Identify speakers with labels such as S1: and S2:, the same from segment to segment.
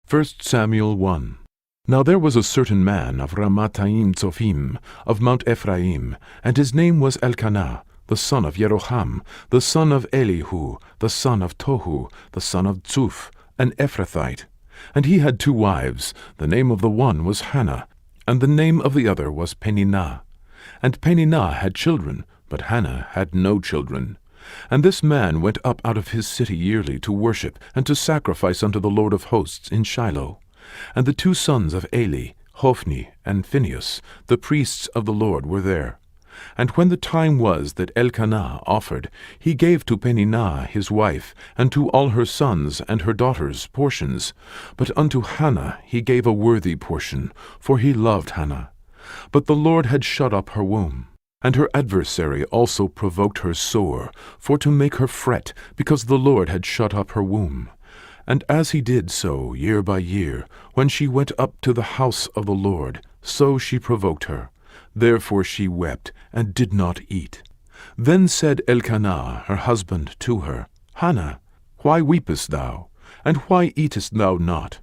S1: 1 Samuel 1. Now there was a certain man of Ramathaim Zophim, of Mount Ephraim, and his name was Elkanah, the son of Jeroham, the son of Elihu, the son of Tohu, the son of Zuph, an Ephrathite. And he had 2 wives. The name of the one was Hannah, and the name of the other was Peninnah. And Peninnah had children, but Hannah had no children. And this man went up out of his city yearly to worship and to sacrifice unto the Lord of hosts in Shiloh. And the 2 sons of Eli, Hophni and Phinehas, the priests of the Lord, were there. And when the time was that Elkanah offered, he gave to Peninnah his wife, and to all her sons and her daughters portions. But unto Hannah he gave a worthy portion, for he loved Hannah. But the Lord had shut up her womb. And her adversary also provoked her sore, for to make her fret, because the Lord had shut up her womb. And as he did so year by year, when she went up to the house of the Lord, so she provoked her. Therefore she wept, and did not eat. Then said Elkanah her husband to her, Hannah, why weepest thou? And why eatest thou not?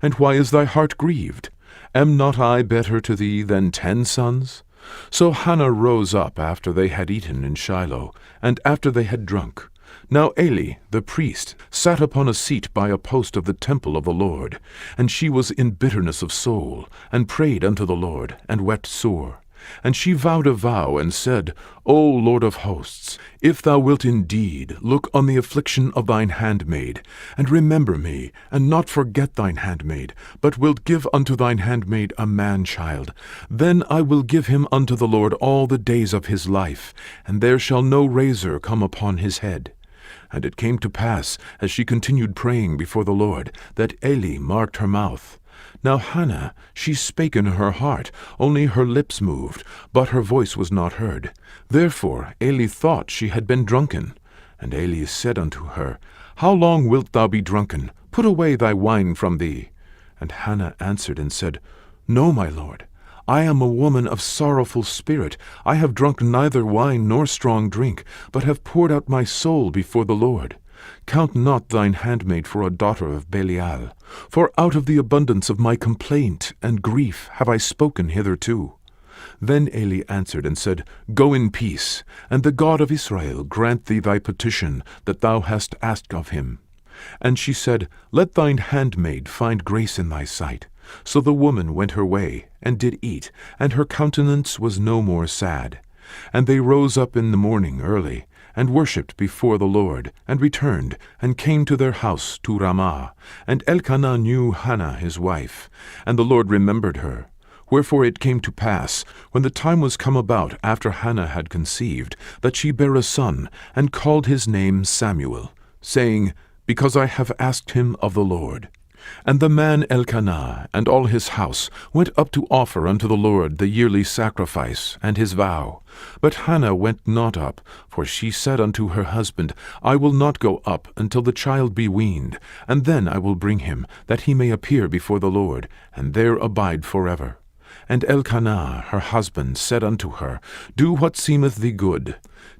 S1: And why is thy heart grieved? Am not I better to thee than 10 sons? So Hannah rose up after they had eaten in Shiloh, and after they had drunk. Now Eli, the priest, sat upon a seat by a post of the temple of the Lord, and she was in bitterness of soul, and prayed unto the Lord, and wept sore. And she vowed a vow, and said, O Lord of hosts, if thou wilt indeed look on the affliction of thine handmaid, and remember me, and not forget thine handmaid, but wilt give unto thine handmaid a man-child, then I will give him unto the Lord all the days of his life, and there shall no razor come upon his head. And it came to pass, as she continued praying before the Lord, that Eli marked her mouth. Now Hannah, she spake in her heart, only her lips moved, but her voice was not heard. Therefore Eli thought she had been drunken. And Eli said unto her, How long wilt thou be drunken? Put away thy wine from thee. And Hannah answered and said, No, my lord, I am a woman of sorrowful spirit. I have drunk neither wine nor strong drink, but have poured out my soul before the Lord. Count not thine handmaid for a daughter of Belial, for out of the abundance of my complaint and grief have I spoken hitherto. Then Eli answered and said, Go in peace, and the God of Israel grant thee thy petition that thou hast asked of him. And she said, Let thine handmaid find grace in thy sight. So the woman went her way, and did eat, and her countenance was no more sad. And they rose up in the morning early, and worshipped before the Lord, and returned, and came to their house to Ramah. And Elkanah knew Hannah his wife, and the Lord remembered her. Wherefore it came to pass, when the time was come about after Hannah had conceived, that she bare a son, and called his name Samuel, saying, Because I have asked him of the Lord. And the man Elkanah and all his house went up to offer unto the Lord the yearly sacrifice and his vow. But Hannah went not up, for she said unto her husband, I will not go up until the child be weaned, and then I will bring him, that he may appear before the Lord, and there abide forever. And Elkanah her husband said unto her, Do what seemeth thee good.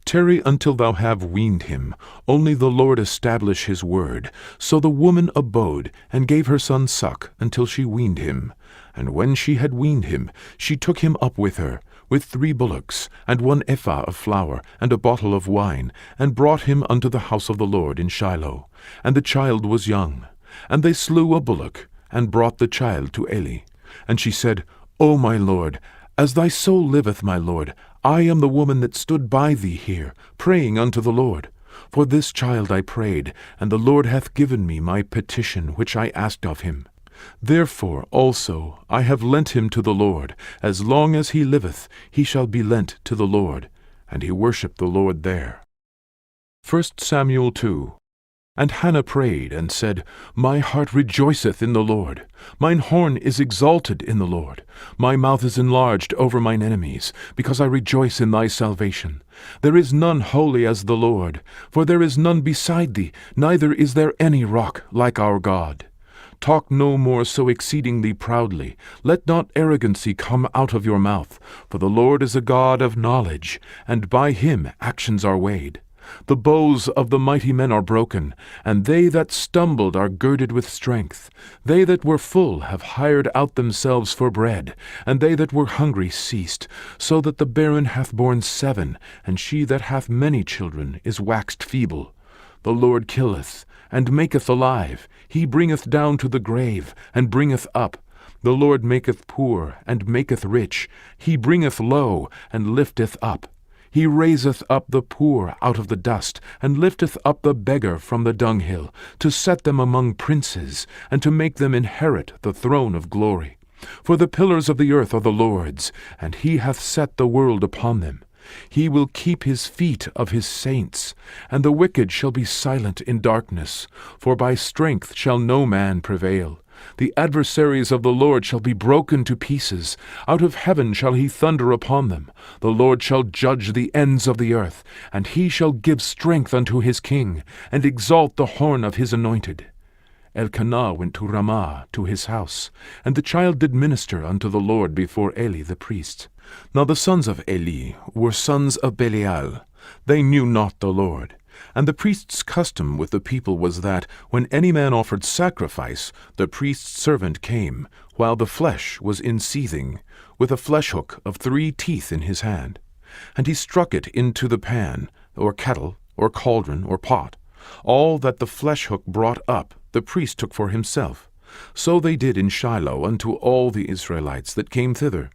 S1: Tarry until thou have weaned him, only the Lord establish his word. So the woman abode, and gave her son suck, until she weaned him. And when she had weaned him, she took him up with her, with 3 bullocks, and 1 ephah of flour, and a bottle of wine, and brought him unto the house of the Lord in Shiloh. And the child was young. And they slew a bullock, and brought the child to Eli. And she said, O my lord, as thy soul liveth, my lord, I am the woman that stood by thee here, praying unto the Lord. For this child I prayed, and the Lord hath given me my petition which I asked of him. Therefore also I have lent him to the Lord. As long as he liveth, he shall be lent to the Lord. And he worshipped the Lord there. 1 Samuel 2. And Hannah prayed, and said, My heart rejoiceth in the Lord. Mine horn is exalted in the Lord. My mouth is enlarged over mine enemies, because I rejoice in thy salvation. There is none holy as the Lord, for there is none beside thee, neither is there any rock like our God. Talk no more so exceedingly proudly. Let not arrogancy come out of your mouth, for the Lord is a God of knowledge, and by him actions are weighed. The bows of the mighty men are broken, and they that stumbled are girded with strength. They that were full have hired out themselves for bread, and they that were hungry ceased, so that the barren hath borne 7, and she that hath many children is waxed feeble. The Lord killeth, and maketh alive. He bringeth down to the grave, and bringeth up. The Lord maketh poor, and maketh rich. He bringeth low, and lifteth up. He raiseth up the poor out of the dust, and lifteth up the beggar from the dunghill, to set them among princes, and to make them inherit the throne of glory. For the pillars of the earth are the Lord's, and he hath set the world upon them. He will keep his feet of his saints, and the wicked shall be silent in darkness, for by strength shall no man prevail. The adversaries of the Lord shall be broken to pieces. Out of heaven shall he thunder upon them. The Lord shall judge the ends of the earth, and he shall give strength unto his king, and exalt the horn of his anointed. Elkanah went to Ramah to his house, and the child did minister unto the Lord before Eli the priest. Now the sons of Eli were sons of Belial. They knew not the Lord. And the priest's custom with the people was that, when any man offered sacrifice, the priest's servant came, while the flesh was in seething, with a flesh-hook of 3 teeth in his hand. And he struck it into the pan, or kettle, or cauldron, or pot. All that the flesh-hook brought up, the priest took for himself. So they did in Shiloh unto all the Israelites that came thither.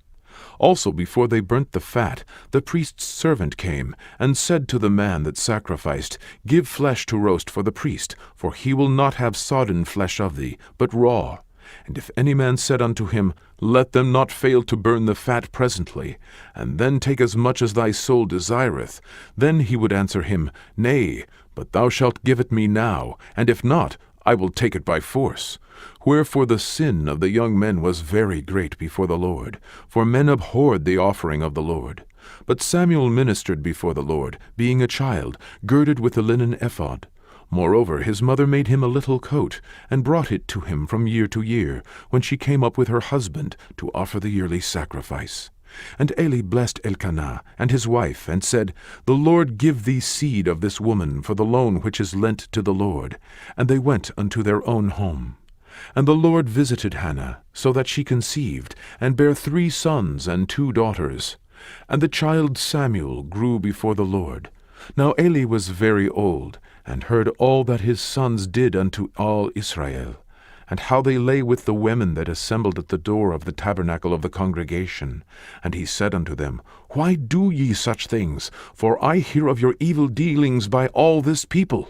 S1: Also before they burnt the fat, the priest's servant came, and said to the man that sacrificed, Give flesh to roast for the priest, for he will not have sodden flesh of thee, but raw. And if any man said unto him, Let them not fail to burn the fat presently, and then take as much as thy soul desireth, then he would answer him, Nay, but thou shalt give it me now, and if not, I will take it by force. Wherefore the sin of the young men was very great before the Lord, for men abhorred the offering of the Lord. But Samuel ministered before the Lord, being a child, girded with the linen ephod. Moreover, his mother made him a little coat, and brought it to him from year to year, when she came up with her husband to offer the yearly sacrifice. And Eli blessed Elkanah and his wife, and said, The Lord give thee seed of this woman for the loan which is lent to the Lord. And they went unto their own home. And the Lord visited Hannah, so that she conceived, and bare 3 sons and 2 daughters. And the child Samuel grew before the Lord. Now Eli was very old, and heard all that his sons did unto all Israel, and how they lay with the women that assembled at the door of the tabernacle of the congregation. And he said unto them, Why do ye such things? For I hear of your evil dealings by all this people.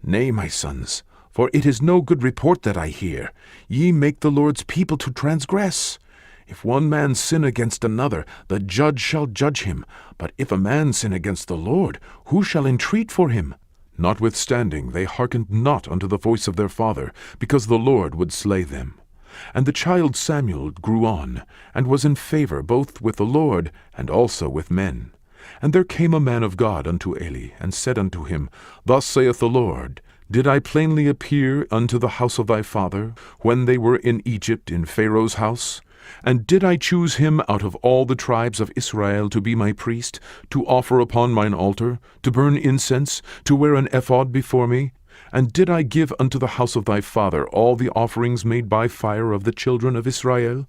S1: Nay, my sons, for it is no good report that I hear. Ye make the Lord's people to transgress. If one man sin against another, the judge shall judge him. But if a man sin against the Lord, who shall entreat for him? Notwithstanding, they hearkened not unto the voice of their father, because the Lord would slay them. And the child Samuel grew on, and was in favor both with the Lord and also with men. And there came a man of God unto Eli, and said unto him, Thus saith the Lord, Did I plainly appear unto the house of thy father, when they were in Egypt in Pharaoh's house? And did I choose him out of all the tribes of Israel to be my priest, to offer upon mine altar, to burn incense, to wear an ephod before me? And did I give unto the house of thy father all the offerings made by fire of the children of Israel?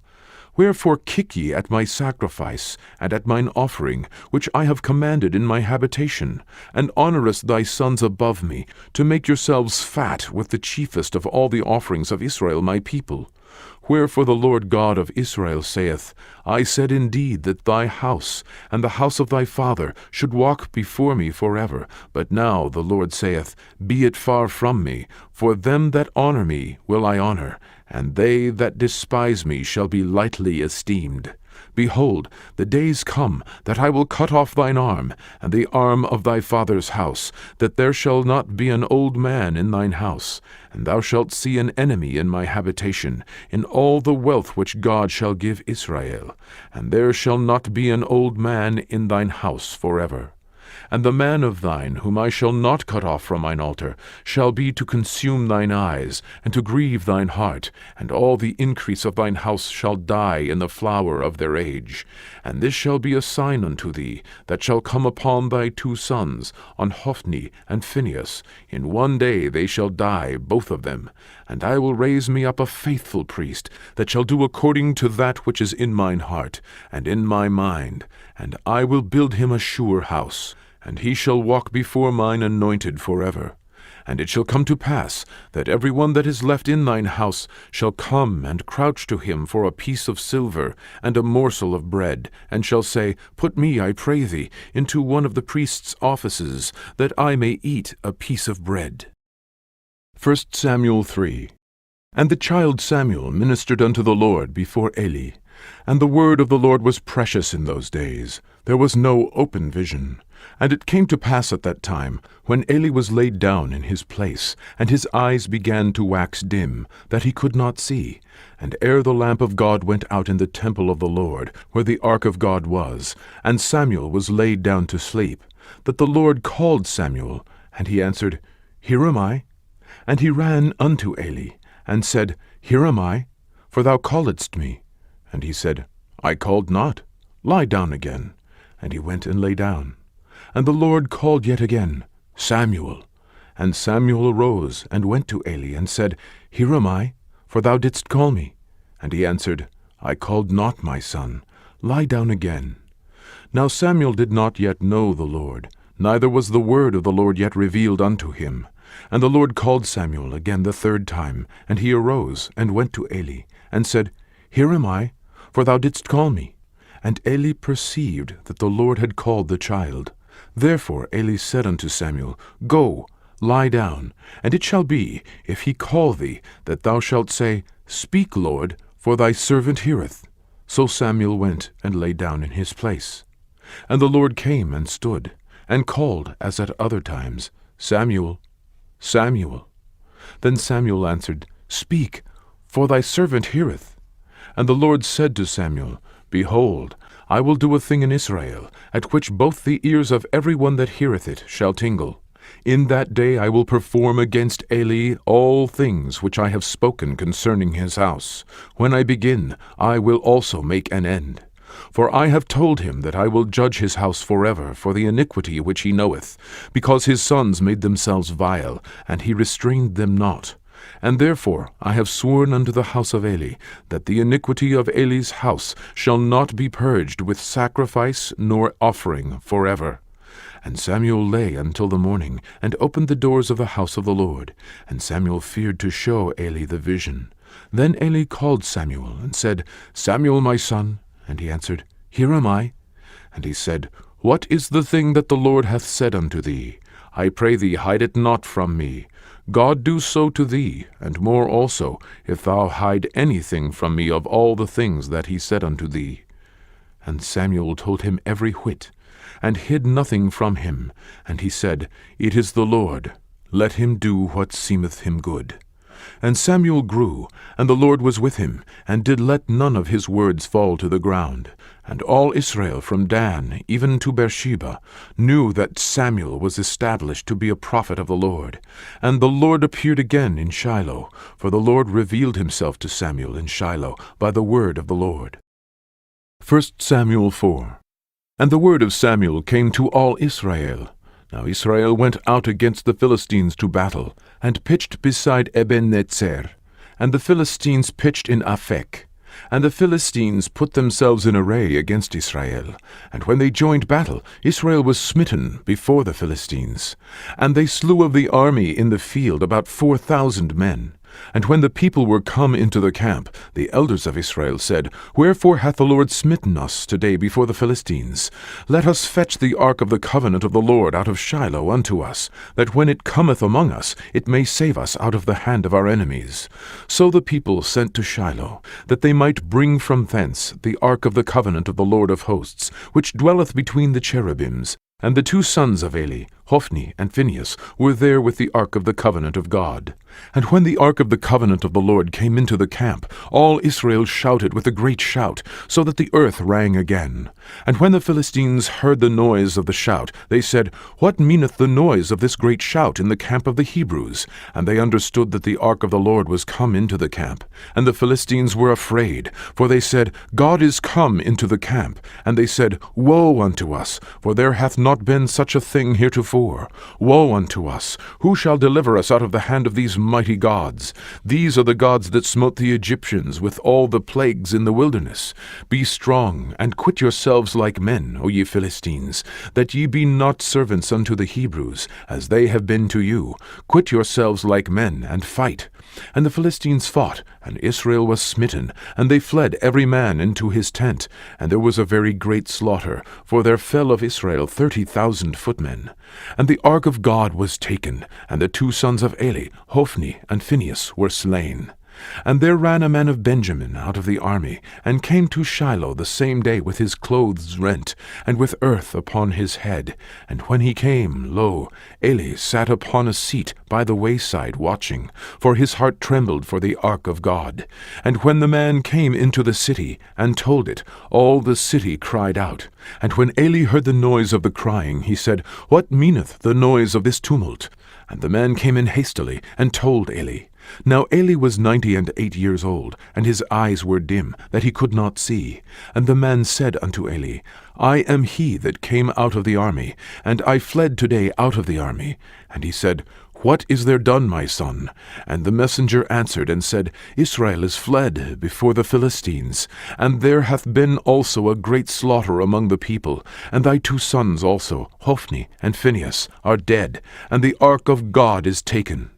S1: Wherefore kick ye at my sacrifice, and at mine offering, which I have commanded in my habitation, and honourest thy sons above me, to make yourselves fat with the chiefest of all the offerings of Israel my people? Wherefore the Lord God of Israel saith, I said indeed that thy house, and the house of thy father, should walk before me forever. But now the Lord saith, Be it far from me, for them that honour me will I honour, and they that despise me shall be lightly esteemed. Behold, the days come that I will cut off thine arm, and the arm of thy father's house, that there shall not be an old man in thine house, and thou shalt see an enemy in my habitation, in all the wealth which God shall give Israel, and there shall not be an old man in thine house forever. And the man of thine, whom I shall not cut off from mine altar, shall be to consume thine eyes, and to grieve thine heart, and all the increase of thine house shall die in the flower of their age. And this shall be a sign unto thee, that shall come upon thy two sons, on Hophni and Phinehas. In one day they shall die, both of them. And I will raise me up a faithful priest, that shall do according to that which is in mine heart, and in my mind. And I will build him a sure house, and he shall walk before mine anointed forever. And it shall come to pass, that every one that is left in thine house shall come and crouch to him for a piece of silver, and a morsel of bread, and shall say, Put me, I pray thee, into one of the priest's offices, that I may eat a piece of bread. 1 Samuel 3. And the child Samuel ministered unto the Lord before Eli. And the word of the Lord was precious in those days. There was no open vision. And it came to pass at that time, when Eli was laid down in his place, and his eyes began to wax dim, that he could not see, and ere the lamp of God went out in the temple of the Lord, where the ark of God was, and Samuel was laid down to sleep, that the Lord called Samuel, and he answered, Here am I. And he ran unto Eli, and said, Here am I, for thou calledst me. And he said, I called not. Lie down again. And he went and lay down. And the Lord called yet again, Samuel. And Samuel arose, and went to Eli, and said, Here am I, for thou didst call me. And he answered, I called not, my son. Lie down again. Now Samuel did not yet know the Lord, neither was the word of the Lord yet revealed unto him. And the Lord called Samuel again the third time, and he arose, and went to Eli, and said, Here am I, for thou didst call me. And Eli perceived that the Lord had called the child. Therefore Eli said unto Samuel, Go, lie down, and it shall be, if he call thee, that thou shalt say, Speak, Lord, for thy servant heareth. So Samuel went and lay down in his place. And the Lord came and stood, and called, as at other times, Samuel, Samuel. Then Samuel answered, Speak, for thy servant heareth. And the Lord said to Samuel, Behold, I will do a thing in Israel, at which both the ears of every one that heareth it shall tingle. In that day I will perform against Eli all things which I have spoken concerning his house. When I begin, I will also make an end. For I have told him that I will judge his house forever for the iniquity which he knoweth, because his sons made themselves vile, and he restrained them not. And therefore I have sworn unto the house of Eli, that the iniquity of Eli's house shall not be purged with sacrifice nor offering forever. And Samuel lay until the morning, and opened the doors of the house of the Lord. And Samuel feared to show Eli the vision. Then Eli called Samuel, and said, Samuel, my son. And he answered, Here am I. And he said, What is the thing that the Lord hath said unto thee? I pray thee, hide it not from me. God do so to thee, and more also, if thou hide anything from me of all the things that he said unto thee. And Samuel told him every whit, and hid nothing from him. And he said, It is the Lord. Let him do what seemeth him good. And Samuel grew, and the Lord was with him, and did let none of his words fall to the ground. And all Israel from Dan even to Beersheba knew that Samuel was established to be a prophet of the Lord. And the Lord appeared again in Shiloh, for the Lord revealed himself to Samuel in Shiloh by the word of the Lord. 1 Samuel 4. And the word of Samuel came to all Israel. Now Israel went out against the Philistines to battle, and pitched beside Ebenezer. And the Philistines pitched in Aphek. And the Philistines put themselves in array against Israel. And when they joined battle, Israel was smitten before the Philistines. And they slew of the army in the field about 4,000 men. And when the people were come into the camp, the elders of Israel said, Wherefore hath the Lord smitten us today before the Philistines? Let us fetch the ark of the covenant of the Lord out of Shiloh unto us, that when it cometh among us, it may save us out of the hand of our enemies. So the people sent to Shiloh, that they might bring from thence the ark of the covenant of the Lord of hosts, which dwelleth between the cherubims. And the two sons of Eli, Hophni and Phinehas, were there with the ark of the covenant of God. And when the ark of the covenant of the Lord came into the camp, all Israel shouted with a great shout, so that the earth rang again. And when the Philistines heard the noise of the shout, they said, What meaneth the noise of this great shout in the camp of the Hebrews? And they understood that the ark of the Lord was come into the camp. And the Philistines were afraid, for they said, God is come into the camp. And they said, Woe unto us, for there hath not been such a thing heretofore. Woe unto us! Who shall deliver us out of the hand of these mighty gods? These are the gods that smote the Egyptians with all the plagues in the wilderness. Be strong, and quit yourselves like men, O ye Philistines, that ye be not servants unto the Hebrews, as they have been to you. Quit yourselves like men, and fight. And the Philistines fought, and Israel was smitten, and they fled every man into his tent. And there was a very great slaughter, for there fell of Israel 30,000 footmen. And the ark of God was taken, and the two sons of Eli, Hophni and Phinehas, were slain. And there ran a man of Benjamin out of the army, and came to Shiloh the same day with his clothes rent, and with earth upon his head. And when he came, lo, Eli sat upon a seat by the wayside watching, for his heart trembled for the ark of God. And when the man came into the city, and told it, all the city cried out. And when Eli heard the noise of the crying, he said, What meaneth the noise of this tumult? And the man came in hastily, and told Eli. Now Eli was 98 years old, and his eyes were dim, that he could not see. And the man said unto Eli, I am he that came out of the army, and I fled today out of the army. And he said, What is there done, my son? And the messenger answered and said, Israel is fled before the Philistines, and there hath been also a great slaughter among the people, and thy two sons also, Hophni and Phinehas, are dead, and the ark of God is taken.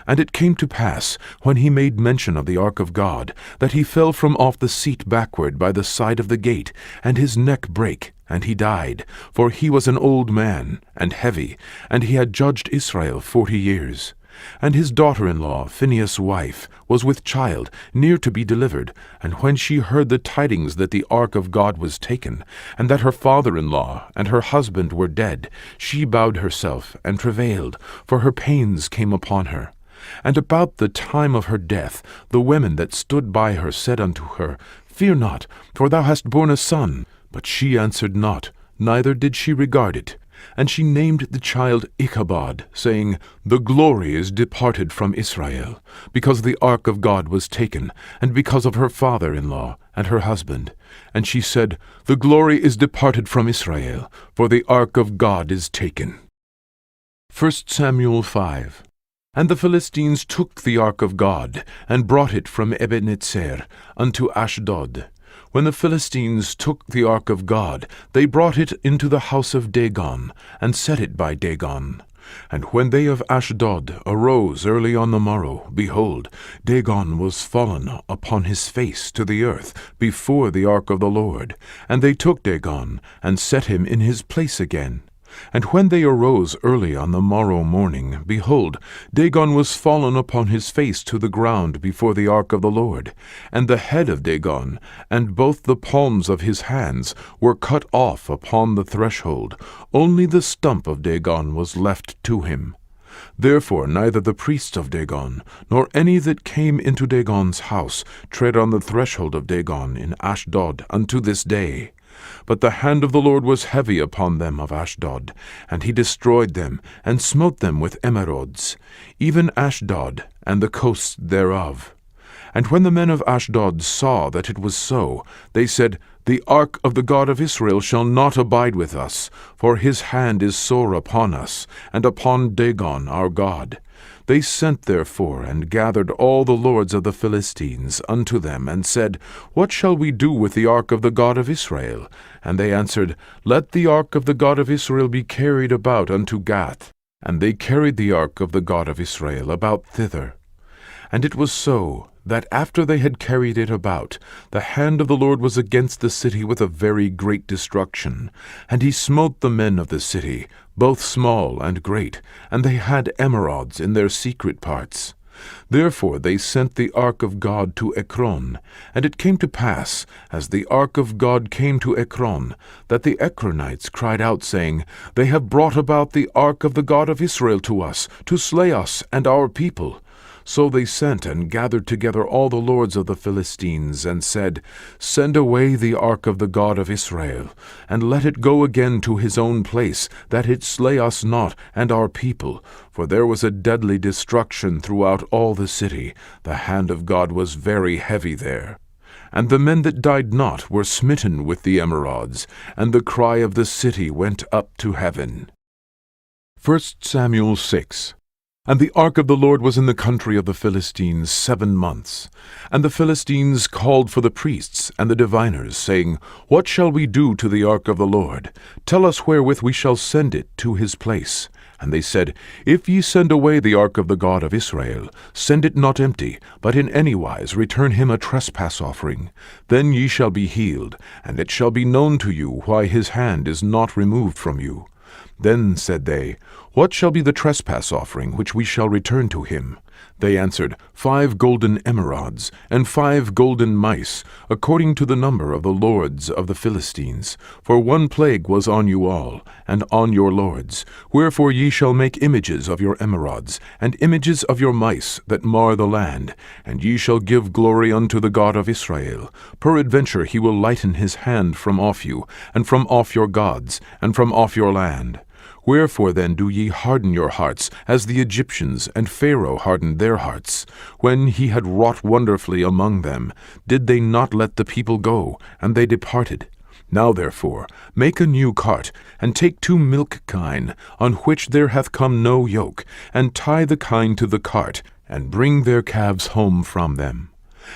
S1: And it came to pass, when he made mention of the ark of God, that he fell from off the seat backward by the side of the gate, and his neck brake, and he died. For he was an old man, and heavy, and he had judged Israel 40 years. And his daughter-in-law, Phinehas' wife, was with child, near to be delivered. And when she heard the tidings that the ark of God was taken, and that her father-in-law and her husband were dead, she bowed herself and travailed, for her pains came upon her. And about the time of her death, the women that stood by her said unto her, Fear not, for thou hast borne a son. But she answered not, neither did she regard it. And she named the child Ichabod, saying, The glory is departed from Israel, because the ark of God was taken, and because of her father-in-law and her husband. And she said, The glory is departed from Israel, for the ark of God is taken. 1 Samuel 5. And the Philistines took the ark of God, and brought it from Ebenezer unto Ashdod. When the Philistines took the ark of God, they brought it into the house of Dagon, and set it by Dagon. And when they of Ashdod arose early on the morrow, behold, Dagon was fallen upon his face to the earth before the ark of the Lord. And they took Dagon, and set him in his place again. And when they arose early on the morrow morning, behold, Dagon was fallen upon his face to the ground before the ark of the Lord. And the head of Dagon, and both the palms of his hands, were cut off upon the threshold. Only the stump of Dagon was left to him. Therefore neither the priests of Dagon, nor any that came into Dagon's house, tread on the threshold of Dagon in Ashdod unto this day. But the hand of the Lord was heavy upon them of Ashdod, and he destroyed them, and smote them with emerods, even Ashdod, and the coasts thereof. And when the men of Ashdod saw that it was so, they said, The ark of the God of Israel shall not abide with us, for his hand is sore upon us, and upon Dagon our God. They sent therefore, and gathered all the lords of the Philistines unto them, and said, What shall we do with the ark of the God of Israel? And they answered, Let the ark of the God of Israel be carried about unto Gath. And they carried the ark of the God of Israel about thither. And it was so, that after they had carried it about, the hand of the Lord was against the city with a very great destruction. And he smote the men of the city, both small and great, and they had emerods in their secret parts. Therefore they sent the ark of God to Ekron. And it came to pass, as the ark of God came to Ekron, that the Ekronites cried out, saying, They have brought about the ark of the God of Israel to us, to slay us and our people. So they sent and gathered together all the lords of the Philistines, and said, Send away the ark of the God of Israel, and let it go again to his own place, that it slay us not and our people. For there was a deadly destruction throughout all the city. The hand of God was very heavy there. And the men that died not were smitten with the emerods, and the cry of the city went up to heaven. 1 Samuel 6. And the ark of the Lord was in the country of the Philistines 7 months. And the Philistines called for the priests and the diviners, saying, What shall we do to the ark of the Lord? Tell us wherewith we shall send it to his place. And they said, If ye send away the ark of the God of Israel, send it not empty, but in any wise return him a trespass offering. Then ye shall be healed, and it shall be known to you why his hand is not removed from you. Then said they, What shall be the trespass offering which we shall return to him? They answered, 5 golden emerods, and 5 golden mice, according to the number of the lords of the Philistines. For one plague was on you all, and on your lords. Wherefore ye shall make images of your emerods, and images of your mice that mar the land, and ye shall give glory unto the God of Israel. Peradventure he will lighten his hand from off you, and from off your gods, and from off your land. Wherefore then do ye harden your hearts, as the Egyptians and Pharaoh hardened their hearts? When he had wrought wonderfully among them, did they not let the people go, and they departed? Now therefore make a new cart, and take 2 milk kine, on which there hath come no yoke, and tie the kine to the cart, and bring their calves home from them.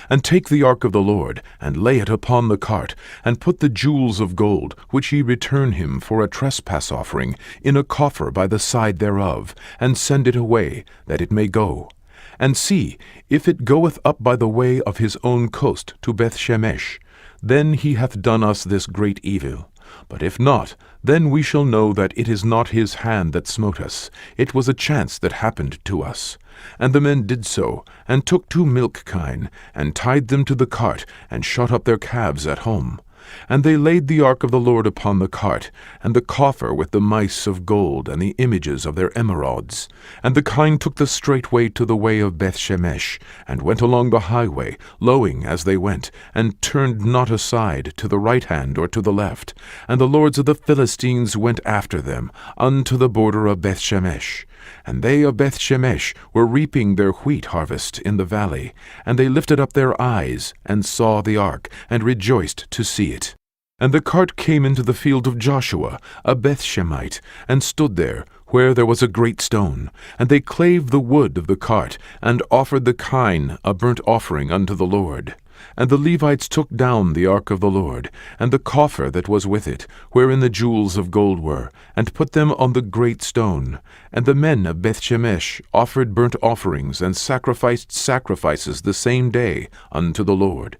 S1: And take the ark of the Lord, and lay it upon the cart, and put the jewels of gold, which ye return him for a trespass offering, in a coffer by the side thereof, and send it away, that it may go. And see, if it goeth up by the way of his own coast to Bethshemesh, then he hath done us this great evil. But if not, then we shall know that it is not his hand that smote us. It was a chance that happened to us. And the men did so, and took 2 milk kine, and tied them to the cart, and shut up their calves at home. And they laid the ark of the Lord upon the cart, and the coffer with the mice of gold, and the images of their emerods. And the kine took the straight way to the way of Bethshemesh, and went along the highway, lowing as they went, and turned not aside to the right hand or to the left. And the lords of the Philistines went after them, unto the border of Bethshemesh. And they of Bethshemesh were reaping their wheat harvest in the valley. And they lifted up their eyes, and saw the ark, and rejoiced to see it. And the cart came into the field of Joshua, a Bethshemite, and stood there, where there was a great stone. And they clave the wood of the cart, and offered the kine a burnt offering unto the Lord. And the Levites took down the ark of the Lord, and the coffer that was with it, wherein the jewels of gold were, and put them on the great stone. And the men of Bethshemesh offered burnt offerings, and sacrificed sacrifices the same day unto the Lord.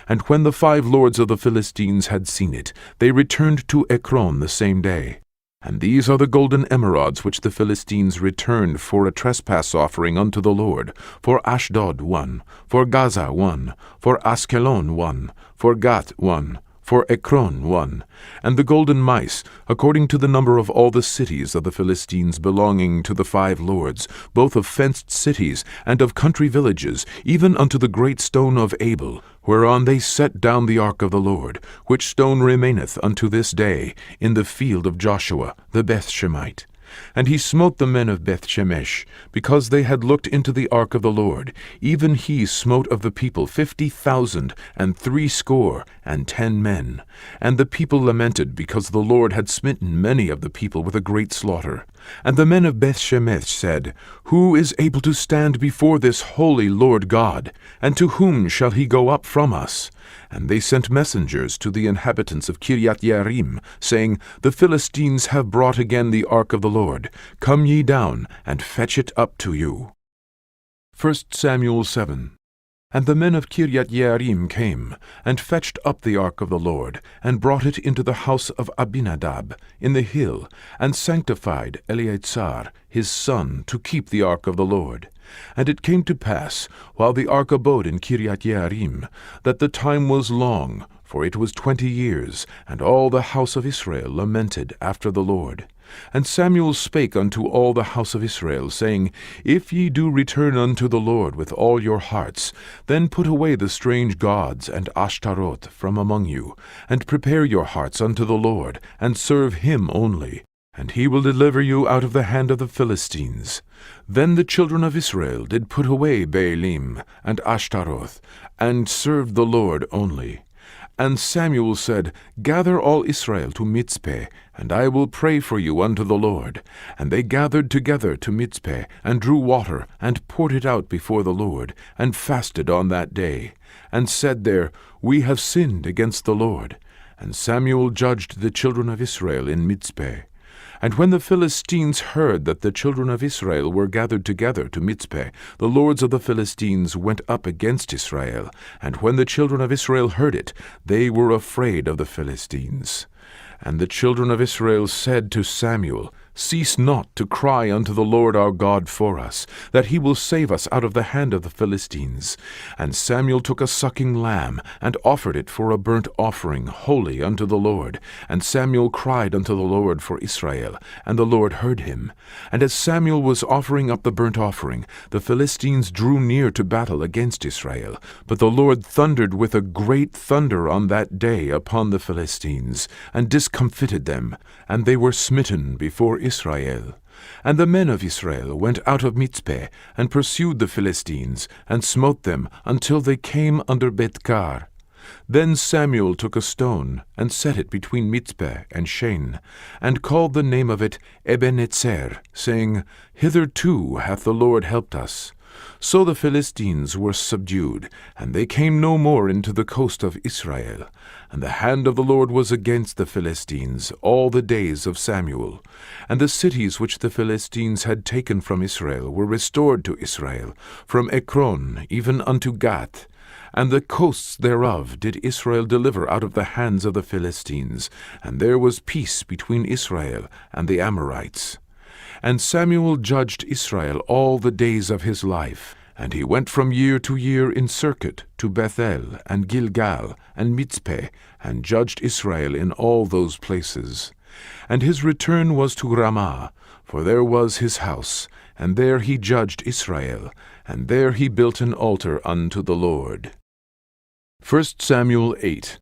S1: And when the 5 lords of the Philistines had seen it, they returned to Ekron the same day. And these are the golden emerods which the Philistines returned for a trespass offering unto the Lord: for Ashdod 1, for Gaza 1, for Askelon 1, for Gath 1, for Ekron 1, and the golden mice, according to the number of all the cities of the Philistines belonging to the 5 lords, both of fenced cities and of country villages, even unto the great stone of Abel, whereon they set down the ark of the Lord, which stone remaineth unto this day in the field of Joshua the Bethshemite. And he smote the men of Bethshemesh, because they had looked into the ark of the Lord. Even he smote of the people 50,000 and 60 men. And the people lamented, because the Lord had smitten many of the people with a great slaughter. And the men of Bethshemesh said, Who is able to stand before this holy Lord God? And to whom shall he go up from us? And they sent messengers to the inhabitants of Kiriath-Jearim, saying, The Philistines have brought again the ark of the Lord. Come ye down, and fetch it up to you. 1 Samuel 7. And the men of Kiriath-Jearim came, and fetched up the ark of the Lord, and brought it into the house of Abinadab in the hill, and sanctified Eleazar his son to keep the ark of the Lord. And it came to pass, while the ark abode in Kiriath-Jearim, that the time was long, for it was 20 years, and all the house of Israel lamented after the Lord. And Samuel spake unto all the house of Israel, saying, If ye do return unto the Lord with all your hearts, then put away the strange gods and Ashtaroth from among you, and prepare your hearts unto the Lord, and serve him only, and he will deliver you out of the hand of the Philistines. Then the children of Israel did put away Baalim and Ashtaroth, and served the Lord only. And Samuel said, Gather all Israel to Mizpeh, and I will pray for you unto the Lord. And they gathered together to Mizpeh, and drew water, and poured it out before the Lord, and fasted on that day, and said there, We have sinned against the Lord. And Samuel judged the children of Israel in Mizpeh. And when the Philistines heard that the children of Israel were gathered together to Mizpeh, the lords of the Philistines went up against Israel. And when the children of Israel heard it, they were afraid of the Philistines. And the children of Israel said to Samuel, Cease not to cry unto the Lord our God for us, that he will save us out of the hand of the Philistines. And Samuel took a sucking lamb, and offered it for a burnt offering holy unto the Lord. And Samuel cried unto the Lord for Israel, and the Lord heard him. And as Samuel was offering up the burnt offering, the Philistines drew near to battle against Israel. But the Lord thundered with a great thunder on that day upon the Philistines, and discomfited them, and they were smitten before Israel. And the men of Israel went out of Mizpeh, and pursued the Philistines, and smote them until they came under Bethkar. Then Samuel took a stone, and set it between Mizpeh and Shen, and called the name of it Ebenezer, saying, Hitherto hath the Lord helped us. So the Philistines were subdued, and they came no more into the coast of Israel. And the hand of the Lord was against the Philistines all the days of Samuel. And the cities which the Philistines had taken from Israel were restored to Israel, from Ekron even unto Gath. And the coasts thereof did Israel deliver out of the hands of the Philistines, and there was peace between Israel and the Amorites. And Samuel judged Israel all the days of his life, and he went from year to year in circuit to Bethel and Gilgal and Mizpeh, and judged Israel in all those places. And his return was to Ramah, for there was his house, and there he judged Israel, and there he built an altar unto the Lord. 1 Samuel 8.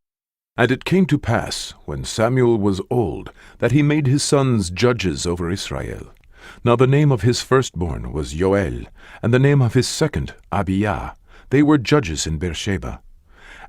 S1: And it came to pass, when Samuel was old, that he made his sons judges over Israel. Now the name of his firstborn was Joel, and the name of his second Abiah. They were judges in Beersheba.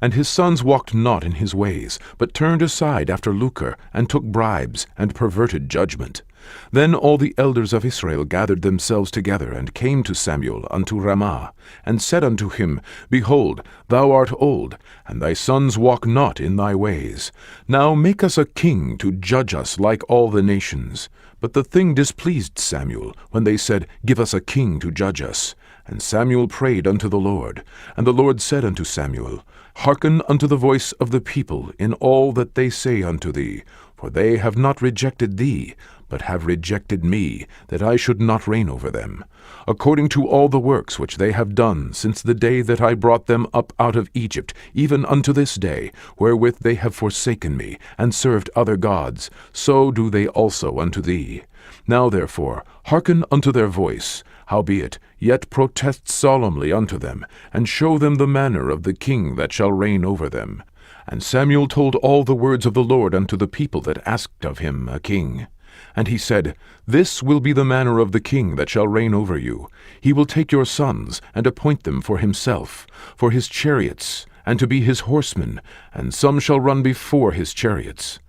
S1: And his sons walked not in his ways, but turned aside after lucre, and took bribes, and perverted judgment. Then all the elders of Israel gathered themselves together, and came to Samuel unto Ramah, and said unto him, Behold, thou art old, and thy sons walk not in thy ways. Now make us a king to judge us like all the nations. But the thing displeased Samuel, when they said, Give us a king to judge us. And Samuel prayed unto the Lord. And the Lord said unto Samuel, Hearken unto the voice of the people in all that they say unto thee, for they have not rejected thee, but have rejected me, that I should not reign over them, according to all the works which they have done since the day that I brought them up out of Egypt, even unto this day, wherewith they have forsaken me, and served other gods, so do they also unto thee. Now therefore hearken unto their voice, howbeit yet protest solemnly unto them, and show them the manner of the king that shall reign over them. And Samuel told all the words of the Lord unto the people that asked of him a king. And he said, This will be the manner of the king that shall reign over you. He will take your sons, and appoint them for himself, for his chariots, and to be his horsemen, and some shall run before his chariots.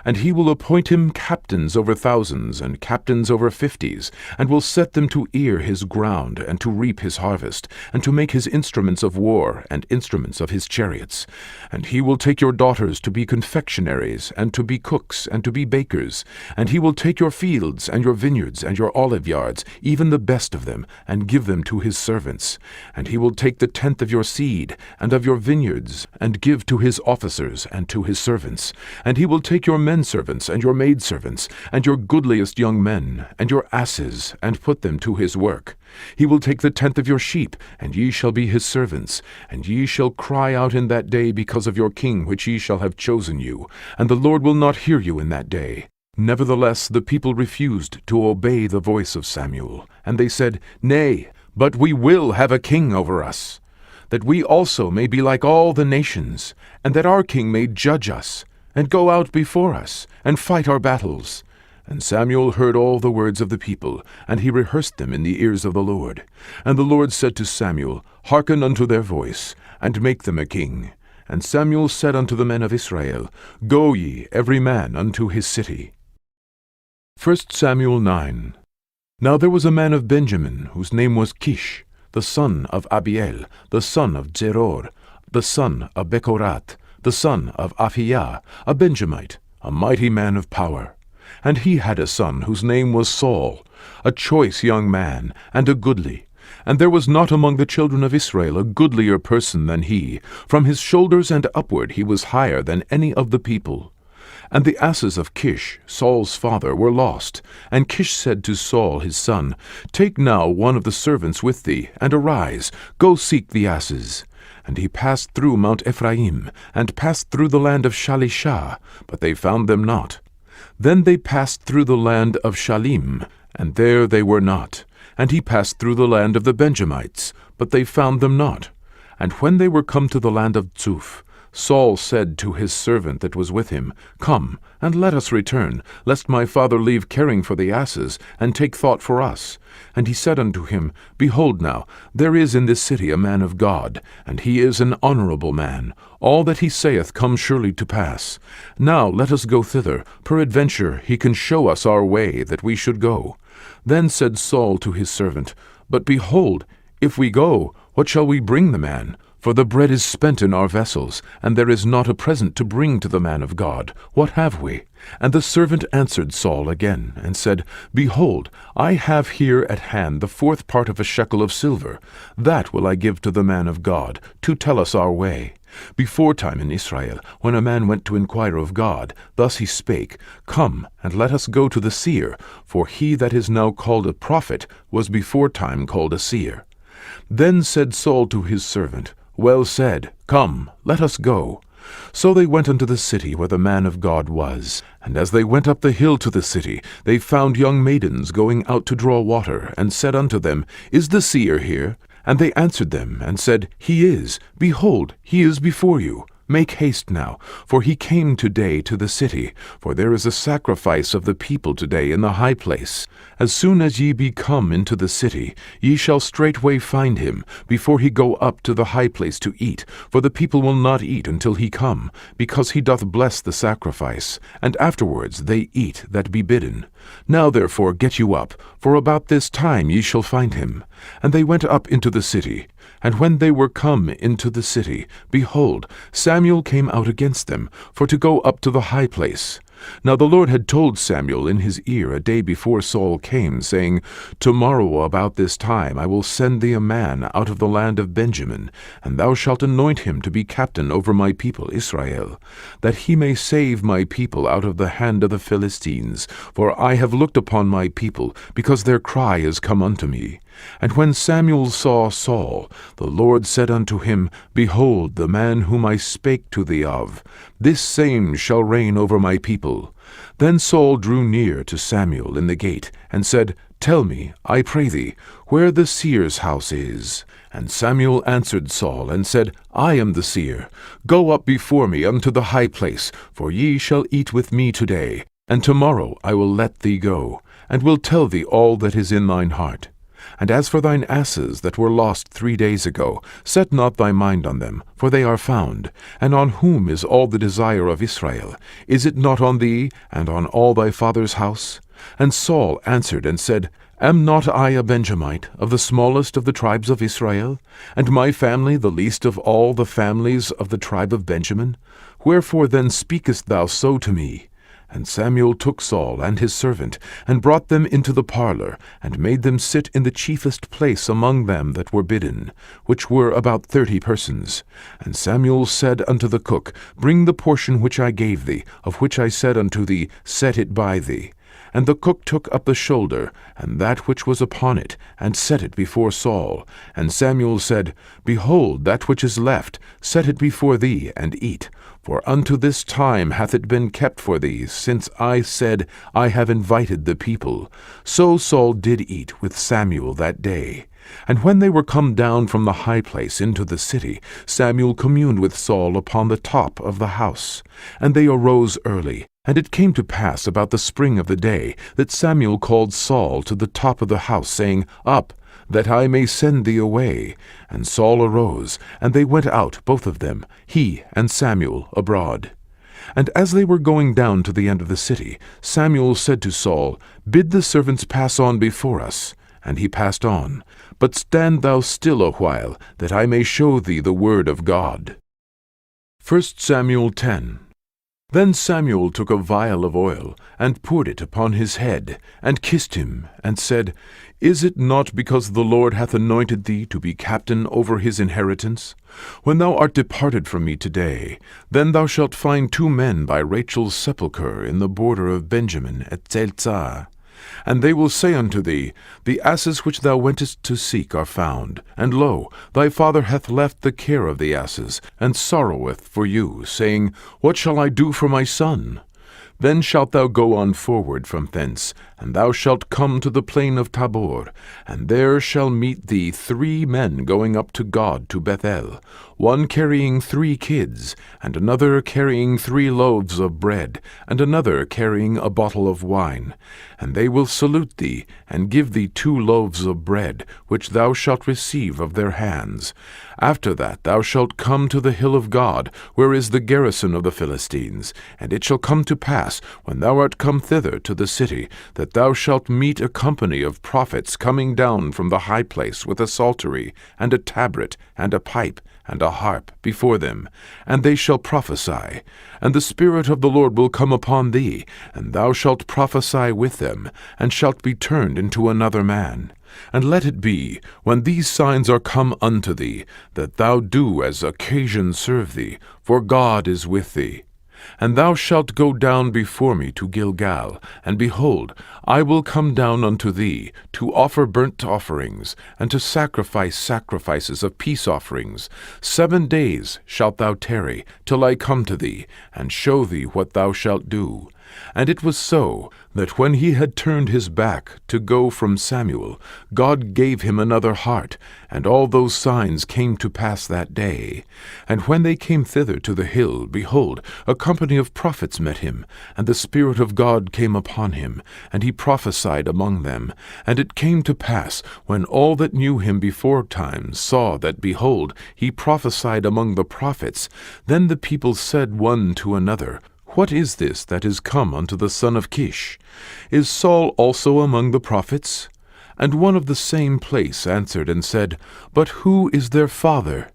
S1: And he will appoint him captains over thousands, and captains over 50s, and will set them to ear his ground, and to reap his harvest, and to make his instruments of war, and instruments of his chariots. And he will take your daughters to be confectionaries, and to be cooks, and to be bakers. And he will take your fields, and your vineyards, and your olive yards, even the best of them, and give them to his servants. And he will take the tenth of your seed, and of your vineyards, and give to his officers, and to his servants. And he will take your your menservants and your maidservants, and your goodliest young men, and your asses, and put them to his work. He will take the 10th of your sheep, and ye shall be his servants. And ye shall cry out in that day because of your king which ye shall have chosen you, and the Lord will not hear you in that day. Nevertheless the people refused to obey the voice of Samuel, and they said, Nay, but we will have a king over us, that we also may be like all the nations, and that our king may judge us, and go out before us, and fight our battles. And Samuel heard all the words of the people, and he rehearsed them in the ears of the Lord. And the Lord said to Samuel, Hearken unto their voice, and make them a king. And Samuel said unto the men of Israel, Go ye, every man unto his city. 1 Samuel 9. Now there was a man of Benjamin, whose name was Kish, the son of Abiel, the son of Zeror, the son of Bechorath, the son of Aphiah, a Benjamite, a mighty man of power. And he had a son whose name was Saul, a choice young man, and a goodly. And there was not among the children of Israel a goodlier person than he. From his shoulders and upward he was higher than any of the people. And the asses of Kish, Saul's father, were lost. And Kish said to Saul his son, Take now one of the servants with thee, and arise, go seek the asses. And he passed through Mount Ephraim, and passed through the land of Shalishah, but they found them not. Then they passed through the land of Shalim, and there they were not. And he passed through the land of the Benjamites, but they found them not. And when they were come to the land of Zuph, Saul said to his servant that was with him, Come, and let us return, lest my father leave caring for the asses, and take thought for us. And he said unto him, Behold now, there is in this city a man of God, and he is an honorable man. All that he saith comes surely to pass. Now let us go thither, peradventure he can show us our way, that we should go. Then said Saul to his servant, But behold, if we go, what shall we bring the man? For the bread is spent in our vessels, and there is not a present to bring to the man of God. What have we? And the servant answered Saul again, and said, Behold, I have here at hand the 4th part of a shekel of silver. That will I give to the man of God, to tell us our way. Beforetime in Israel, when a man went to inquire of God, thus he spake, Come, and let us go to the seer, for he that is now called a prophet was beforetime called a seer. Then said Saul to his servant, Well said, Come, let us go. So they went unto the city where the man of God was. And as they went up the hill to the city, they found young maidens going out to draw water, and said unto them, Is the seer here? And they answered them, and said, He is. Behold, he is before you. Make haste now, for he came today to the city, for there is a sacrifice of the people today in the high place. As soon as ye be come into the city, ye shall straightway find him, before he go up to the high place to eat, for the people will not eat until he come, because he doth bless the sacrifice, and afterwards they eat that be bidden. Now therefore get you up, for about this time ye shall find him. And they went up into the city. And when they were come into the city, behold, Samuel came out against them, for to go up to the high place. Now the Lord had told Samuel in his ear a day before Saul came, saying, Tomorrow about this time I will send thee a man out of the land of Benjamin, and thou shalt anoint him to be captain over my people Israel, that he may save my people out of the hand of the Philistines. For I have looked upon my people, because their cry is come unto me. And when Samuel saw Saul, the Lord said unto him, Behold, the man whom I spake to thee of, this same shall reign over my people. Then Saul drew near to Samuel in the gate, and said, Tell me, I pray thee, where the seer's house is. And Samuel answered Saul, and said, I am the seer. Go up before me unto the high place, for ye shall eat with me today, and tomorrow I will let thee go, and will tell thee all that is in thine heart. And as for thine asses that were lost 3 days ago, set not thy mind on them, for they are found. And on whom is all the desire of Israel? Is it not on thee, and on all thy father's house? And Saul answered and said, Am not I a Benjamite, of the smallest of the tribes of Israel? And my family the least of all the families of the tribe of Benjamin? Wherefore then speakest thou so to me? And Samuel took Saul and his servant, and brought them into the parlor, and made them sit in the chiefest place among them that were bidden, which were about 30 persons. And Samuel said unto the cook, Bring the portion which I gave thee, of which I said unto thee, Set it by thee. And the cook took up the shoulder, and that which was upon it, and set it before Saul. And Samuel said, Behold, that which is left, set it before thee, and eat. For unto this time hath it been kept for thee, since I said, I have invited the people. So Saul did eat with Samuel that day. And when they were come down from the high place into the city, Samuel communed with Saul upon the top of the house. And they arose early. And it came to pass about the spring of the day, that Samuel called Saul to the top of the house, saying, Up, that I may send thee away. And Saul arose, and they went out, both of them, he and Samuel, abroad. And as they were going down to the end of the city, Samuel said to Saul, Bid the servants pass on before us. And he passed on. But stand thou still a while, that I may show thee the word of God. 1 Samuel 10. Then Samuel took a vial of oil, and poured it upon his head, and kissed him, and said, Is it not because the Lord hath anointed thee to be captain over his inheritance? When thou art departed from me today, then thou shalt find 2 men by Rachel's sepulchre in the border of Benjamin at Zelzah. And they will say unto thee, The asses which thou wentest to seek are found, and lo, thy father hath left the care of the asses, and sorroweth for you, saying, What shall I do for my son? Then shalt thou go on forward from thence, and thou shalt come to the plain of Tabor, and there shall meet thee 3 men going up to God to Bethel, one carrying 3 kids, and another carrying 3 loaves of bread, and another carrying a bottle of wine. And they will salute thee, and give thee 2 loaves of bread, which thou shalt receive of their hands. After that thou shalt come to the hill of God, where is the garrison of the Philistines. And it shall come to pass, when thou art come thither to the city, that thou shalt meet a company of prophets coming down from the high place with a psaltery, and a tabret, and a pipe, and a harp before them, and they shall prophesy. And the Spirit of the Lord will come upon thee, and thou shalt prophesy with them, and shalt be turned into another man. And let it be, when these signs are come unto thee, that thou do as occasion serve thee, for God is with thee. And thou shalt go down before me to Gilgal, and behold, I will come down unto thee, to offer burnt offerings, and to sacrifice sacrifices of peace offerings. 7 days shalt thou tarry, till I come to thee, and show thee what thou shalt do. And it was so, that when he had turned his back to go from Samuel, God gave him another heart, and all those signs came to pass that day. And when they came thither to the hill, behold, a company of prophets met him, and the Spirit of God came upon him, and he prophesied among them. And it came to pass, when all that knew him beforetime saw that, behold, he prophesied among the prophets, then the people said one to another, What is this that is come unto the son of Kish? Is Saul also among the prophets? And one of the same place answered and said, But who is their father?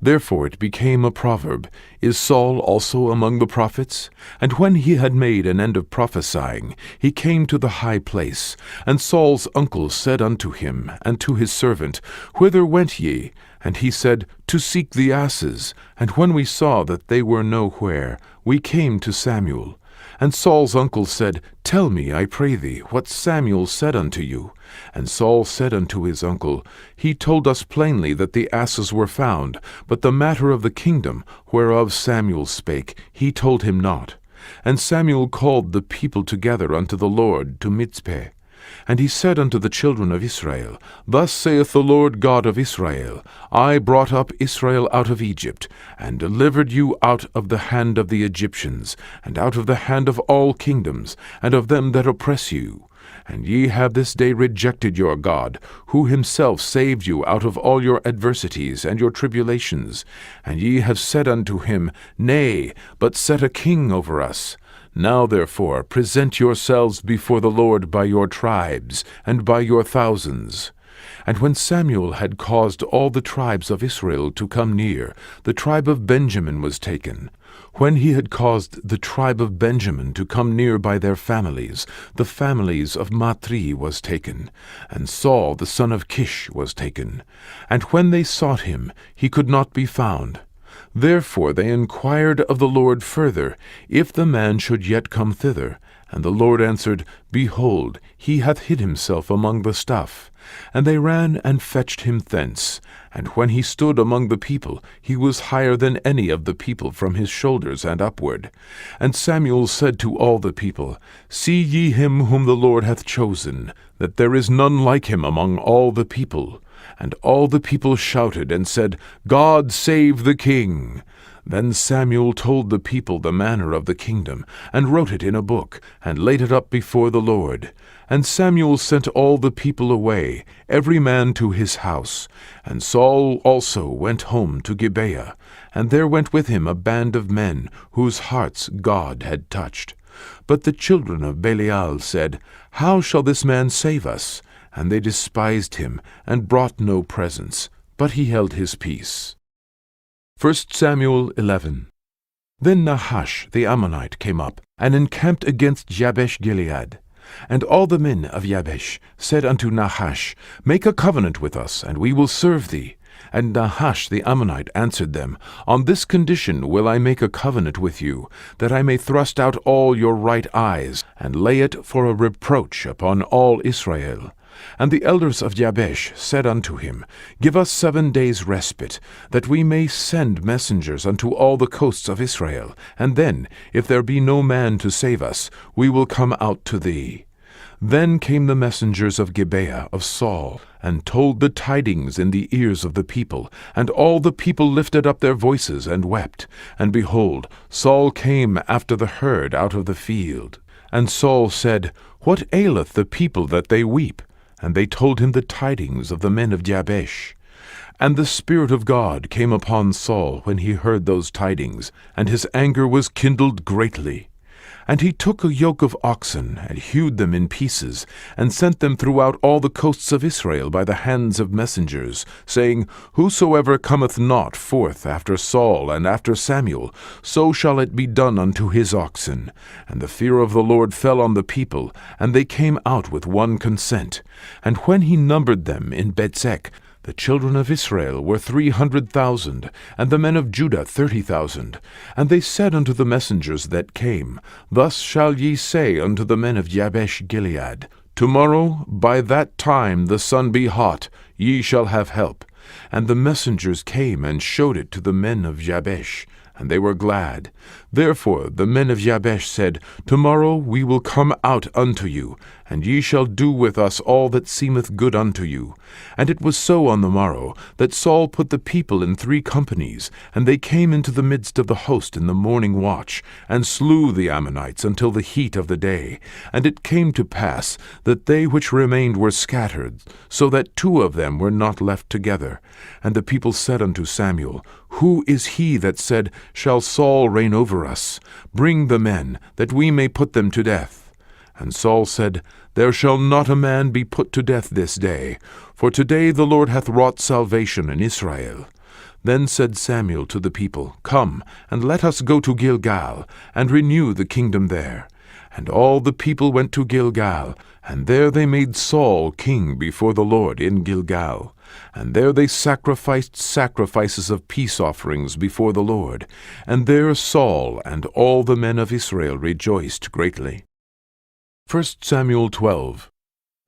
S1: Therefore it became a proverb, Is Saul also among the prophets? And when he had made an end of prophesying, he came to the high place. And Saul's uncle said unto him and to his servant, Whither went ye? And he said, To seek the asses. And when we saw that they were nowhere, we came to Samuel. And Saul's uncle said, Tell me, I pray thee, what Samuel said unto you. And Saul said unto his uncle, He told us plainly that the asses were found, but the matter of the kingdom, whereof Samuel spake, he told him not. And Samuel called the people together unto the Lord to Mizpeh. And he said unto the children of Israel, Thus saith the Lord God of Israel, I brought up Israel out of Egypt, and delivered you out of the hand of the Egyptians, and out of the hand of all kingdoms, and of them that oppress you. And ye have this day rejected your God, who himself saved you out of all your adversities and your tribulations. And ye have said unto him, Nay, but set a king over us. Now therefore present yourselves before the Lord by your tribes, and by your thousands. And when Samuel had caused all the tribes of Israel to come near, the tribe of Benjamin was taken. When he had caused the tribe of Benjamin to come near by their families, the families of Matri was taken, and Saul the son of Kish was taken. And when they sought him, he could not be found. Therefore they inquired of the Lord further, if the man should yet come thither. And the Lord answered, Behold, he hath hid himself among the stuff. And they ran and fetched him thence. And when he stood among the people, he was higher than any of the people from his shoulders and upward. And Samuel said to all the people, See ye him whom the Lord hath chosen, that there is none like him among all the people. And all the people shouted and said, God save the king. Then Samuel told the people the manner of the kingdom, and wrote it in a book, and laid it up before the Lord. And Samuel sent all the people away, every man to his house. And Saul also went home to Gibeah, and there went with him a band of men, whose hearts God had touched. But the children of Belial said, How shall this man save us? And they despised him, and brought no presents, but he held his peace. 1 Samuel 11. Then Nahash the Ammonite came up, and encamped against Jabesh-Gilead. And all the men of Jabesh said unto Nahash, Make a covenant with us, and we will serve thee. And Nahash the Ammonite answered them, On this condition will I make a covenant with you, that I may thrust out all your right eyes, and lay it for a reproach upon all Israel. And the elders of Jabesh said unto him, Give us 7 days' respite, that we may send messengers unto all the coasts of Israel, and then, if there be no man to save us, we will come out to thee. Then came the messengers of Gibeah of Saul, and told the tidings in the ears of the people, and all the people lifted up their voices and wept. And behold, Saul came after the herd out of the field. And Saul said, What aileth the people that they weep? And they told him the tidings of the men of Jabesh. And the Spirit of God came upon Saul when he heard those tidings, and his anger was kindled greatly. And he took a yoke of oxen, and hewed them in pieces, and sent them throughout all the coasts of Israel by the hands of messengers, saying, Whosoever cometh not forth after Saul and after Samuel, so shall it be done unto his oxen. And the fear of the Lord fell on the people, and they came out with one consent. And when he numbered them in Bezek, the children of Israel were 300,000, and the men of Judah 30,000. And they said unto the messengers that came, Thus shall ye say unto the men of Jabesh-Gilead, Tomorrow by that time the sun be hot, ye shall have help. And the messengers came and showed it to the men of Jabesh, and they were glad. Therefore the men of Jabesh said, Tomorrow we will come out unto you, and ye shall do with us all that seemeth good unto you. And it was so on the morrow, that Saul put the people in 3 companies, and they came into the midst of the host in the morning watch, and slew the Ammonites until the heat of the day. And it came to pass that they which remained were scattered, so that 2 of them were not left together. And the people said unto Samuel, Who is he that said, Shall Saul reign over us? Bring the men, that we may put them to death. And Saul said, There shall not a man be put to death this day, for today the Lord hath wrought salvation in Israel. Then said Samuel to the people, Come, and let us go to Gilgal, and renew the kingdom there. And all the people went to Gilgal, and there they made Saul king before the Lord in Gilgal. And there they sacrificed sacrifices of peace offerings before the Lord. And there Saul and all the men of Israel rejoiced greatly. 1 Samuel 12.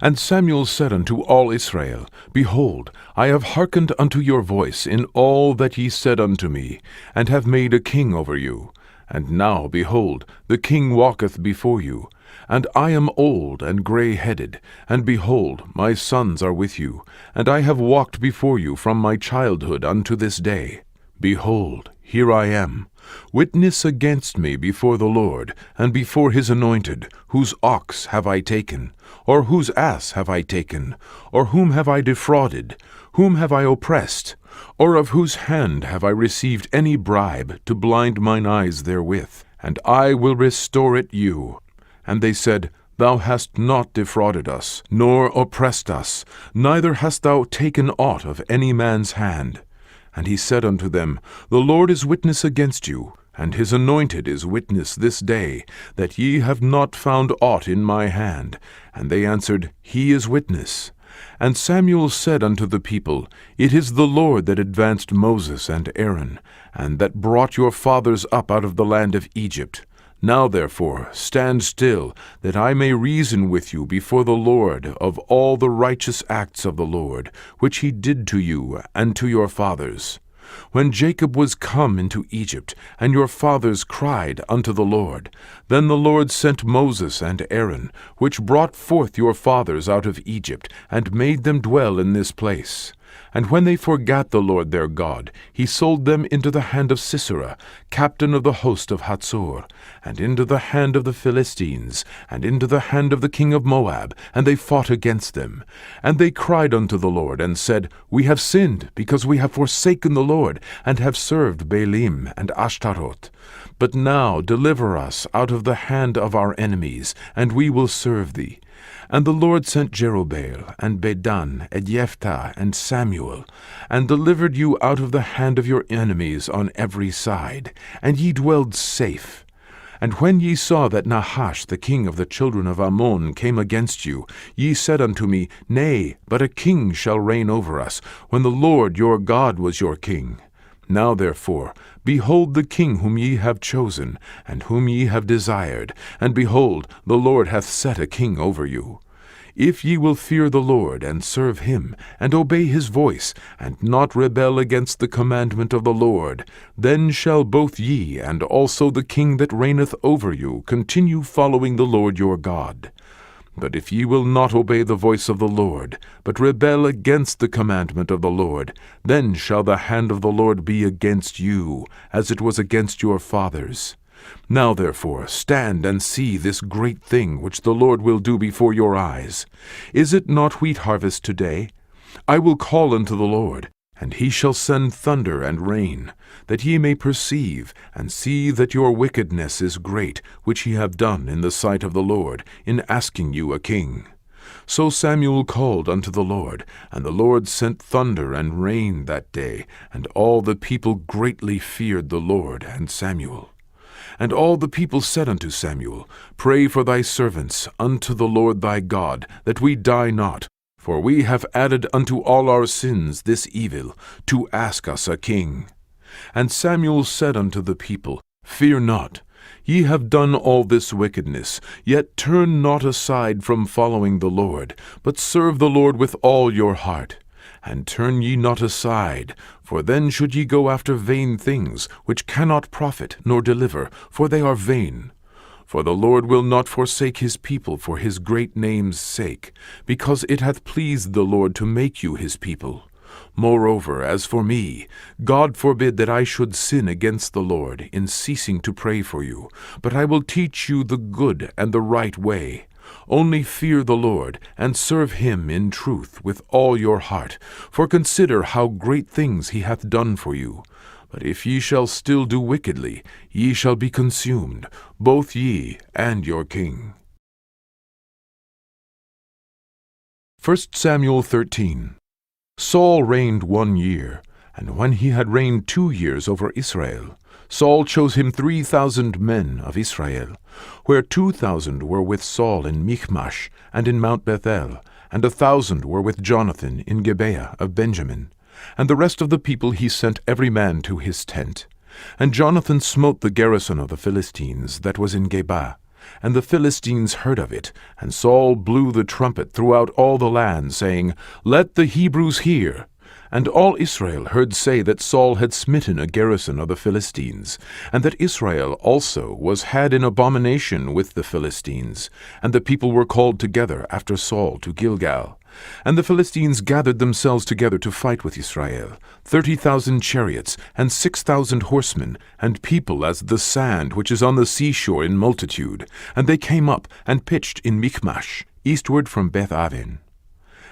S1: And Samuel said unto all Israel, Behold, I have hearkened unto your voice in all that ye said unto me, and have made a king over you. And now, behold, the king walketh before you. And I am old and grey-headed, and behold, my sons are with you, and I have walked before you from my childhood unto this day. Behold, here I am. Witness against me before the Lord, and before his anointed, whose ox have I taken? Or whose ass have I taken? Or whom have I defrauded? Whom have I oppressed? Or of whose hand have I received any bribe to blind mine eyes therewith? And I will restore it you. And they said, Thou hast not defrauded us, nor oppressed us, neither hast thou taken aught of any man's hand. And he said unto them, The Lord is witness against you, and his anointed is witness this day, that ye have not found aught in my hand. And they answered, He is witness. And Samuel said unto the people, It is the Lord that advanced Moses and Aaron, and that brought your fathers up out of the land of Egypt. Now therefore stand still, that I may reason with you before the Lord of all the righteous acts of the Lord, which he did to you and to your fathers. When Jacob was come into Egypt, and your fathers cried unto the Lord, then the Lord sent Moses and Aaron, which brought forth your fathers out of Egypt, and made them dwell in this place. And when they forgat the Lord their God, he sold them into the hand of Sisera, captain of the host of Hatzor, and into the hand of the Philistines, and into the hand of the king of Moab, and they fought against them. And they cried unto the Lord, and said, We have sinned, because we have forsaken the Lord, and have served Baalim and Ashtaroth. But now deliver us out of the hand of our enemies, and we will serve thee. And the Lord sent Jerubbaal, and Bedan, and Jephthah, and Samuel, and delivered you out of the hand of your enemies on every side, and ye dwelled safe. And when ye saw that Nahash the king of the children of Ammon came against you, ye said unto me, Nay, but a king shall reign over us, when the Lord your God was your king. Now therefore, behold the king whom ye have chosen, and whom ye have desired, and behold, the Lord hath set a king over you. If ye will fear the Lord, and serve him, and obey his voice, and not rebel against the commandment of the Lord, then shall both ye and also the king that reigneth over you continue following the Lord your God. But if ye will not obey the voice of the Lord, but rebel against the commandment of the Lord, then shall the hand of the Lord be against you, as it was against your fathers. Now therefore stand and see this great thing which the Lord will do before your eyes. Is it not wheat harvest today? I will call unto the Lord, and he shall send thunder and rain, that ye may perceive and see that your wickedness is great, which ye have done in the sight of the Lord, in asking you a king. So Samuel called unto the Lord, and the Lord sent thunder and rain that day, and all the people greatly feared the Lord and Samuel. And all the people said unto Samuel, Pray for thy servants unto the Lord thy God, that we die not. For we have added unto all our sins this evil, to ask us a king. And Samuel said unto the people, Fear not. Ye have done all this wickedness, yet turn not aside from following the Lord, but serve the Lord with all your heart. And turn ye not aside, for then should ye go after vain things, which cannot profit nor deliver, for they are vain. For the Lord will not forsake his people for his great name's sake, because it hath pleased the Lord to make you his people. Moreover, as for me, God forbid that I should sin against the Lord in ceasing to pray for you, but I will teach you the good and the right way. Only fear the Lord, and serve him in truth with all your heart, for consider how great things he hath done for you. But if ye shall still do wickedly, ye shall be consumed, both ye and your king. 1 Samuel 13. Saul reigned 1 year, and when he had reigned 2 years over Israel, Saul chose him 3,000 men of Israel, where 2,000 were with Saul in Michmash and in Mount Bethel, and 1,000 were with Jonathan in Gibeah of Benjamin. And the rest of the people he sent every man to his tent. And Jonathan smote the garrison of the Philistines that was in Geba. And the Philistines heard of it, and Saul blew the trumpet throughout all the land, saying, Let the Hebrews hear. And all Israel heard say that Saul had smitten a garrison of the Philistines, and that Israel also was had in abomination with the Philistines. And the people were called together after Saul to Gilgal. And the Philistines gathered themselves together to fight with Israel, 30,000 chariots, and 6,000 horsemen, and people as the sand which is on the seashore in multitude. And they came up and pitched in Michmash, eastward from Beth-aven.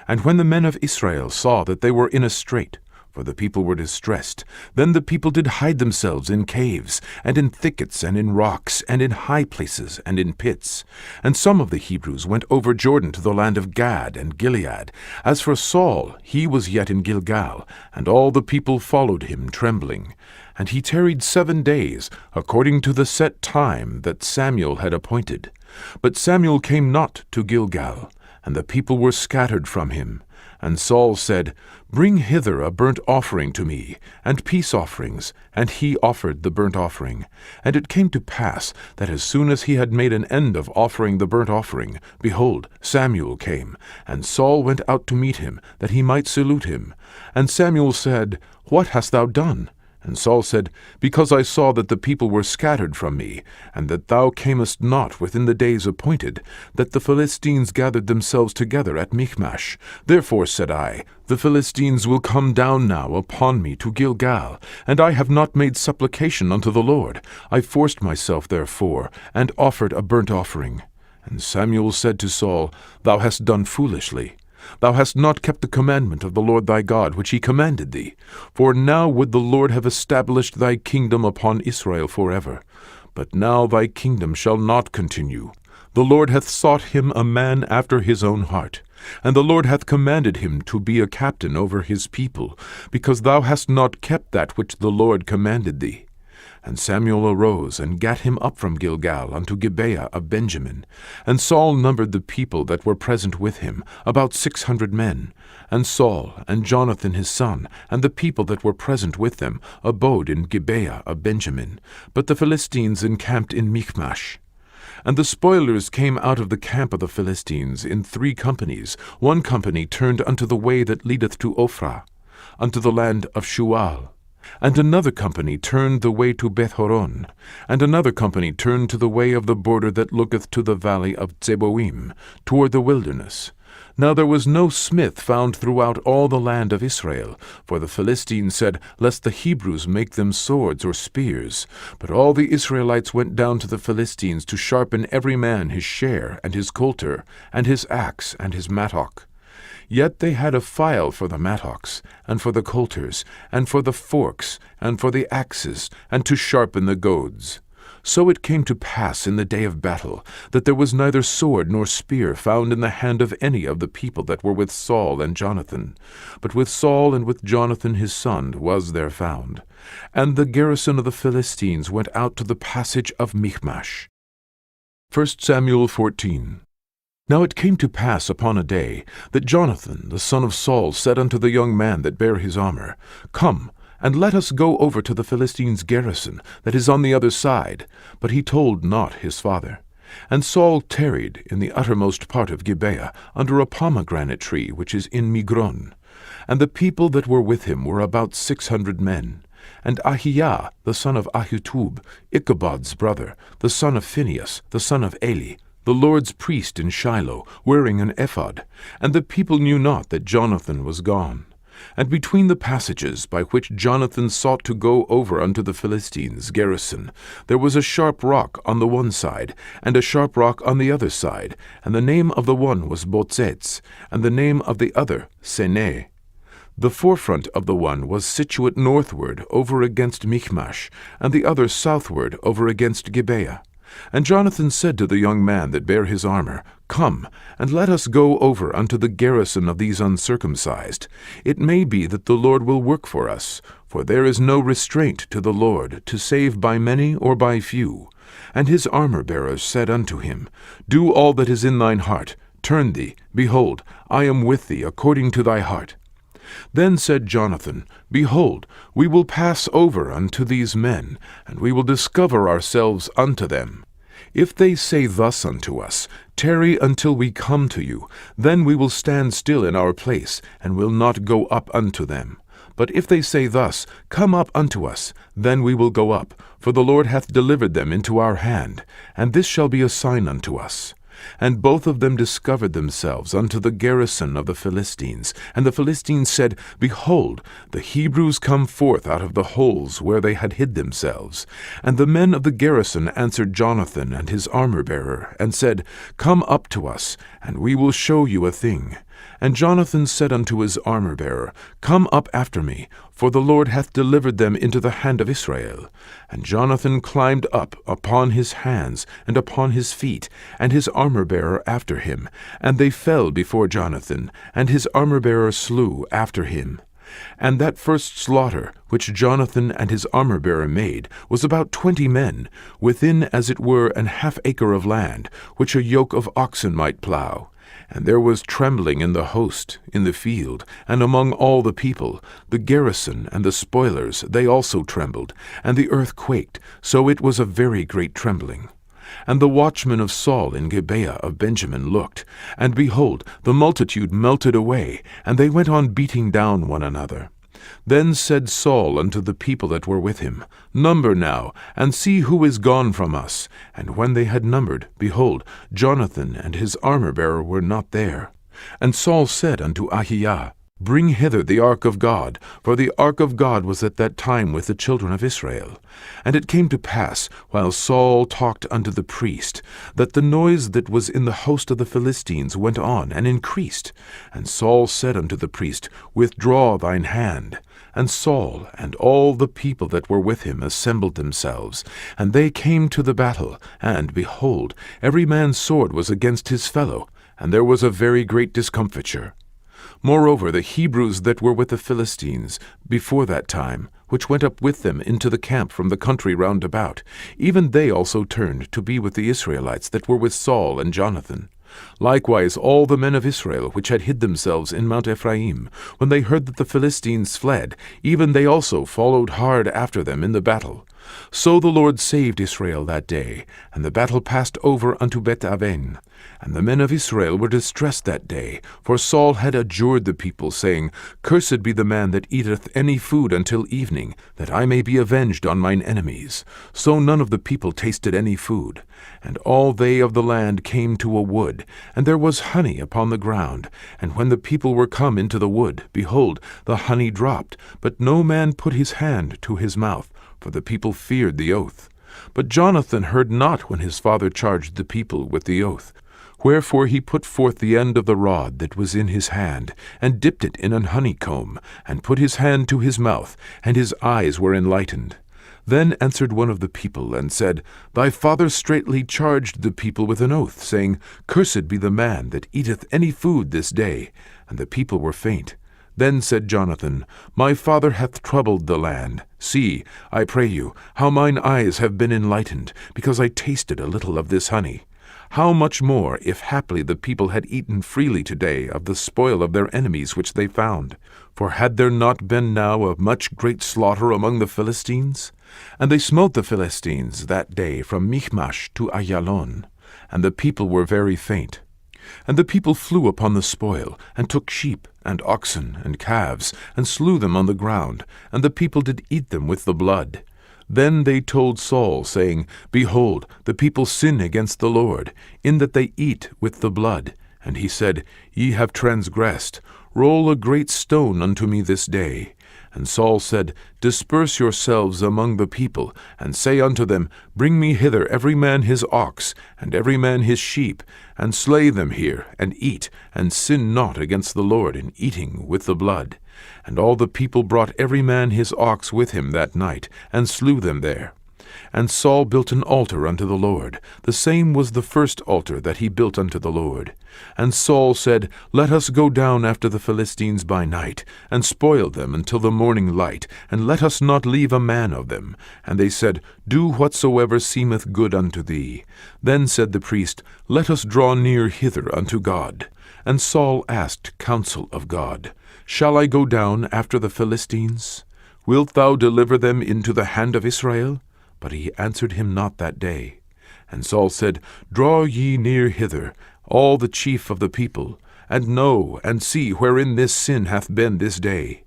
S1: And when the men of Israel saw that they were in a strait, for the people were distressed. Then the people did hide themselves in caves, and in thickets, and in rocks, and in high places, and in pits. And some of the Hebrews went over Jordan to the land of Gad and Gilead. As for Saul, he was yet in Gilgal, and all the people followed him trembling. And he tarried 7 days, according to the set time that Samuel had appointed. But Samuel came not to Gilgal, and the people were scattered from him. And Saul said, Bring hither a burnt offering to me, and peace offerings. And he offered the burnt offering. And it came to pass, that as soon as he had made an end of offering the burnt offering, behold, Samuel came. And Saul went out to meet him, that he might salute him. And Samuel said, What hast thou done? And Saul said, Because I saw that the people were scattered from me, and that thou camest not within the days appointed, that the Philistines gathered themselves together at Michmash. Therefore said I, The Philistines will come down now upon me to Gilgal, and I have not made supplication unto the Lord. I forced myself therefore, and offered a burnt offering. And Samuel said to Saul, Thou hast done foolishly. Thou hast not kept the commandment of the Lord thy God, which he commanded thee. For now would the Lord have established thy kingdom upon Israel forever. But now thy kingdom shall not continue. The Lord hath sought him a man after his own heart. And the Lord hath commanded him to be a captain over his people, because thou hast not kept that which the Lord commanded thee. And Samuel arose, and gat him up from Gilgal unto Gibeah of Benjamin. And Saul numbered the people that were present with him, about 600 men. And Saul, and Jonathan his son, and the people that were present with them, abode in Gibeah of Benjamin. But the Philistines encamped in Michmash. And the spoilers came out of the camp of the Philistines in 3 companies. One company turned unto the way that leadeth to Ophrah, unto the land of Shual. And another company turned the way to Bethhoron, and another company turned to the way of the border that looketh to the valley of Zeboim, toward the wilderness. Now there was no smith found throughout all the land of Israel, for the Philistines said, Lest the Hebrews make them swords or spears. But all the Israelites went down to the Philistines to sharpen every man his share, and his coulter, and his axe, and his mattock. Yet they had a file for the mattocks, and for the coulters, and for the forks, and for the axes, and to sharpen the goads. So it came to pass in the day of battle, that there was neither sword nor spear found in the hand of any of the people that were with Saul and Jonathan. But with Saul and with Jonathan his son was there found. And the garrison of the Philistines went out to the passage of Michmash. 1 Samuel 14. Now it came to pass upon a day, that Jonathan the son of Saul said unto the young man that bare his armor, Come, and let us go over to the Philistines' garrison, that is on the other side. But he told not his father. And Saul tarried in the uttermost part of Gibeah, under a pomegranate tree which is in Migron. And the people that were with him were about 600 men. And Ahiah the son of Ahitub, Ichabod's brother, the son of Phinehas, the son of Eli, the Lord's priest in Shiloh, wearing an ephod. And the people knew not that Jonathan was gone. And between the passages by which Jonathan sought to go over unto the Philistines' garrison, there was a sharp rock on the one side, and a sharp rock on the other side, and the name of the one was Botzets, and the name of the other Seneh. The forefront of the one was situate northward over against Michmash, and the other southward over against Gibeah. And Jonathan said to the young man that bare his armor, Come, and let us go over unto the garrison of these uncircumcised. It may be that the Lord will work for us, for there is no restraint to the Lord, to save by many or by few. And his armor-bearers said unto him, Do all that is in thine heart. Turn thee, behold, I am with thee according to thy heart. Then said Jonathan, Behold, we will pass over unto these men, and we will discover ourselves unto them. If they say thus unto us, Tarry until we come to you, then we will stand still in our place, and will not go up unto them. But if they say thus, Come up unto us, then we will go up, for the Lord hath delivered them into our hand, and this shall be a sign unto us. And both of them discovered themselves unto the garrison of the Philistines. And the Philistines said, Behold, the Hebrews come forth out of the holes where they had hid themselves. And the men of the garrison answered Jonathan and his armor-bearer, and said, Come up to us, and we will show you a thing. And Jonathan said unto his armor-bearer, Come up after me, for the Lord hath delivered them into the hand of Israel. And Jonathan climbed up upon his hands and upon his feet, and his armor-bearer after him. And they fell before Jonathan, and his armor-bearer slew after him. And that first slaughter which Jonathan and his armor-bearer made was about 20 men, within as it were an half acre of land, which a yoke of oxen might plough. And there was trembling in the host, in the field, and among all the people. The garrison and the spoilers, they also trembled, and the earth quaked, so it was a very great trembling. And the watchmen of Saul in Gibeah of Benjamin looked, and behold, the multitude melted away, and they went on beating down one another. Then said Saul unto the people that were with him, Number now, and see who is gone from us. And when they had numbered, behold, Jonathan and his armor-bearer were not there. And Saul said unto Ahiah, Bring hither the ark of God, for the ark of God was at that time with the children of Israel. And it came to pass, while Saul talked unto the priest, that the noise that was in the host of the Philistines went on and increased. And Saul said unto the priest, Withdraw thine hand. And Saul and all the people that were with him assembled themselves, and they came to the battle, and, behold, every man's sword was against his fellow, and there was a very great discomfiture. Moreover, the Hebrews that were with the Philistines before that time, which went up with them into the camp from the country round about, even they also turned to be with the Israelites that were with Saul and Jonathan. Likewise all the men of Israel which had hid themselves in Mount Ephraim, when they heard that the Philistines fled, even they also followed hard after them in the battle. So the Lord saved Israel that day, and the battle passed over unto Bet-aven. And the men of Israel were distressed that day, for Saul had adjured the people, saying, Cursed be the man that eateth any food until evening, that I may be avenged on mine enemies. So none of the people tasted any food. And all they of the land came to a wood, and there was honey upon the ground. And when the people were come into the wood, behold, the honey dropped, but no man put his hand to his mouth, for the people feared the oath. But Jonathan heard not when his father charged the people with the oath. Wherefore he put forth the end of the rod that was in his hand, and dipped it in an honeycomb, and put his hand to his mouth, and his eyes were enlightened. Then answered one of the people, and said, Thy father straitly charged the people with an oath, saying, Cursed be the man that eateth any food this day. And the people were faint. Then said Jonathan, My father hath troubled the land. See, I pray you, how mine eyes have been enlightened, because I tasted a little of this honey. How much more, if haply the people had eaten freely today of the spoil of their enemies which they found? For had there not been now a much great slaughter among the Philistines? And they smote the Philistines that day from Michmash to Ayalon, and the people were very faint. And the people flew upon the spoil, and took sheep, and oxen, and calves, and slew them on the ground, and the people did eat them with the blood. Then they told Saul, saying, Behold, the people sin against the Lord, in that they eat with the blood. And he said, Ye have transgressed. Roll a great stone unto me this day. And Saul said, Disperse yourselves among the people, and say unto them, Bring me hither every man his ox, and every man his sheep, and slay them here, and eat, and sin not against the Lord in eating with the blood. And all the people brought every man his ox with him that night, and slew them there. And Saul built an altar unto the Lord. The same was the first altar that he built unto the Lord. And Saul said, Let us go down after the Philistines by night, and spoil them until the morning light, and let us not leave a man of them. And they said, Do whatsoever seemeth good unto thee. Then said the priest, Let us draw near hither unto God. And Saul asked counsel of God, Shall I go down after the Philistines? Wilt thou deliver them into the hand of Israel? But he answered him not that day. And Saul said, Draw ye near hither, all the chief of the people, and know and see wherein this sin hath been this day.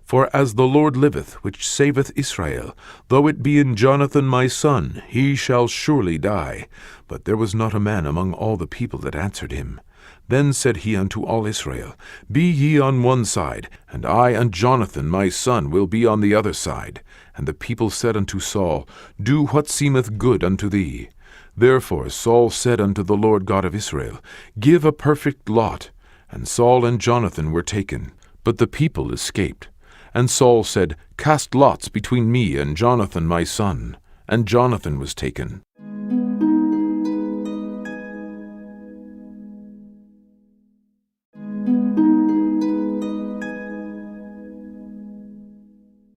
S1: For as the Lord liveth, which saveth Israel, though it be in Jonathan my son, he shall surely die. But there was not a man among all the people that answered him. Then said he unto all Israel, Be ye on one side, and I and Jonathan my son will be on the other side. And the people said unto Saul, Do what seemeth good unto thee. Therefore Saul said unto the Lord God of Israel, Give a perfect lot. And Saul and Jonathan were taken, but the people escaped. And Saul said, Cast lots between me and Jonathan my son. And Jonathan was taken.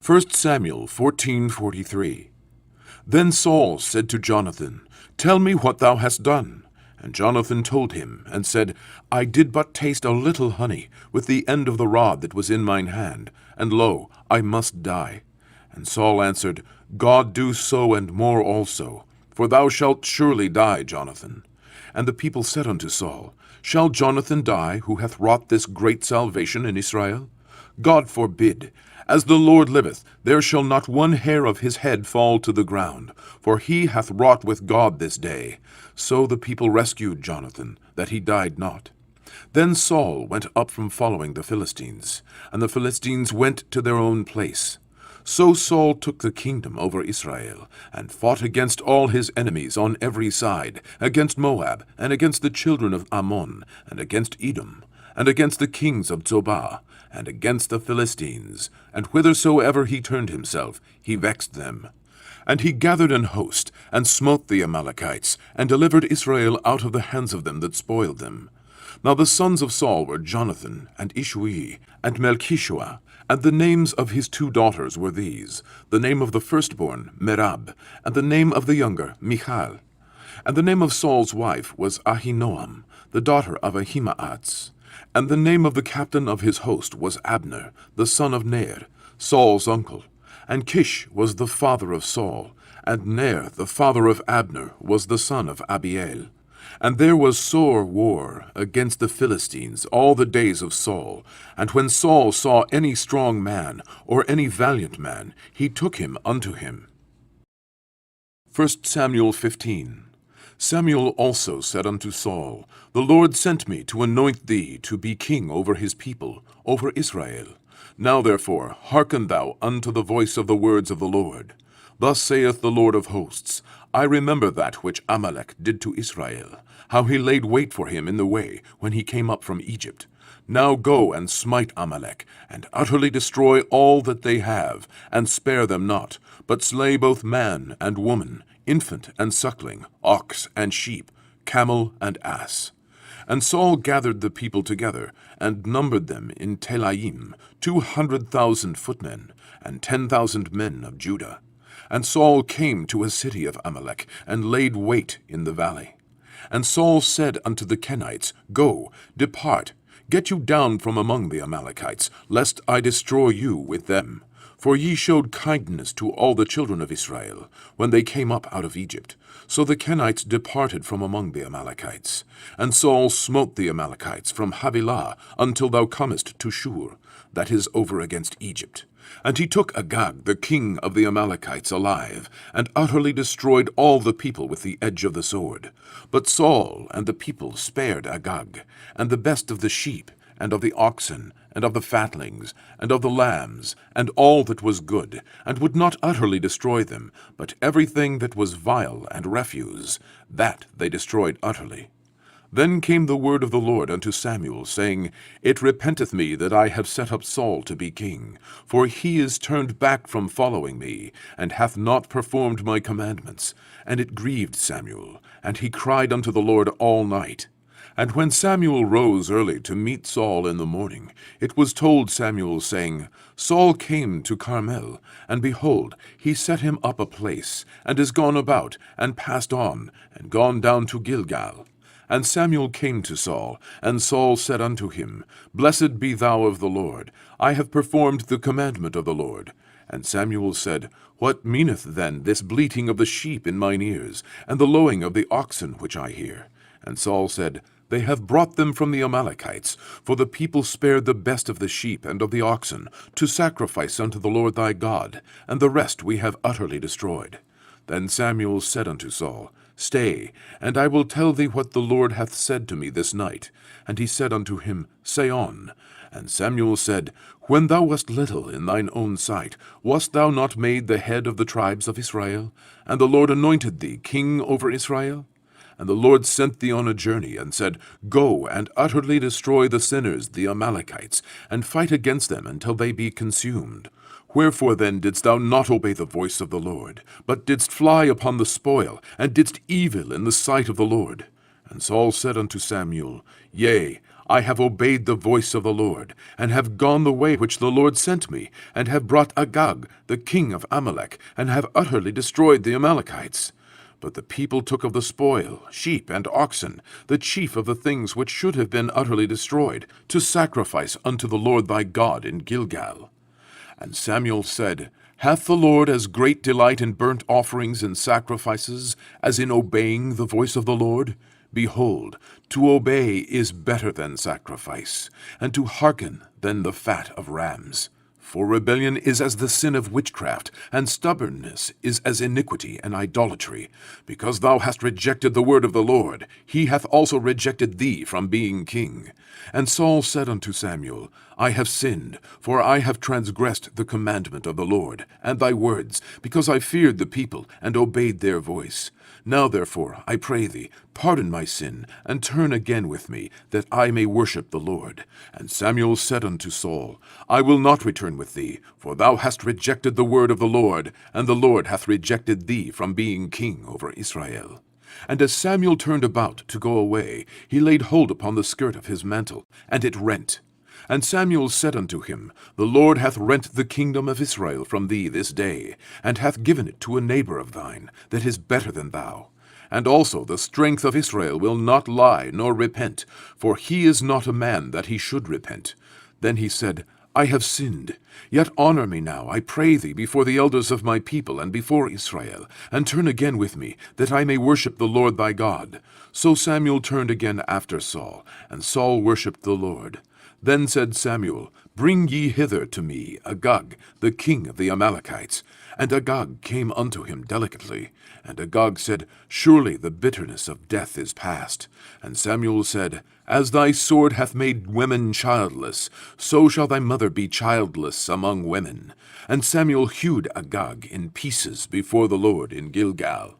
S1: First Samuel 14:43. Then Saul said to Jonathan, Tell me what thou hast done. And Jonathan told him, and said, I did but taste a little honey with the end of the rod that was in mine hand, and lo, I must die. And Saul answered, God do so and more also, for thou shalt surely die, Jonathan. And the people said unto Saul, Shall Jonathan die, who hath wrought this great salvation in Israel? God forbid. As the Lord liveth, there shall not one hair of his head fall to the ground, for he hath wrought with God this day. So the people rescued Jonathan, that he died not. Then Saul went up from following the Philistines, and the Philistines went to their own place. So Saul took the kingdom over Israel, and fought against all his enemies on every side, against Moab, and against the children of Ammon, and against Edom, and against the kings of Zobah, and against the Philistines, and whithersoever he turned himself, he vexed them. And he gathered an host, and smote the Amalekites, and delivered Israel out of the hands of them that spoiled them. Now the sons of Saul were Jonathan, and Ishui, and Melchishua, and the names of his 2 daughters were these, the name of the firstborn, Merab, and the name of the younger, Michal. And the name of Saul's wife was Ahinoam, the daughter of Ahimaaz. And the name of the captain of his host was Abner, the son of Ner, Saul's uncle. And Kish was the father of Saul, and Ner, the father of Abner, was the son of Abiel. And there was sore war against the Philistines all the days of Saul. And when Saul saw any strong man, or any valiant man, he took him unto him. 1 Samuel 15. Samuel also said unto Saul, The Lord sent me to anoint thee to be king over his people, over Israel. Now therefore hearken thou unto the voice of the words of the Lord. Thus saith the Lord of hosts, I remember that which Amalek did to Israel, how he laid wait for him in the way when he came up from Egypt. Now go and smite Amalek, and utterly destroy all that they have, and spare them not, but slay both man and woman, infant and suckling, ox and sheep, camel and ass. And Saul gathered the people together, and numbered them in Telaim, 200,000 footmen, and 10,000 men of Judah. And Saul came to a city of Amalek, and laid wait in the valley. And Saul said unto the Kenites, Go, depart, get you down from among the Amalekites, lest I destroy you with them. For ye showed kindness to all the children of Israel, when they came up out of Egypt. So the Kenites departed from among the Amalekites. And Saul smote the Amalekites from Havilah until thou comest to Shur, that is over against Egypt. And he took Agag, the king of the Amalekites, alive, and utterly destroyed all the people with the edge of the sword. But Saul and the people spared Agag, and the best of the sheep, and of the oxen, and of the fatlings, and of the lambs, and all that was good, and would not utterly destroy them, but everything that was vile and refuse, that they destroyed utterly. Then came the word of the Lord unto Samuel, saying, It repenteth me that I have set up Saul to be king, for he is turned back from following me, and hath not performed my commandments. And it grieved Samuel, and he cried unto the Lord all night. And when Samuel rose early to meet Saul in the morning, it was told Samuel, saying, Saul came to Carmel, and behold, he set him up a place, and is gone about, and passed on, and gone down to Gilgal. And Samuel came to Saul, and Saul said unto him, Blessed be thou of the Lord, I have performed the commandment of the Lord. And Samuel said, What meaneth then this bleating of the sheep in mine ears, and the lowing of the oxen which I hear? And Saul said, They have brought them from the Amalekites, for the people spared the best of the sheep and of the oxen, to sacrifice unto the Lord thy God, and the rest we have utterly destroyed. Then Samuel said unto Saul, Stay, and I will tell thee what the Lord hath said to me this night. And he said unto him, Say on. And Samuel said, When thou wast little in thine own sight, wast thou not made the head of the tribes of Israel? And the Lord anointed thee king over Israel? And the Lord sent thee on a journey, and said, Go and utterly destroy the sinners, the Amalekites, and fight against them until they be consumed. Wherefore then didst thou not obey the voice of the Lord, but didst fly upon the spoil, and didst evil in the sight of the Lord? And Saul said unto Samuel, Yea, I have obeyed the voice of the Lord, and have gone the way which the Lord sent me, and have brought Agag, the king of Amalek, and have utterly destroyed the Amalekites. But the people took of the spoil, sheep and oxen, the chief of the things which should have been utterly destroyed, to sacrifice unto the Lord thy God in Gilgal. And Samuel said, Hath the Lord as great delight in burnt offerings and sacrifices as in obeying the voice of the Lord? Behold, to obey is better than sacrifice, and to hearken than the fat of rams. For rebellion is as the sin of witchcraft, and stubbornness is as iniquity and idolatry. Because thou hast rejected the word of the Lord, he hath also rejected thee from being king. And Saul said unto Samuel, I have sinned, for I have transgressed the commandment of the Lord, and thy words, because I feared the people, and obeyed their voice. Now therefore, I pray thee, pardon my sin, and turn again with me, that I may worship the Lord. And Samuel said unto Saul, I will not return with thee, for thou hast rejected the word of the Lord, and the Lord hath rejected thee from being king over Israel. And as Samuel turned about to go away, he laid hold upon the skirt of his mantle, and it rent. And Samuel said unto him, The Lord hath rent the kingdom of Israel from thee this day, and hath given it to a neighbor of thine, that is better than thou. And also the strength of Israel will not lie nor repent, for he is not a man that he should repent. Then he said, I have sinned. Yet honor me now, I pray thee, before the elders of my people and before Israel, and turn again with me, that I may worship the Lord thy God. So Samuel turned again after Saul, and Saul worshipped the Lord. Then said Samuel, Bring ye hither to me Agag, the king of the Amalekites. And Agag came unto him delicately. And Agag said, Surely the bitterness of death is past. And Samuel said, As thy sword hath made women childless, so shall thy mother be childless among women. And Samuel hewed Agag in pieces before the Lord in Gilgal.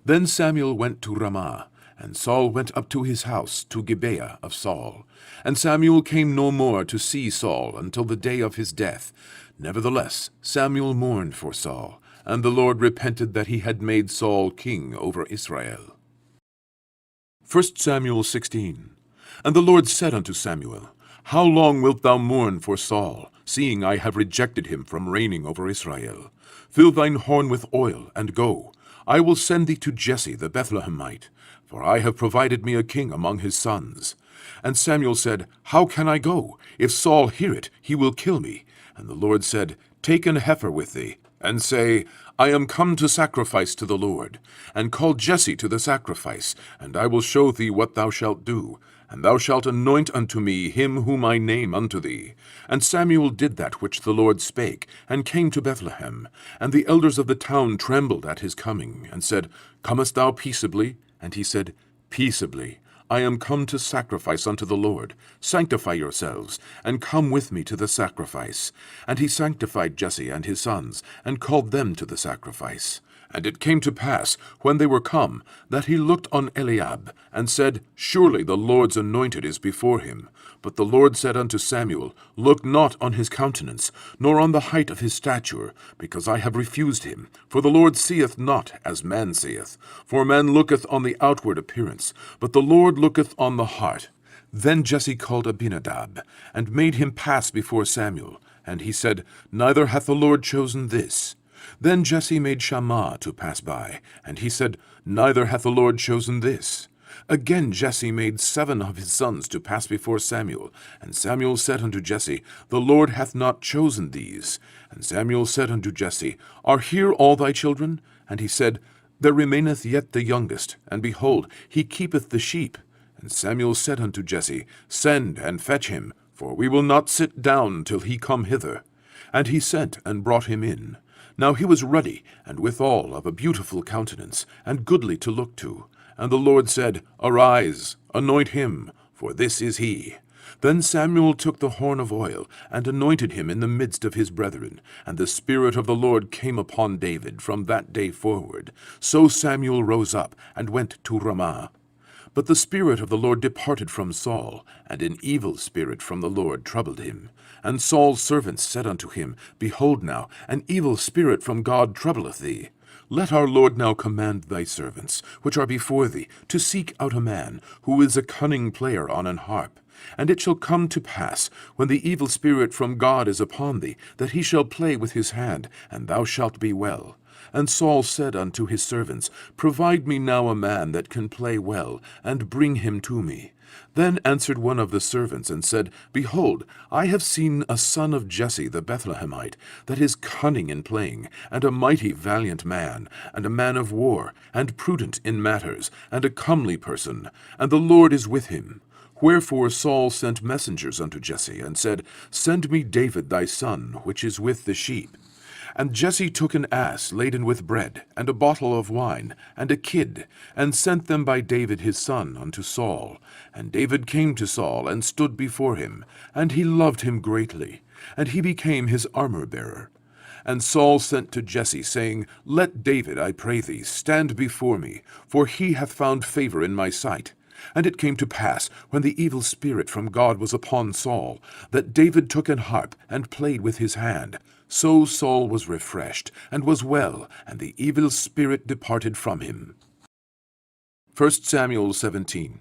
S1: Then Samuel went to Ramah, and Saul went up to his house to Gibeah of Saul. And Samuel came no more to see Saul until the day of his death. Nevertheless, Samuel mourned for Saul, and the Lord repented that he had made Saul king over Israel. 1 Samuel 16. And the Lord said unto Samuel, How long wilt thou mourn for Saul, seeing I have rejected him from reigning over Israel? Fill thine horn with oil, and go. I will send thee to Jesse the Bethlehemite, for I have provided me a king among his sons. And Samuel said, How can I go? If Saul hear it, he will kill me. And the Lord said, Take an heifer with thee, and say, I am come to sacrifice to the Lord. And call Jesse to the sacrifice, and I will show thee what thou shalt do. And thou shalt anoint unto me him whom I name unto thee. And Samuel did that which the Lord spake, and came to Bethlehem. And the elders of the town trembled at his coming, and said, Comest thou peaceably? And he said, Peaceably. I am come to sacrifice unto the Lord. Sanctify yourselves, and come with me to the sacrifice. And he sanctified Jesse and his sons, and called them to the sacrifice. And it came to pass, when they were come, that he looked on Eliab, and said, Surely the Lord's anointed is before him. But the Lord said unto Samuel, Look not on his countenance, nor on the height of his stature, because I have refused him. For the Lord seeth not as man seeth. For man looketh on the outward appearance, but the Lord looketh on the heart. Then Jesse called Abinadab, and made him pass before Samuel. And he said, Neither hath the Lord chosen this. Then Jesse made Shammah to pass by, and he said, Neither hath the Lord chosen this. Again Jesse made 7 of his sons to pass before Samuel. And Samuel said unto Jesse, The Lord hath not chosen these. And Samuel said unto Jesse, Are here all thy children? And he said, There remaineth yet the youngest, and behold, he keepeth the sheep. And Samuel said unto Jesse, Send and fetch him, for we will not sit down till he come hither. And he sent and brought him in. Now he was ruddy, and withal of a beautiful countenance, and goodly to look to. And the Lord said, Arise, anoint him, for this is he. Then Samuel took the horn of oil, and anointed him in the midst of his brethren. And the Spirit of the Lord came upon David from that day forward. So Samuel rose up, and went to Ramah. But the Spirit of the Lord departed from Saul, and an evil spirit from the Lord troubled him. And Saul's servants said unto him, Behold now, an evil spirit from God troubleth thee. Let our Lord now command thy servants, which are before thee, to seek out a man, who is a cunning player on an harp. And it shall come to pass, when the evil spirit from God is upon thee, that he shall play with his hand, and thou shalt be well. And Saul said unto his servants, Provide me now a man that can play well, and bring him to me. Then answered one of the servants, and said, Behold, I have seen a son of Jesse the Bethlehemite, that is cunning in playing, and a mighty valiant man, and a man of war, and prudent in matters, and a comely person, and the Lord is with him. Wherefore Saul sent messengers unto Jesse, and said, Send me David thy son, which is with the sheep. And Jesse took an ass laden with bread, and a bottle of wine, and a kid, and sent them by David his son unto Saul. And David came to Saul, and stood before him, and he loved him greatly, and he became his armor-bearer. And Saul sent to Jesse, saying, Let David, I pray thee, stand before me, for he hath found favor in my sight. And it came to pass, when the evil spirit from God was upon Saul, that David took an harp, and played with his hand. So Saul was refreshed, and was well, and the evil spirit departed from him. 1 Samuel 17.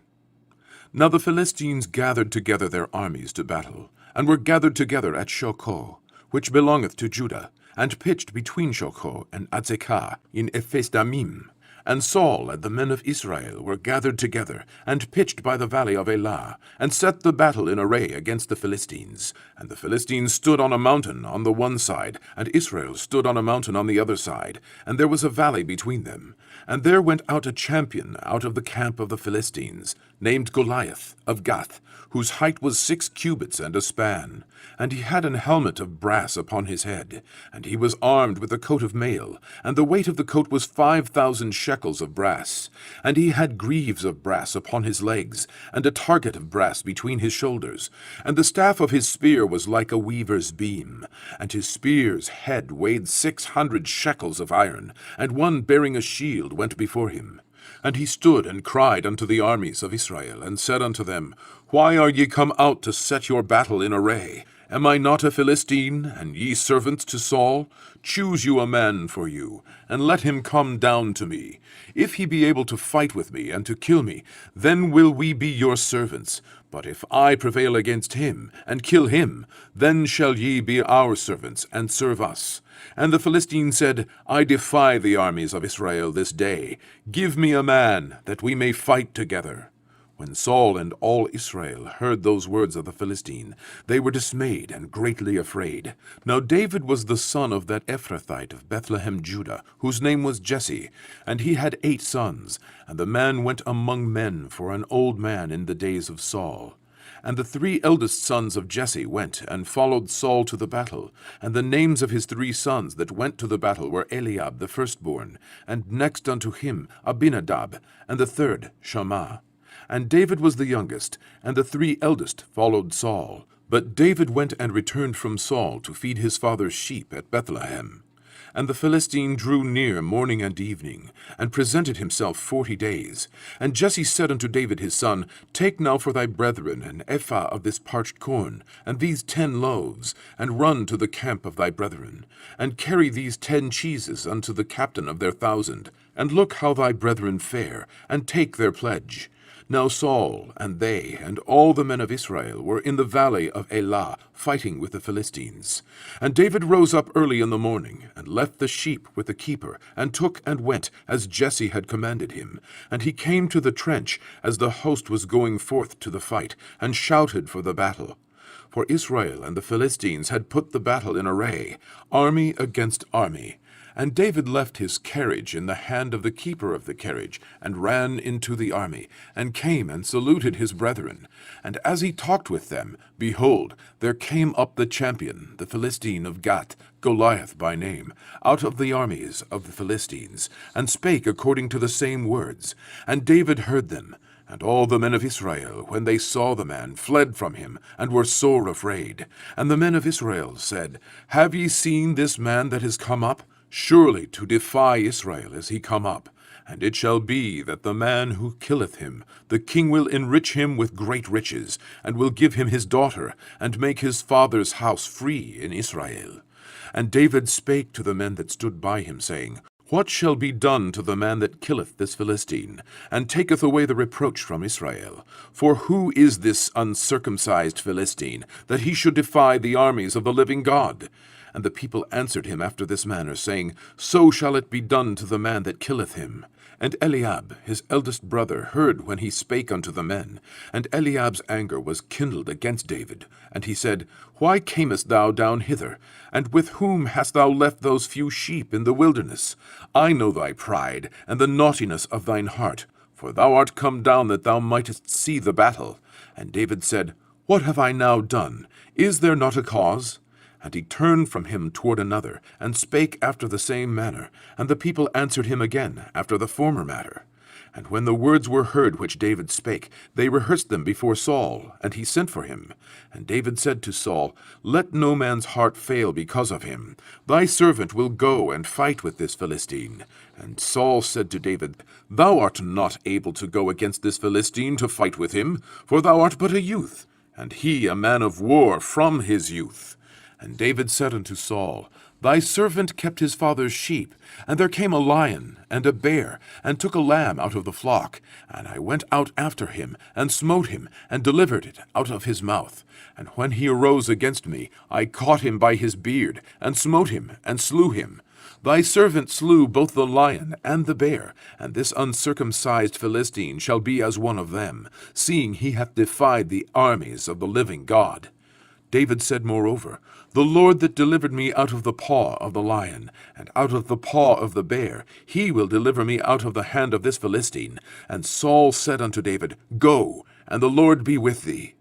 S1: Now the Philistines gathered together their armies to battle, and were gathered together at Shochoh, which belongeth to Judah, and pitched between Shochoh and Azekah in Ephes-dammim. And Saul and the men of Israel were gathered together, and pitched by the valley of Elah, and set the battle in array against the Philistines. And the Philistines stood on a mountain on the one side, and Israel stood on a mountain on the other side, and there was a valley between them. And there went out a champion out of the camp of the Philistines, named Goliath of Gath, whose height was 6 cubits and a span. And he had an helmet of brass upon his head, and he was armed with a coat of mail, and the weight of the coat was 5,000 shekels of brass. And he had greaves of brass upon his legs, and a target of brass between his shoulders. And the staff of his spear was like a weaver's beam, and his spear's head weighed 600 shekels of iron, and one bearing a shield went before him. And he stood and cried unto the armies of Israel, and said unto them, Why are ye come out to set your battle in array? Am I not a Philistine, and ye servants to Saul? Choose you a man for you, and let him come down to me. If he be able to fight with me, and to kill me, then will we be your servants. But if I prevail against him, and kill him, then shall ye be our servants, and serve us. And the Philistine said, I defy the armies of Israel this day. Give me a man, that we may fight together. When Saul and all Israel heard those words of the Philistine, they were dismayed and greatly afraid. Now David was the son of that Ephrathite of Bethlehem, Judah, whose name was Jesse, and he had 8 sons. And the man went among men for an old man in the days of Saul. And the 3 eldest sons of Jesse went and followed Saul to the battle. And the names of his 3 sons that went to the battle were Eliab the firstborn, and next unto him Abinadab, and the third Shammah. And David was the youngest, and the 3 eldest followed Saul. But David went and returned from Saul to feed his father's sheep at Bethlehem. And the Philistine drew near morning and evening, and presented himself 40 days. And Jesse said unto David his son, Take now for thy brethren an ephah of this parched corn, and these 10 loaves, and run to the camp of thy brethren, and carry these 10 cheeses unto the captain of their 1,000, and look how thy brethren fare, and take their pledge. Now Saul, and they, and all the men of Israel, were in the valley of Elah, fighting with the Philistines. And David rose up early in the morning, and left the sheep with the keeper, and took and went, as Jesse had commanded him. And he came to the trench, as the host was going forth to the fight, and shouted for the battle. For Israel and the Philistines had put the battle in array, army against army. And David left his carriage in the hand of the keeper of the carriage, and ran into the army, and came and saluted his brethren. And as he talked with them, behold, there came up the champion, the Philistine of Gath, Goliath by name, out of the armies of the Philistines, and spake according to the same words. And David heard them. And all the men of Israel, when they saw the man, fled from him, and were sore afraid. And the men of Israel said, Have ye seen this man that is come up? Surely to defy Israel is he come up. And it shall be that the man who killeth him, the king will enrich him with great riches, and will give him his daughter, and make his father's house free in Israel. And David spake to the men that stood by him, saying, What shall be done to the man that killeth this Philistine, and taketh away the reproach from Israel? For who is this uncircumcised Philistine, that he should defy the armies of the living God? And the people answered him after this manner, saying, So shall it be done to the man that killeth him. And Eliab, his eldest brother, heard when he spake unto the men. And Eliab's anger was kindled against David. And he said, Why camest thou down hither? And with whom hast thou left those few sheep in the wilderness? I know thy pride, and the naughtiness of thine heart. For thou art come down that thou mightest see the battle. And David said, What have I now done? Is there not a cause? And he turned from him toward another, and spake after the same manner. And the people answered him again after the former matter. And when the words were heard which David spake, they rehearsed them before Saul, and he sent for him. And David said to Saul, Let no man's heart fail because of him. Thy servant will go and fight with this Philistine. And Saul said to David, Thou art not able to go against this Philistine to fight with him, for thou art but a youth, and he a man of war from his youth. And David said unto Saul, Thy servant kept his father's sheep, and there came a lion and a bear, and took a lamb out of the flock. And I went out after him, and smote him, and delivered it out of his mouth. And when he arose against me, I caught him by his beard, and smote him, and slew him. Thy servant slew both the lion and the bear, and this uncircumcised Philistine shall be as one of them, seeing he hath defied the armies of the living God. David said moreover, The Lord that delivered me out of the paw of the lion, and out of the paw of the bear, he will deliver me out of the hand of this Philistine. And Saul said unto David, Go, and the Lord be with thee.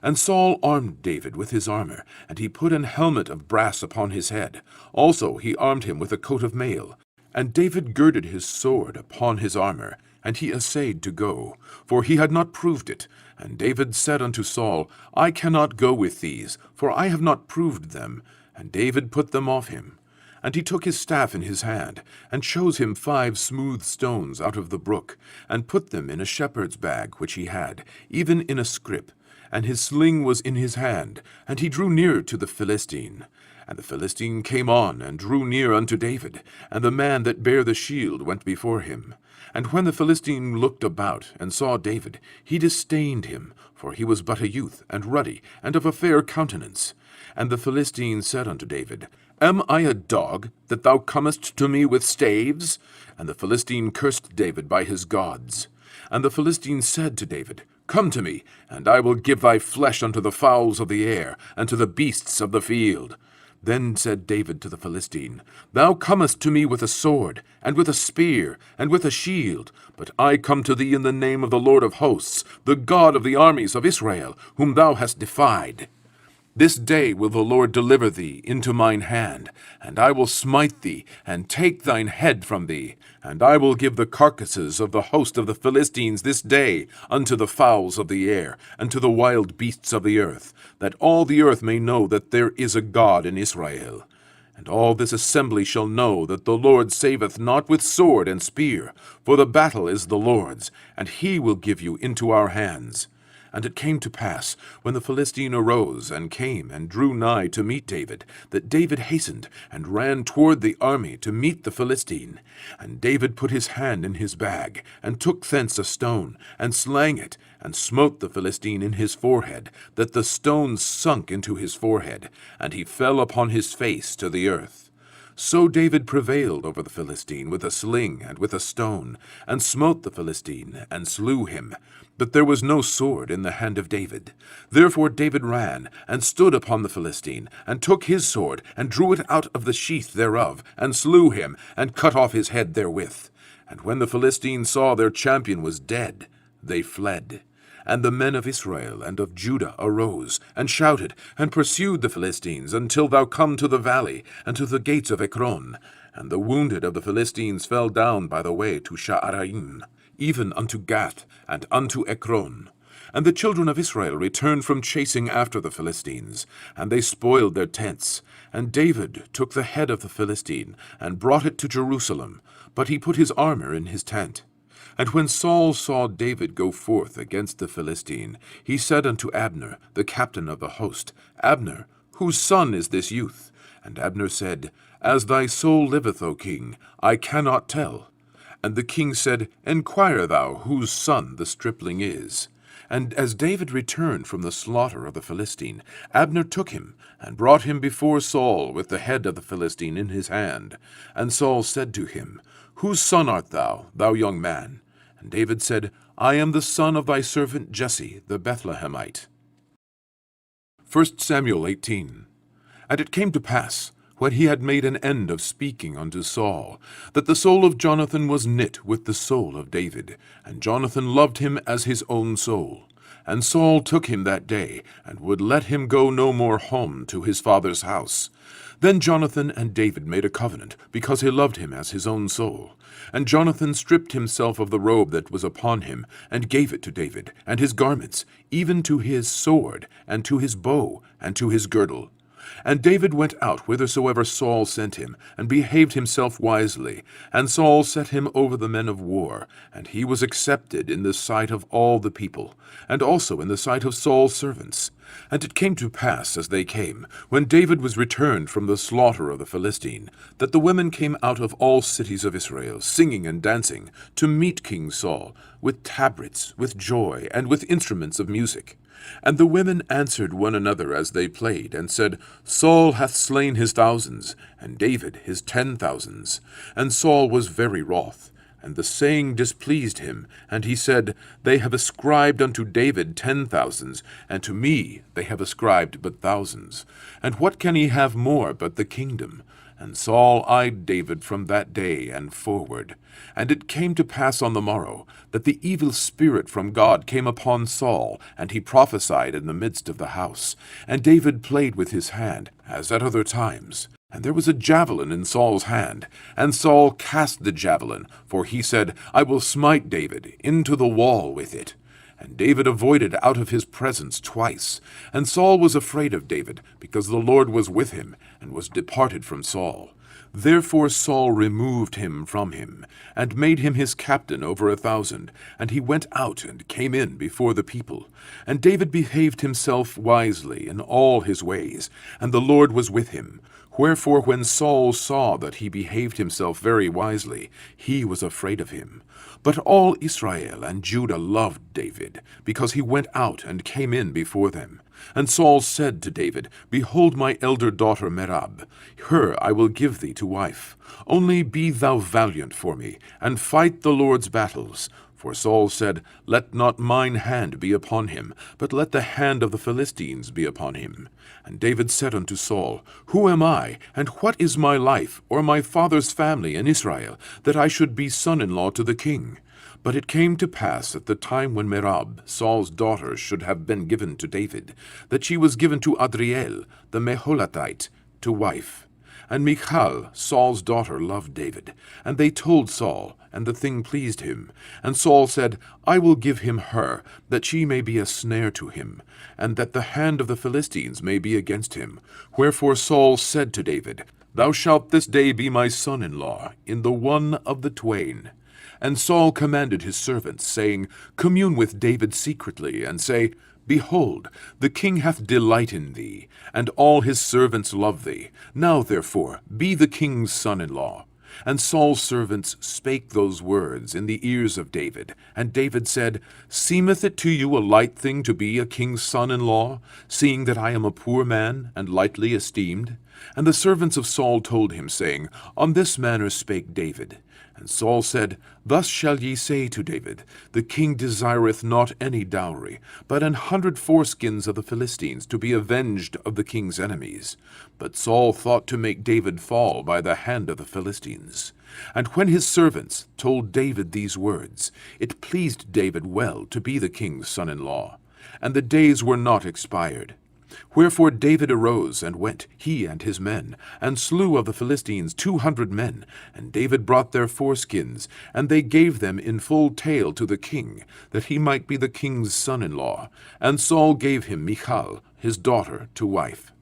S1: And Saul armed David with his armor, and he put an helmet of brass upon his head. Also he armed him with a coat of mail. And David girded his sword upon his armor, and he essayed to go, for he had not proved it. And David said unto Saul, I cannot go with these, for I have not proved them. And David put them off him. And he took his staff in his hand, and chose him 5 smooth stones out of the brook, and put them in a shepherd's bag which he had, even in a scrip. And his sling was in his hand, and he drew near to the Philistine. And the Philistine came on, and drew near unto David, and the man that bare the shield went before him. And when the Philistine looked about, and saw David, he disdained him, for he was but a youth, and ruddy, and of a fair countenance. And the Philistine said unto David, Am I a dog, that thou comest to me with staves? And the Philistine cursed David by his gods. And the Philistine said to David, Come to me, and I will give thy flesh unto the fowls of the air, and to the beasts of the field. Then said David to the Philistine, Thou comest to me with a sword, and with a spear, and with a shield, but I come to thee in the name of the Lord of hosts, the God of the armies of Israel, whom thou hast defied. This day will the Lord deliver thee into mine hand, and I will smite thee, and take thine head from thee, and I will give the carcasses of the host of the Philistines this day unto the fowls of the air, and to the wild beasts of the earth, that all the earth may know that there is a God in Israel. And all this assembly shall know that the Lord saveth not with sword and spear, for the battle is the Lord's, and he will give you into our hands. And it came to pass, when the Philistine arose, and came, and drew nigh to meet David, that David hastened, and ran toward the army to meet the Philistine. And David put his hand in his bag, and took thence a stone, and slang it, and smote the Philistine in his forehead, that the stone sunk into his forehead, and he fell upon his face to the earth. So David prevailed over the Philistine with a sling and with a stone, and smote the Philistine, and slew him. But there was no sword in the hand of David. Therefore David ran, and stood upon the Philistine, and took his sword, and drew it out of the sheath thereof, and slew him, and cut off his head therewith. And when the Philistines saw their champion was dead, they fled. And the men of Israel and of Judah arose, and shouted, and pursued the Philistines, until thou come to the valley, and to the gates of Ekron. And the wounded of the Philistines fell down by the way to Sha'araim, even unto Gath, and unto Ekron. And the children of Israel returned from chasing after the Philistines, and they spoiled their tents. And David took the head of the Philistine, and brought it to Jerusalem, but he put his armor in his tent. And when Saul saw David go forth against the Philistine, he said unto Abner, the captain of the host, Abner, whose son is this youth? And Abner said, As thy soul liveth, O king, I cannot tell. And the king said, Enquire thou whose son the stripling is. And as David returned from the slaughter of the Philistine, Abner took him, and brought him before Saul with the head of the Philistine in his hand. And Saul said to him, Whose son art thou, thou young man? And David said, I am the son of thy servant Jesse the Bethlehemite. 1 Samuel 18. And it came to pass, when he had made an end of speaking unto Saul, that the soul of Jonathan was knit with the soul of David, and Jonathan loved him as his own soul. And Saul took him that day, and would let him go no more home to his father's house. Then Jonathan and David made a covenant, because he loved him as his own soul. And Jonathan stripped himself of the robe that was upon him, and gave it to David, and his garments, even to his sword, and to his bow, and to his girdle. And David went out whithersoever Saul sent him, and behaved himself wisely. And Saul set him over the men of war, and he was accepted in the sight of all the people, and also in the sight of Saul's servants. And it came to pass, as they came, when David was returned from the slaughter of the Philistine, that the women came out of all cities of Israel, singing and dancing, to meet King Saul, with tabrets, with joy, and with instruments of music. And the women answered one another as they played, and said, Saul hath slain his thousands, and David his 10,000s. And Saul was very wroth. And the saying displeased him, and he said, They have ascribed unto David 10,000s, and to me they have ascribed but thousands. And what can he have more but the kingdom? And Saul eyed David from that day and forward. And it came to pass on the morrow, that the evil spirit from God came upon Saul, and he prophesied in the midst of the house. And David played with his hand, as at other times. And there was a javelin in Saul's hand, and Saul cast the javelin, for he said, I will smite David into the wall with it. And David avoided out of his presence twice. And Saul was afraid of David, because the Lord was with him, and was departed from Saul. Therefore Saul removed him from him, and made him his captain over 1,000. And he went out and came in before the people. And David behaved himself wisely in all his ways, and the Lord was with him. Wherefore when Saul saw that he behaved himself very wisely, he was afraid of him. But all Israel and Judah loved David, because he went out and came in before them. And Saul said to David, Behold my elder daughter Merab, her I will give thee to wife. Only be thou valiant for me, and fight the Lord's battles. For Saul said, Let not mine hand be upon him, but let the hand of the Philistines be upon him. And David said unto Saul, Who am I, and what is my life, or my father's family in Israel, that I should be son-in-law to the king? But it came to pass at the time when Merab, Saul's daughter, should have been given to David, that she was given to Adriel, the Meholatite, to wife. And Michal, Saul's daughter, loved David. And they told Saul, and the thing pleased him. And Saul said, I will give him her, that she may be a snare to him, and that the hand of the Philistines may be against him. Wherefore Saul said to David, Thou shalt this day be my son-in-law, in the one of the twain. And Saul commanded his servants, saying, Commune with David secretly, and say, Behold, the king hath delight in thee, and all his servants love thee. Now therefore be the king's son-in-law. And Saul's servants spake those words in the ears of David. And David said, Seemeth it to you a light thing to be a king's son-in-law, seeing that I am a poor man, and lightly esteemed? And the servants of Saul told him, saying, On this manner spake David. And Saul said, Thus shall ye say to David, The king desireth not any dowry, but 100 foreskins of the Philistines, to be avenged of the king's enemies. But Saul thought to make David fall by the hand of the Philistines. And when his servants told David these words, it pleased David well to be the king's son-in-law. And the days were not expired.
S2: Wherefore David arose and went, he and his men, and slew of the Philistines 200 men. And David brought their foreskins, and they gave them in full tale to the king, that he might be the king's son-in-law. And Saul gave him Michal, his daughter, to wife.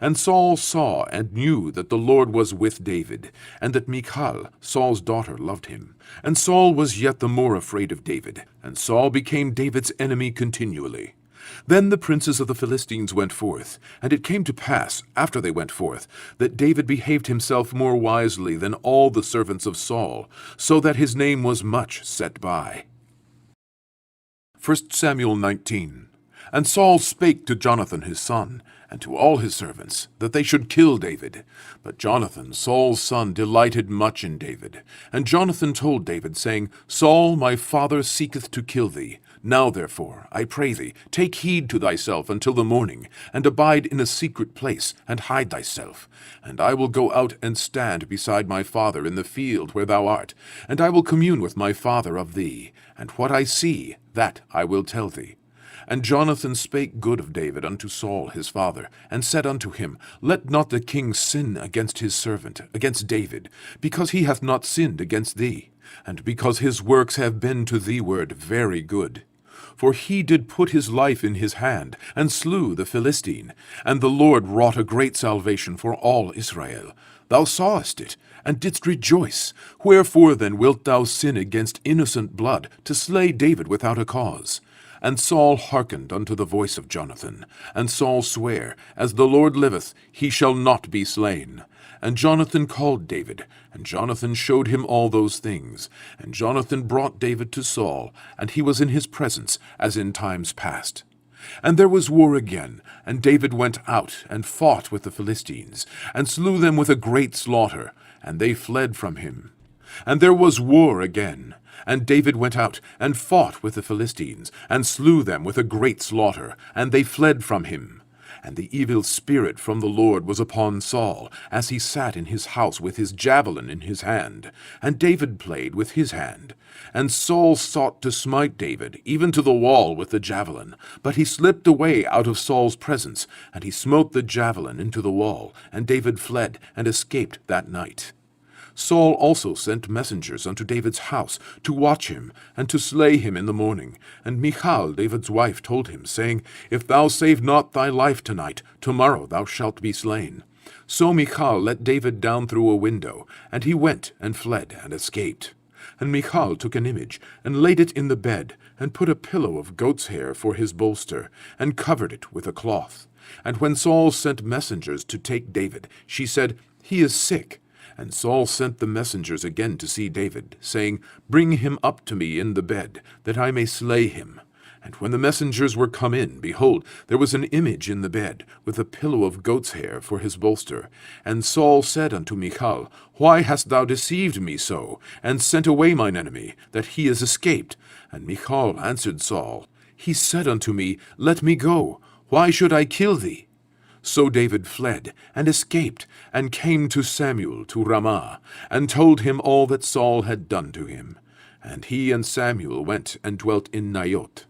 S2: And Saul saw and knew that the Lord was with David, and that Michal, Saul's daughter, loved him. And Saul was yet the more afraid of David, and Saul became David's enemy continually. Then the princes of the Philistines went forth, and it came to pass, after they went forth, that David behaved himself more wisely than all the servants of Saul, so that his name was much set by. 1 Samuel 19. And Saul spake to Jonathan his son, and to all his servants, that they should kill David. But Jonathan, Saul's son, delighted much in David. And Jonathan told David, saying, Saul my father seeketh to kill thee. Now therefore, I pray thee, take heed to thyself until the morning, and abide in a secret place, and hide thyself. And I will go out and stand beside my father in the field where thou art, and I will commune with my father of thee, and what I see, that I will tell thee. And Jonathan spake good of David unto Saul his father, and said unto him, Let not the king sin against his servant, against David, because he hath not sinned against thee, and because his works have been to thee ward very good. For he did put his life in his hand, and slew the Philistine, and the Lord wrought a great salvation for all Israel. Thou sawest it, and didst rejoice. Wherefore then wilt thou sin against innocent blood, to slay David without a cause? And Saul hearkened unto the voice of Jonathan. And Saul sware, As the Lord liveth, he shall not be slain. And Jonathan called David, and Jonathan showed him all those things. And Jonathan brought David to Saul, and he was in his presence, as in times past. And there was war again, and David went out, and fought with the Philistines, and slew them with a great slaughter, and they fled from him. And there was war again, and David went out, and fought with the Philistines, and slew them with a great slaughter, and they fled from him. And the evil spirit from the Lord was upon Saul, as he sat in his house with his javelin in his hand, and David played with his hand. And Saul sought to smite David, even to the wall with the javelin, but he slipped away out of Saul's presence, and he smote the javelin into the wall, and David fled, and escaped that night. Saul also sent messengers unto David's house, to watch him, and to slay him in the morning. And Michal, David's wife, told him, saying, If thou save not thy life tonight, tomorrow thou shalt be slain. So Michal let David down through a window, and he went, and fled, and escaped. And Michal took an image, and laid it in the bed, and put a pillow of goat's hair for his bolster, and covered it with a cloth. And when Saul sent messengers to take David, she said, He is sick. And Saul sent the messengers again to see David, saying, Bring him up to me in the bed, that I may slay him. And when the messengers were come in, behold, there was an image in the bed, with a pillow of goat's hair for his bolster. And Saul said unto Michal, Why hast thou deceived me so, and sent away mine enemy, that he is escaped? And Michal answered Saul, He said unto me, Let me go. Why should I kill thee? So David fled, and escaped, and came to Samuel to Ramah, and told him all that Saul had done to him. And he and Samuel went and dwelt in Naioth.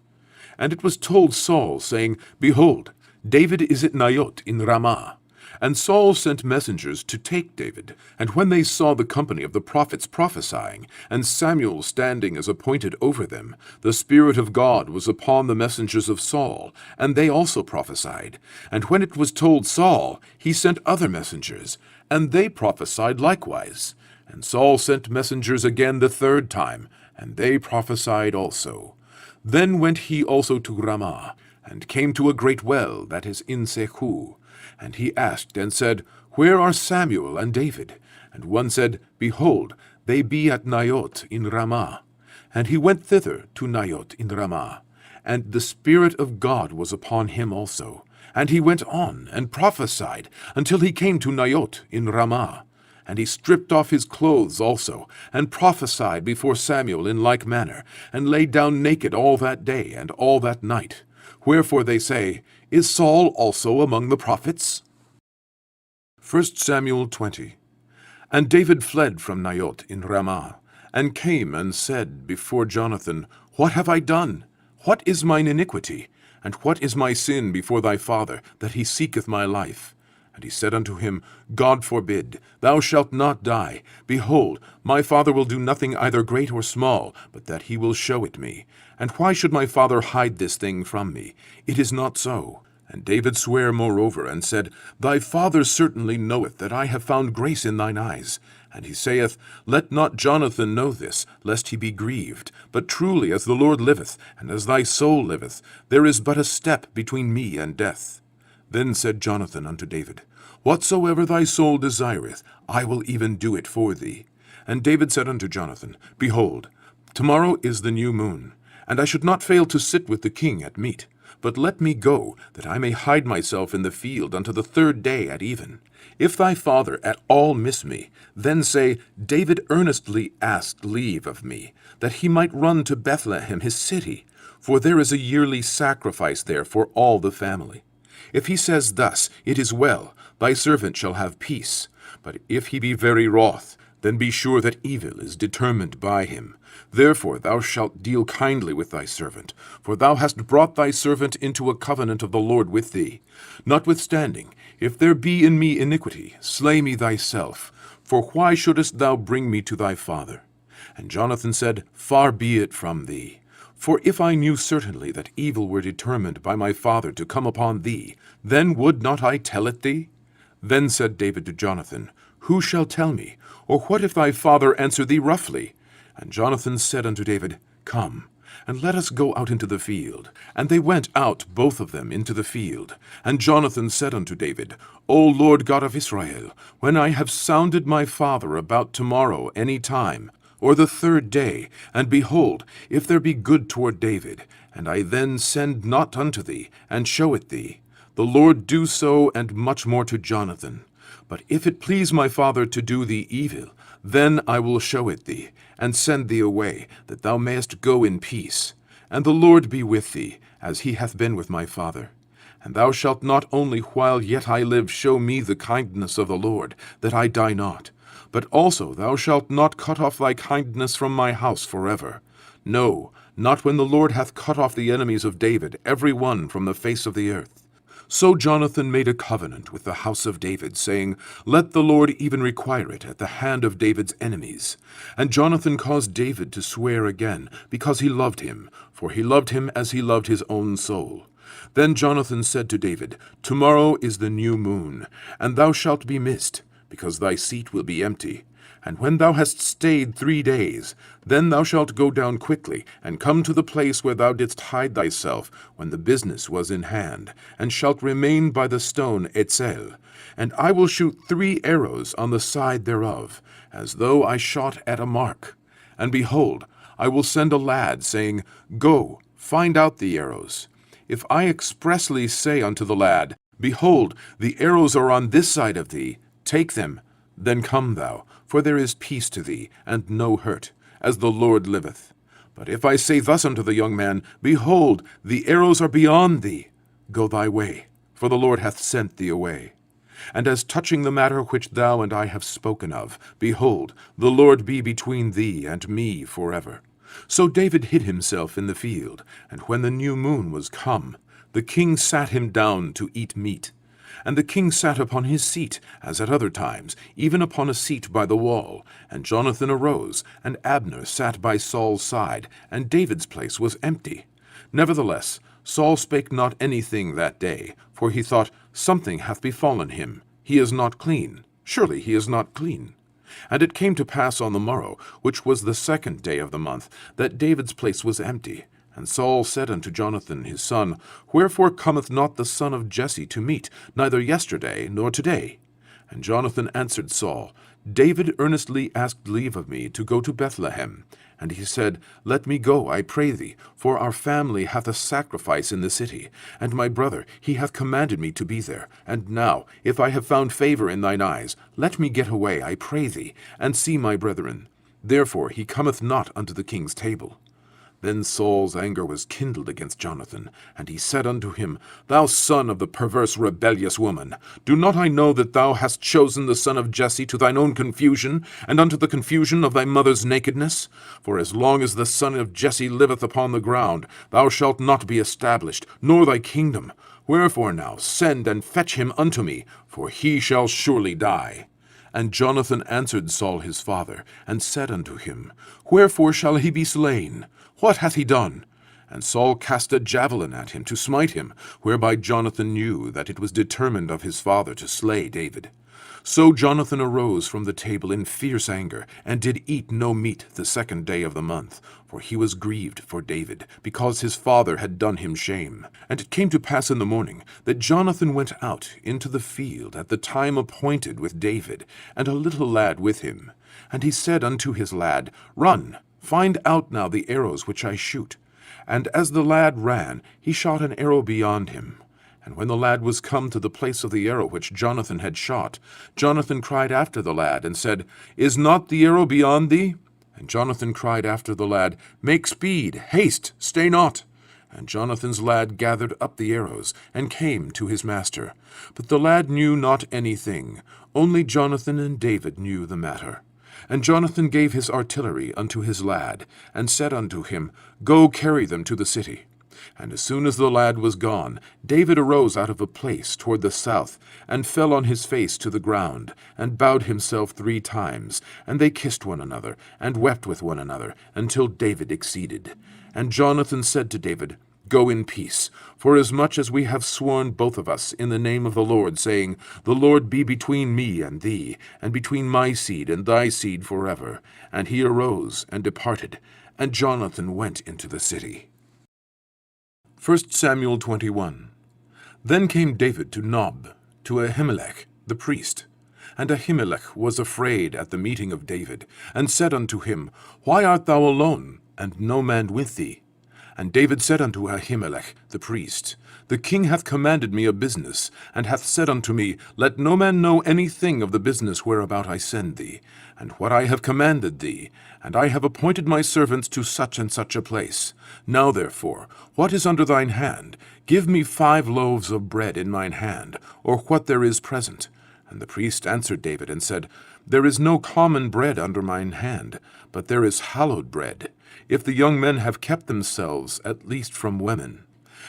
S2: And it was told Saul, saying, Behold, David is at Naioth in Ramah. And Saul sent messengers to take David. And when they saw the company of the prophets prophesying, and Samuel standing as appointed over them, the Spirit of God was upon the messengers of Saul, and they also prophesied. And when it was told Saul, he sent other messengers, and they prophesied likewise. And Saul sent messengers again the third time, and they prophesied also. Then went he also to Ramah, and came to a great well that is in Sechu. And he asked and said, Where are Samuel and David? And one said, Behold, they be at Naioth in Ramah. And he went thither to Naioth in Ramah. And the Spirit of God was upon him also. And he went on and prophesied until he came to Naioth in Ramah. And he stripped off his clothes also, and prophesied before Samuel in like manner, and lay down naked all that day and all that night. Wherefore they say, Is Saul also among the prophets? 1 Samuel 20. And David fled from Naioth in Ramah, and came and said before Jonathan, What have I done? What is mine iniquity? And what is my sin before thy father, that he seeketh my life? And he said unto him, God forbid, thou shalt not die. Behold, my father will do nothing either great or small, but that he will show it me. And why should my father hide this thing from me? It is not so. And David sware moreover, and said, Thy father certainly knoweth that I have found grace in thine eyes. And he saith, Let not Jonathan know this, lest he be grieved. But truly, as the Lord liveth, and as thy soul liveth, there is but a step between me and death. Then said Jonathan unto David, Whatsoever thy soul desireth, I will even do it for thee. And David said unto Jonathan, Behold, tomorrow is the new moon, and I should not fail to sit with the king at meat. But let me go, that I may hide myself in the field unto the 3rd day at even. If thy father at all miss me, then say, David earnestly asked leave of me, that he might run to Bethlehem his city, for there is a yearly sacrifice there for all the family. If he says thus, It is well, thy servant shall have peace. But if he be very wroth, then be sure that evil is determined by him. Therefore thou shalt deal kindly with thy servant, for thou hast brought thy servant into a covenant of the Lord with thee. Notwithstanding, if there be in me iniquity, slay me thyself, for why shouldest thou bring me to thy father? And Jonathan said, Far be it from thee. For if I knew certainly that evil were determined by my father to come upon thee, then would not I tell it thee? Then said David to Jonathan, Who shall tell me? Or what if thy father answer thee roughly? And Jonathan said unto David, Come, and let us go out into the field. And they went out both of them into the field. And Jonathan said unto David, O Lord God of Israel, when I have sounded my father about tomorrow any time, or the 3rd day, and behold, if there be good toward David, and I then send not unto thee, and show it thee, the Lord do so, and much more to Jonathan. But if it please my father to do thee evil, then I will show it thee, and send thee away, that thou mayest go in peace. And the Lord be with thee, as he hath been with my father. And thou shalt not only while yet I live show me the kindness of the Lord, that I die not, but also thou shalt not cut off thy kindness from my house forever. No, not when the Lord hath cut off the enemies of David, every one from the face of the earth. So Jonathan made a covenant with the house of David, saying, Let the Lord even require it at the hand of David's enemies. And Jonathan caused David to swear again, because he loved him, for he loved him as he loved his own soul. Then Jonathan said to David, Tomorrow is the new moon, and thou shalt be missed, because thy seat will be empty. And when thou hast stayed 3 days, then thou shalt go down quickly, and come to the place where thou didst hide thyself when the business was in hand, and shalt remain by the stone Etzel. And I will shoot 3 arrows on the side thereof, as though I shot at a mark. And behold, I will send a lad, saying, Go, find out the arrows. If I expressly say unto the lad, Behold, the arrows are on this side of thee, take them, then come thou, for there is peace to thee, and no hurt, as the Lord liveth. But if I say thus unto the young man, Behold, the arrows are beyond thee, go thy way, for the Lord hath sent thee away. And as touching the matter which thou and I have spoken of, behold, the Lord be between thee and me forever. So David hid himself in the field, and when the new moon was come, the king sat him down to eat meat. And the king sat upon his seat, as at other times, even upon a seat by the wall. And Jonathan arose, and Abner sat by Saul's side, and David's place was empty. Nevertheless, Saul spake not anything that day, for he thought, Something hath befallen him. He is not clean. Surely he is not clean. And it came to pass on the morrow, which was the 2nd day of the month, that David's place was empty. And Saul said unto Jonathan his son, Wherefore cometh not the son of Jesse to meat, neither yesterday nor today? And Jonathan answered Saul, David earnestly asked leave of me to go to Bethlehem. And he said, Let me go, I pray thee, for our family hath a sacrifice in the city, and my brother, he hath commanded me to be there. And now, if I have found favor in thine eyes, let me get away, I pray thee, and see my brethren. Therefore he cometh not unto the king's table. Then Saul's anger was kindled against Jonathan, and he said unto him, Thou son of the perverse rebellious woman, do not I know that thou hast chosen the son of Jesse to thine own confusion, and unto the confusion of thy mother's nakedness? For as long as the son of Jesse liveth upon the ground, thou shalt not be established, nor thy kingdom. Wherefore now send and fetch him unto me, for he shall surely die. And Jonathan answered Saul his father, and said unto him, Wherefore shall he be slain? What hath he done? And Saul cast a javelin at him to smite him, whereby Jonathan knew that it was determined of his father to slay David. So Jonathan arose from the table in fierce anger, and did eat no meat the 2nd day of the month, for he was grieved for David, because his father had done him shame. And it came to pass in the morning, that Jonathan went out into the field at the time appointed with David, and a little lad with him. And he said unto his lad, Run, find out now the arrows which I shoot. And as the lad ran, he shot an arrow beyond him. And when the lad was come to the place of the arrow which Jonathan had shot, Jonathan cried after the lad, and said, Is not the arrow beyond thee? And Jonathan cried after the lad, Make speed, haste, stay not. And Jonathan's lad gathered up the arrows, and came to his master. But the lad knew not anything, only Jonathan and David knew the matter. And Jonathan gave his artillery unto his lad, and said unto him, Go carry them to the city. And as soon as the lad was gone, David arose out of a place toward the south, and fell on his face to the ground, and bowed himself 3 times. And they kissed one another, and wept with one another, until David exceeded. And Jonathan said to David, Go in peace, forasmuch as we have sworn both of us in the name of the Lord, saying, The Lord be between me and thee, and between my seed and thy seed forever. And he arose and departed, and Jonathan went into the city. 1 Samuel 21. Then came David to Nob, to Ahimelech the priest. And Ahimelech was afraid at the meeting of David, and said unto him, Why art thou alone, and no man with thee? And David said unto Ahimelech the priest, The king hath commanded me a business, and hath said unto me, Let no man know anything of the business whereabout I send thee, and what I have commanded thee, and I have appointed my servants to such and such a place. Now therefore, what is under thine hand? Give me 5 loaves of bread in mine hand, or what there is present. And the priest answered David, and said, There is no common bread under mine hand, but there is hallowed bread, if the young men have kept themselves at least from women.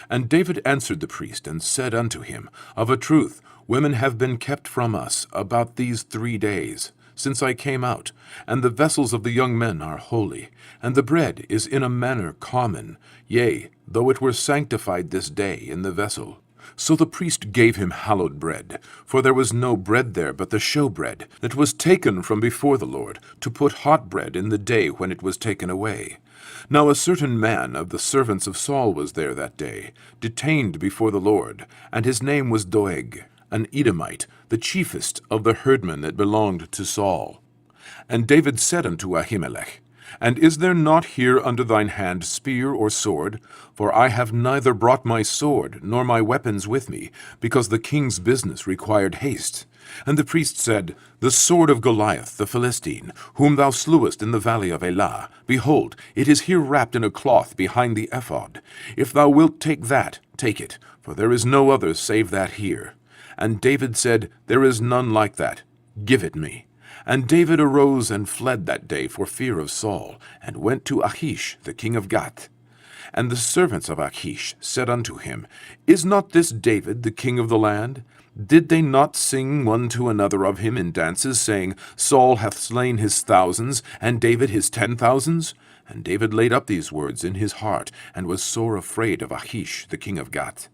S2: And David answered the priest, and said unto him, Of a truth, women have been kept from us about these 3 days, since I came out, and the vessels of the young men are holy, and the bread is in a manner common, yea, though it were sanctified this day in the vessel. So the priest gave him hallowed bread, for there was no bread there but the showbread, that was taken from before the Lord, to put hot bread in the day when it was taken away. Now a certain man of the servants of Saul was there that day, detained before the Lord, and his name was Doeg, an Edomite, the chiefest of the herdmen that belonged to Saul. And David said unto Ahimelech, And is there not here under thine hand spear or sword? For I have neither brought my sword nor my weapons with me, because the king's business required haste. And the priest said, The sword of Goliath the Philistine, whom thou slewest in the valley of Elah, behold, it is here wrapped in a cloth behind the ephod. If thou wilt take that, take it, for there is no other save that here. And David said, There is none like that. Give it me. And David arose and fled that day for fear of Saul, and went to Achish the king of Gath. And the servants of Achish said unto him, Is not this David the king of the land? Did they not sing one to another of him in dances, saying, Saul hath slain his thousands, and David his 10,000s? And David laid up these words in his heart, and was sore afraid of Achish the king of Gath.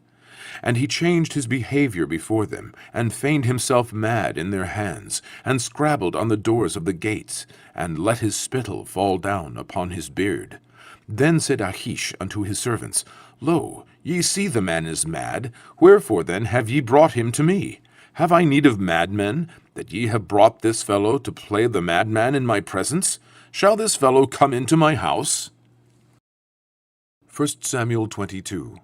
S2: And he changed his behavior before them, and feigned himself mad in their hands, and scrabbled on the doors of the gates, and let his spittle fall down upon his beard. Then said Achish unto his servants, Lo, ye see the man is mad. Wherefore then have ye brought him to me? Have I need of madmen, that ye have brought this fellow to play the madman in my presence? Shall this fellow come into my house? 1 Samuel 22.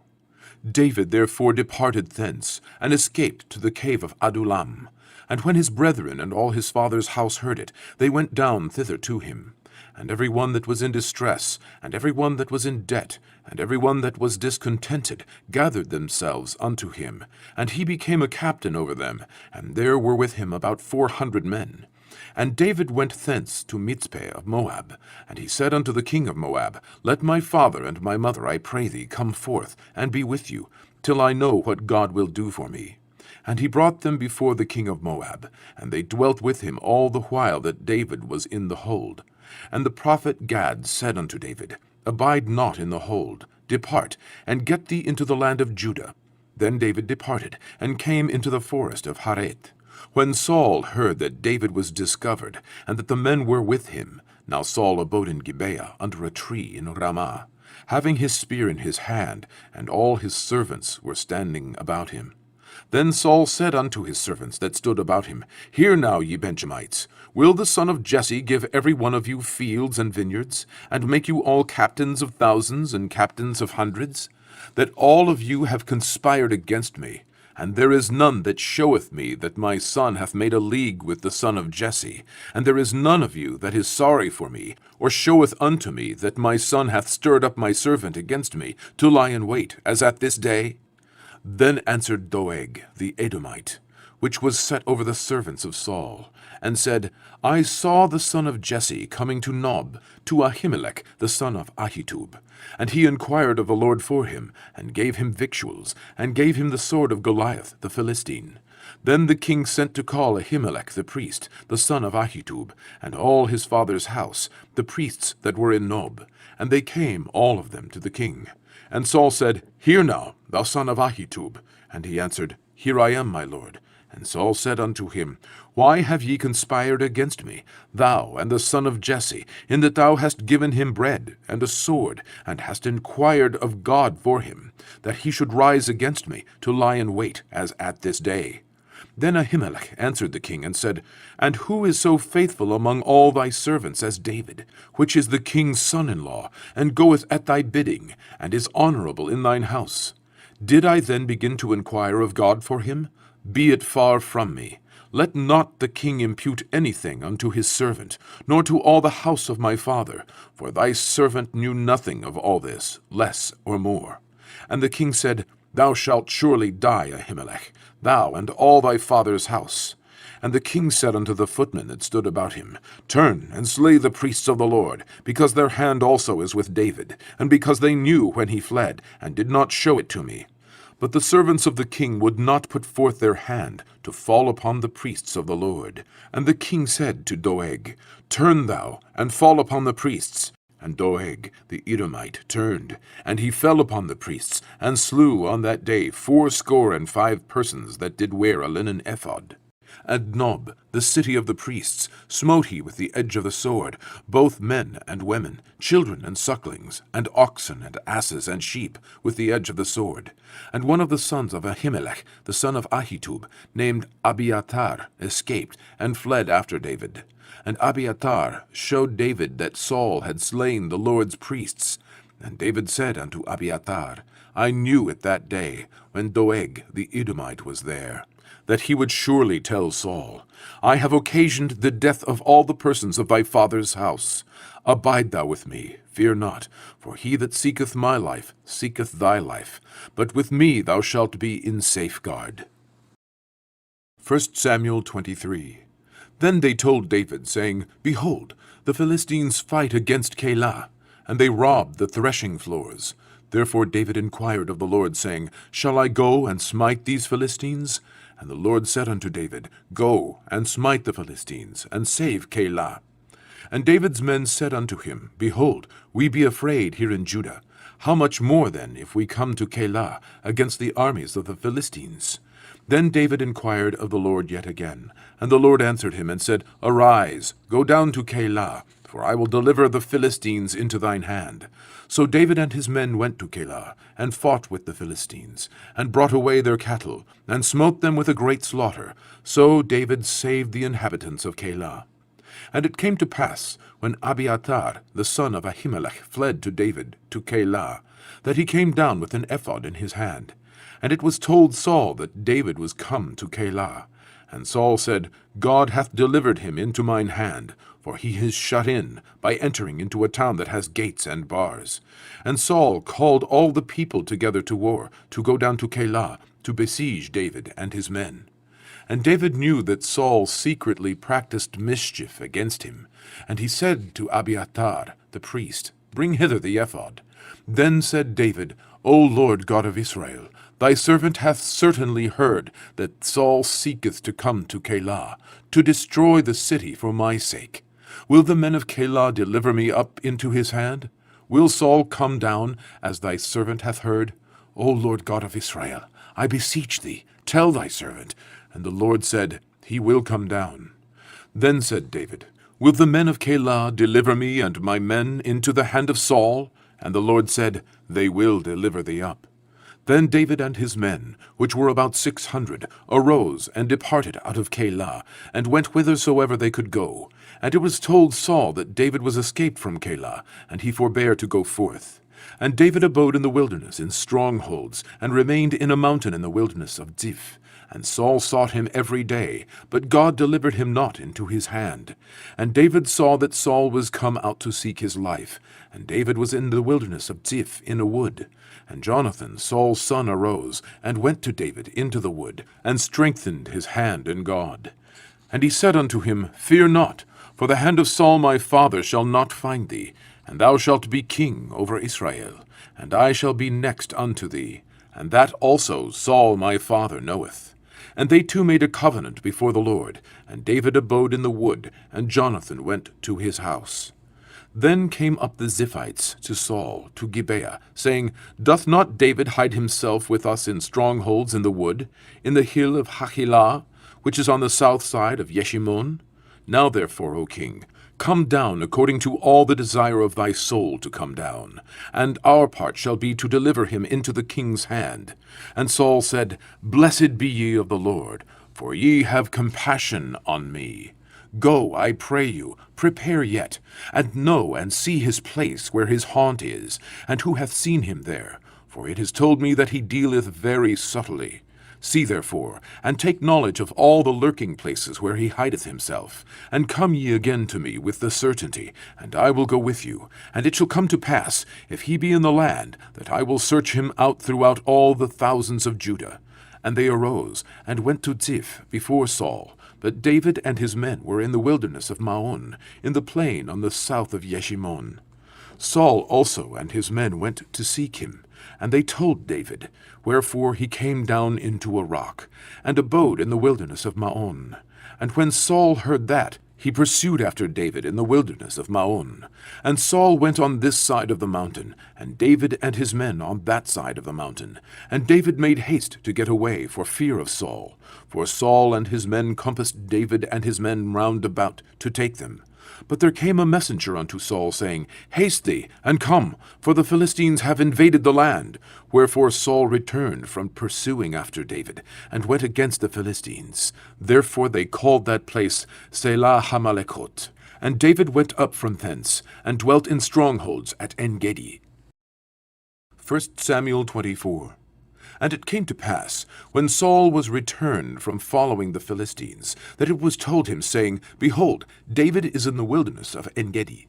S2: David therefore departed thence, and escaped to the cave of Adullam. And when his brethren and all his father's house heard it, they went down thither to him. and every one that was in distress, and every one that was in debt, and every one that was discontented, gathered themselves unto him. And he became a captain over them, and there were with him about 400 men. And David went thence to Mizpeh of Moab, and he said unto the king of Moab, Let my father and my mother, I pray thee, come forth, and be with you, till I know what God will do for me. And he brought them before the king of Moab, and they dwelt with him all the while that David was in the hold. And the prophet Gad said unto David, Abide not in the hold, depart, and get thee into the land of Judah. Then David departed, and came into the forest of Hareth. When Saul heard that David was discovered, and that the men were with him, now Saul abode in Gibeah under a tree in Ramah, having his spear in his hand, and all his servants were standing about him. Then Saul said unto his servants that stood about him, Hear now, ye Benjamites, will the son of Jesse give every one of you fields and vineyards, and make you all captains of thousands and captains of hundreds? That all of you have conspired against me, and there is none that showeth me that my son hath made a league with the son of Jesse, and there is none of you that is sorry for me, or showeth unto me that my son hath stirred up my servant against me, to lie in wait, as at this day? Then answered Doeg the Edomite, which was set over the servants of Saul, and said, I saw the son of Jesse coming to Nob, to Ahimelech the son of Ahitub. And he inquired of the Lord for him, and gave him victuals, and gave him the sword of Goliath the Philistine. Then the king sent to call Ahimelech the priest, the son of Ahitub, and all his father's house, the priests that were in Nob. And they came, all of them, to the king. And Saul said, Hear now, thou son of Ahitub. And he answered, Here I am, my lord. And Saul said unto him, Why have ye conspired against me, thou and the son of Jesse, in that thou hast given him bread and a sword, and hast inquired of God for him, that he should rise against me, to lie in wait, as at this day? Then Ahimelech answered the king, and said, And who is so faithful among all thy servants as David, which is the king's son-in-law, and goeth at thy bidding, and is honorable in thine house? Did I then begin to inquire of God for him? Be it far from me. Let not the king impute anything unto his servant, nor to all the house of my father, for thy servant knew nothing of all this, less or more. And the king said, Thou shalt surely die, Ahimelech, thou and all thy father's house. And the king said unto the footmen that stood about him, Turn and slay the priests of the Lord, because their hand also is with David, and because they knew when he fled, and did not show it to me. But the servants of the king would not put forth their hand to fall upon the priests of the Lord. And the king said to Doeg, Turn thou, and fall upon the priests. And Doeg the Edomite turned, and he fell upon the priests, and slew on that day 75 persons that did wear a linen ephod. And Nob, the city of the priests, smote he with the edge of the sword, both men and women, children and sucklings, and oxen and asses and sheep, with the edge of the sword. And one of the sons of Ahimelech, the son of Ahitub, named Abiathar, escaped, and fled after David. And Abiathar showed David that Saul had slain the Lord's priests. And David said unto Abiathar, I knew it that day, when Doeg the Edomite was there, that he would surely tell Saul, I have occasioned the death of all the persons of thy father's house. Abide thou with me, fear not, for he that seeketh my life seeketh thy life, but with me thou shalt be in safeguard. 1 Samuel 23. Then they told David, saying, Behold, the Philistines fight against Keilah, and they rob the threshing floors. Therefore David inquired of the Lord, saying, Shall I go and smite these Philistines? And the Lord said unto David, Go and smite the Philistines, and save Keilah. And David's men said unto him, Behold, we be afraid here in Judah. How much more then, if we come to Keilah against the armies of the Philistines? Then David inquired of the Lord yet again. And the Lord answered him, and said, Arise, go down to Keilah, for I will deliver the Philistines into thine hand. So David and his men went to Keilah, and fought with the Philistines, and brought away their cattle, and smote them with a great slaughter. So David saved the inhabitants of Keilah. And it came to pass, when Abiathar the son of Ahimelech fled to David to Keilah, that he came down with an ephod in his hand. And it was told Saul that David was come to Keilah. And Saul said, God hath delivered him into mine hand, for he is shut in, by entering into a town that has gates and bars. And Saul called all the people together to war, to go down to Keilah, to besiege David and his men. And David knew that Saul secretly practiced mischief against him. And he said to Abiathar the priest, Bring hither the ephod. Then said David, O Lord God of Israel, thy servant hath certainly heard that Saul seeketh to come to Keilah, to destroy the city for my sake. Will the men of Keilah deliver me up into his hand? Will Saul come down, as thy servant hath heard? O Lord God of Israel, I beseech thee, tell thy servant. And the Lord said, He will come down. Then said David, Will the men of Keilah deliver me and my men into the hand of Saul? And the Lord said, They will deliver thee up. Then David and his men, which were about 600, arose and departed out of Keilah, and went whithersoever they could go. And it was told Saul that David was escaped from Keilah, and he forbare to go forth. And David abode in the wilderness in strongholds, and remained in a mountain in the wilderness of Ziph. And Saul sought him every day, but God delivered him not into his hand. And David saw that Saul was come out to seek his life, and David was in the wilderness of Ziph in a wood. And Jonathan, Saul's son, arose, and went to David into the wood, and strengthened his hand in God. And he said unto him, Fear not, for the hand of Saul my father shall not find thee, and thou shalt be king over Israel, and I shall be next unto thee, and that also Saul my father knoweth. And they two made a covenant before the Lord, and David abode in the wood, and Jonathan went to his house. Then came up the Ziphites to Saul, to Gibeah, saying, Doth not David hide himself with us in strongholds in the wood, in the hill of Hachilah, which is on the south side of Yeshimon? Now therefore, O king, come down according to all the desire of thy soul to come down, and our part shall be to deliver him into the king's hand. And Saul said, Blessed be ye of the Lord, for ye have compassion on me. Go, I pray you, prepare yet, and know and see his place where his haunt is, and who hath seen him there, for it is told me that he dealeth very subtly. See therefore, and take knowledge of all the lurking places where he hideth himself, and come ye again to me with the certainty, and I will go with you. And it shall come to pass, if he be in the land, that I will search him out throughout all the thousands of Judah. And they arose, and went to Ziph before Saul. But David and his men were in the wilderness of Maon, in the plain on the south of Yeshimon. Saul also and his men went to seek him, and they told David, wherefore he came down into a rock, and abode in the wilderness of Maon. And when Saul heard that, he pursued after David in the wilderness of Maon. And Saul went on this side of the mountain, and David and his men on that side of the mountain. And David made haste to get away for fear of Saul. For Saul and his men compassed David and his men round about to take them. But there came a messenger unto Saul, saying, Haste thee, and come, for the Philistines have invaded the land. Wherefore Saul returned from pursuing after David, and went against the Philistines. Therefore they called that place Selah Hamalekot. And David went up from thence, and dwelt in strongholds at En-gedi. 1 Samuel 24. And it came to pass, when Saul was returned from following the Philistines, that it was told him, saying, Behold, David is in the wilderness of En-gedi.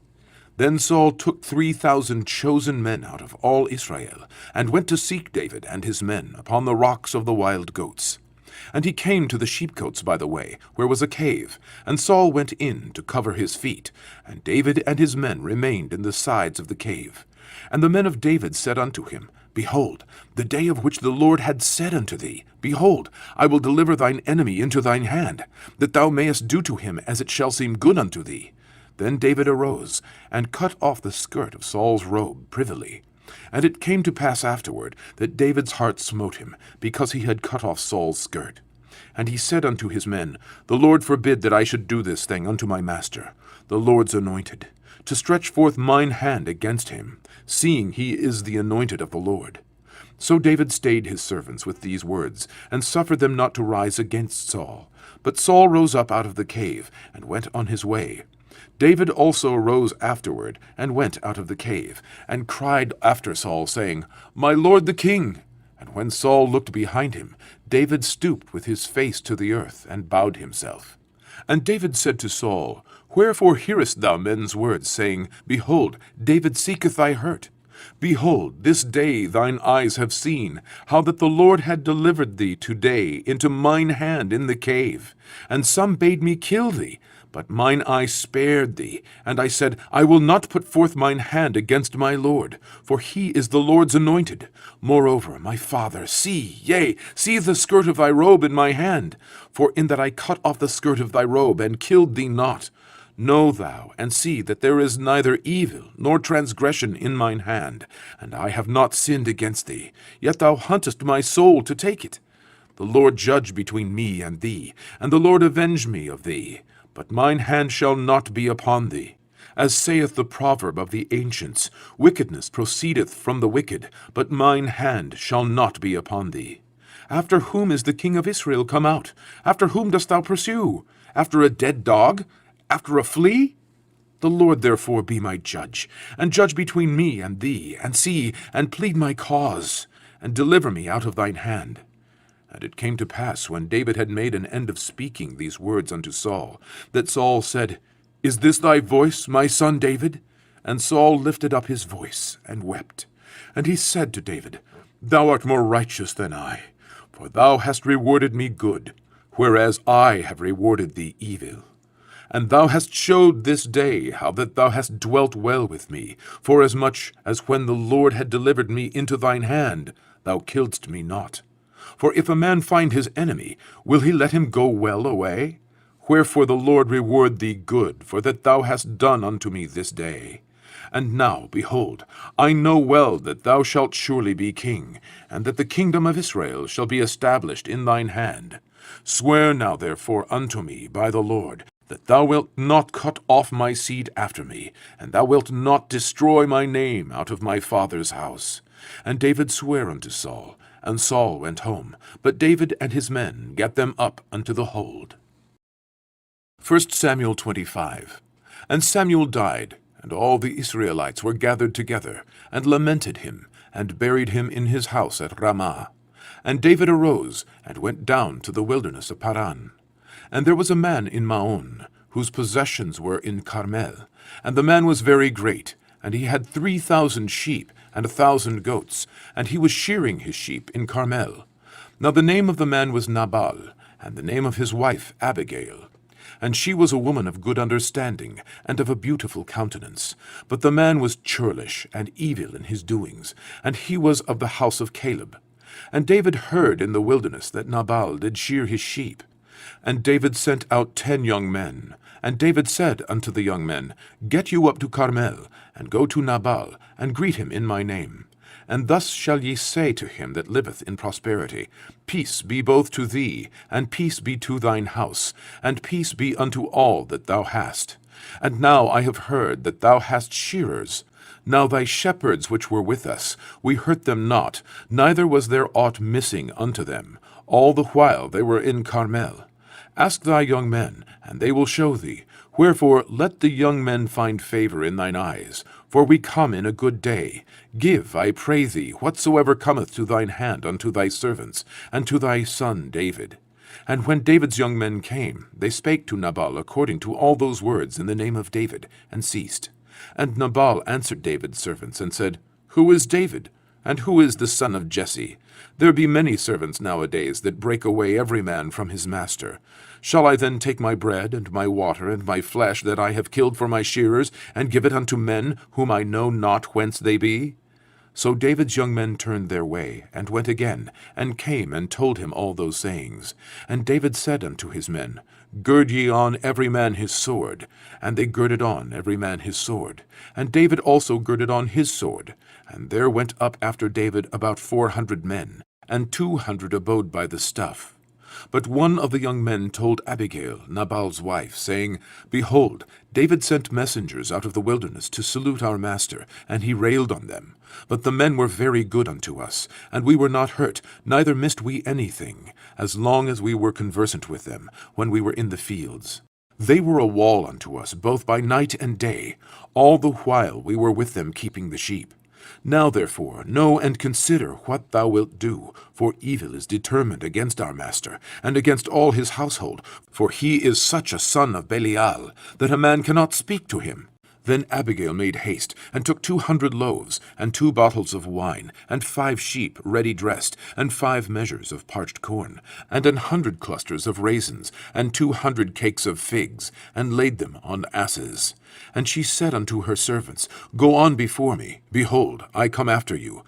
S2: Then Saul took 3,000 chosen men out of all Israel, and went to seek David and his men upon the rocks of the wild goats. And he came to the sheepcotes by the way, where was a cave, and Saul went in to cover his feet, and David and his men remained in the sides of the cave. And the men of David said unto him, Behold, the day of which the Lord had said unto thee, Behold, I will deliver thine enemy into thine hand, that thou mayest do to him as it shall seem good unto thee. Then David arose, and cut off the skirt of Saul's robe privily. And it came to pass afterward, that David's heart smote him, because he had cut off Saul's skirt. And he said unto his men, The Lord forbid that I should do this thing unto my master, the Lord's anointed, to stretch forth mine hand against him, seeing he is the anointed of the Lord. So David stayed his servants with these words, and suffered them not to rise against Saul. But Saul rose up out of the cave, and went on his way. David also arose afterward, and went out of the cave, and cried after Saul, saying, My lord the king. And when Saul looked behind him, David stooped with his face to the earth, and bowed himself. And David said to Saul, Wherefore hearest thou men's words, saying, Behold, David seeketh thy hurt? Behold, this day thine eyes have seen, how that the Lord had delivered thee today into mine hand in the cave. And some bade me kill thee, but mine eye spared thee. And I said, I will not put forth mine hand against my Lord, for he is the Lord's anointed. Moreover, my father, see the skirt of thy robe in my hand. For in that I cut off the skirt of thy robe, and killed thee not. Know thou, and see that there is neither evil nor transgression in mine hand, and I have not sinned against thee, yet thou huntest my soul to take it. The Lord judge between me and thee, and the Lord avenge me of thee, but mine hand shall not be upon thee. As saith the proverb of the ancients, Wickedness proceedeth from the wicked, but mine hand shall not be upon thee. After whom is the king of Israel come out? After whom dost thou pursue? After a dead dog? After a flea? The Lord therefore be my judge, and judge between me and thee, and see, and plead my cause, and deliver me out of thine hand. And it came to pass, when David had made an end of speaking these words unto Saul, that Saul said, Is this thy voice, my son David? And Saul lifted up his voice, and wept. And he said to David, Thou art more righteous than I, for thou hast rewarded me good, whereas I have rewarded thee evil. And thou hast showed this day how that thou hast dwelt well with me, forasmuch as when the Lord had delivered me into thine hand, thou killedst me not. For if a man find his enemy, will he let him go well away? Wherefore the Lord reward thee good, for that thou hast done unto me this day. And now, behold, I know well that thou shalt surely be king, and that the kingdom of Israel shall be established in thine hand. Swear now therefore unto me by the Lord, that thou wilt not cut off my seed after me, and thou wilt not destroy my name out of my father's house. And David sware unto Saul, and Saul went home, but David and his men gat them up unto the hold. 1 Samuel 25. And Samuel died, and all the Israelites were gathered together, and lamented him, and buried him in his house at Ramah. And David arose, and went down to the wilderness of Paran. And there was a man in Maon, whose possessions were in Carmel, and the man was very great, and he had 3,000 sheep and 1,000 goats, and he was shearing his sheep in Carmel. Now the name of the man was Nabal, and the name of his wife Abigail. And she was a woman of good understanding, and of a beautiful countenance. But the man was churlish and evil in his doings, and he was of the house of Caleb. And David heard in the wilderness that Nabal did shear his sheep. And David sent out 10 young men. And David said unto the young men, Get you up to Carmel, and go to Nabal, and greet him in my name. And thus shall ye say to him that liveth in prosperity, Peace be both to thee, and peace be to thine house, and peace be unto all that thou hast. And now I have heard that thou hast shearers. Now thy shepherds which were with us, we hurt them not, neither was there aught missing unto them, all the while they were in Carmel. Ask thy young men, and they will show thee. Wherefore let the young men find favor in thine eyes, for we come in a good day. Give, I pray thee, whatsoever cometh to thine hand unto thy servants, and to thy son David. And when David's young men came, they spake to Nabal according to all those words in the name of David, and ceased. And Nabal answered David's servants, and said, Who is David? And who is the son of Jesse? There be many servants nowadays that break away every man from his master. Shall I then take my bread, and my water, and my flesh that I have killed for my shearers, and give it unto men whom I know not whence they be? So David's young men turned their way, and went again, and came and told him all those sayings. And David said unto his men, Gird ye on every man his sword. And they girded on every man his sword. And David also girded on his sword. And there went up after David about 400 men, and 200 abode by the stuff. But one of the young men told Abigail, Nabal's wife, saying, Behold, David sent messengers out of the wilderness to salute our master, and he railed on them. But the men were very good unto us, and we were not hurt, neither missed we anything, as long as we were conversant with them, when we were in the fields. They were a wall unto us, both by night and day, all the while we were with them keeping the sheep. Now therefore know and consider what thou wilt do, for evil is determined against our master, and against all his household, for he is such a son of Belial, that a man cannot speak to him. Then Abigail made haste, and took 200 loaves, and 2 bottles of wine, and 5 sheep ready dressed, and 5 measures of parched corn, and 100 clusters of raisins, and 200 cakes of figs, and laid them on asses. And she said unto her servants, Go on before me, behold, I come after you.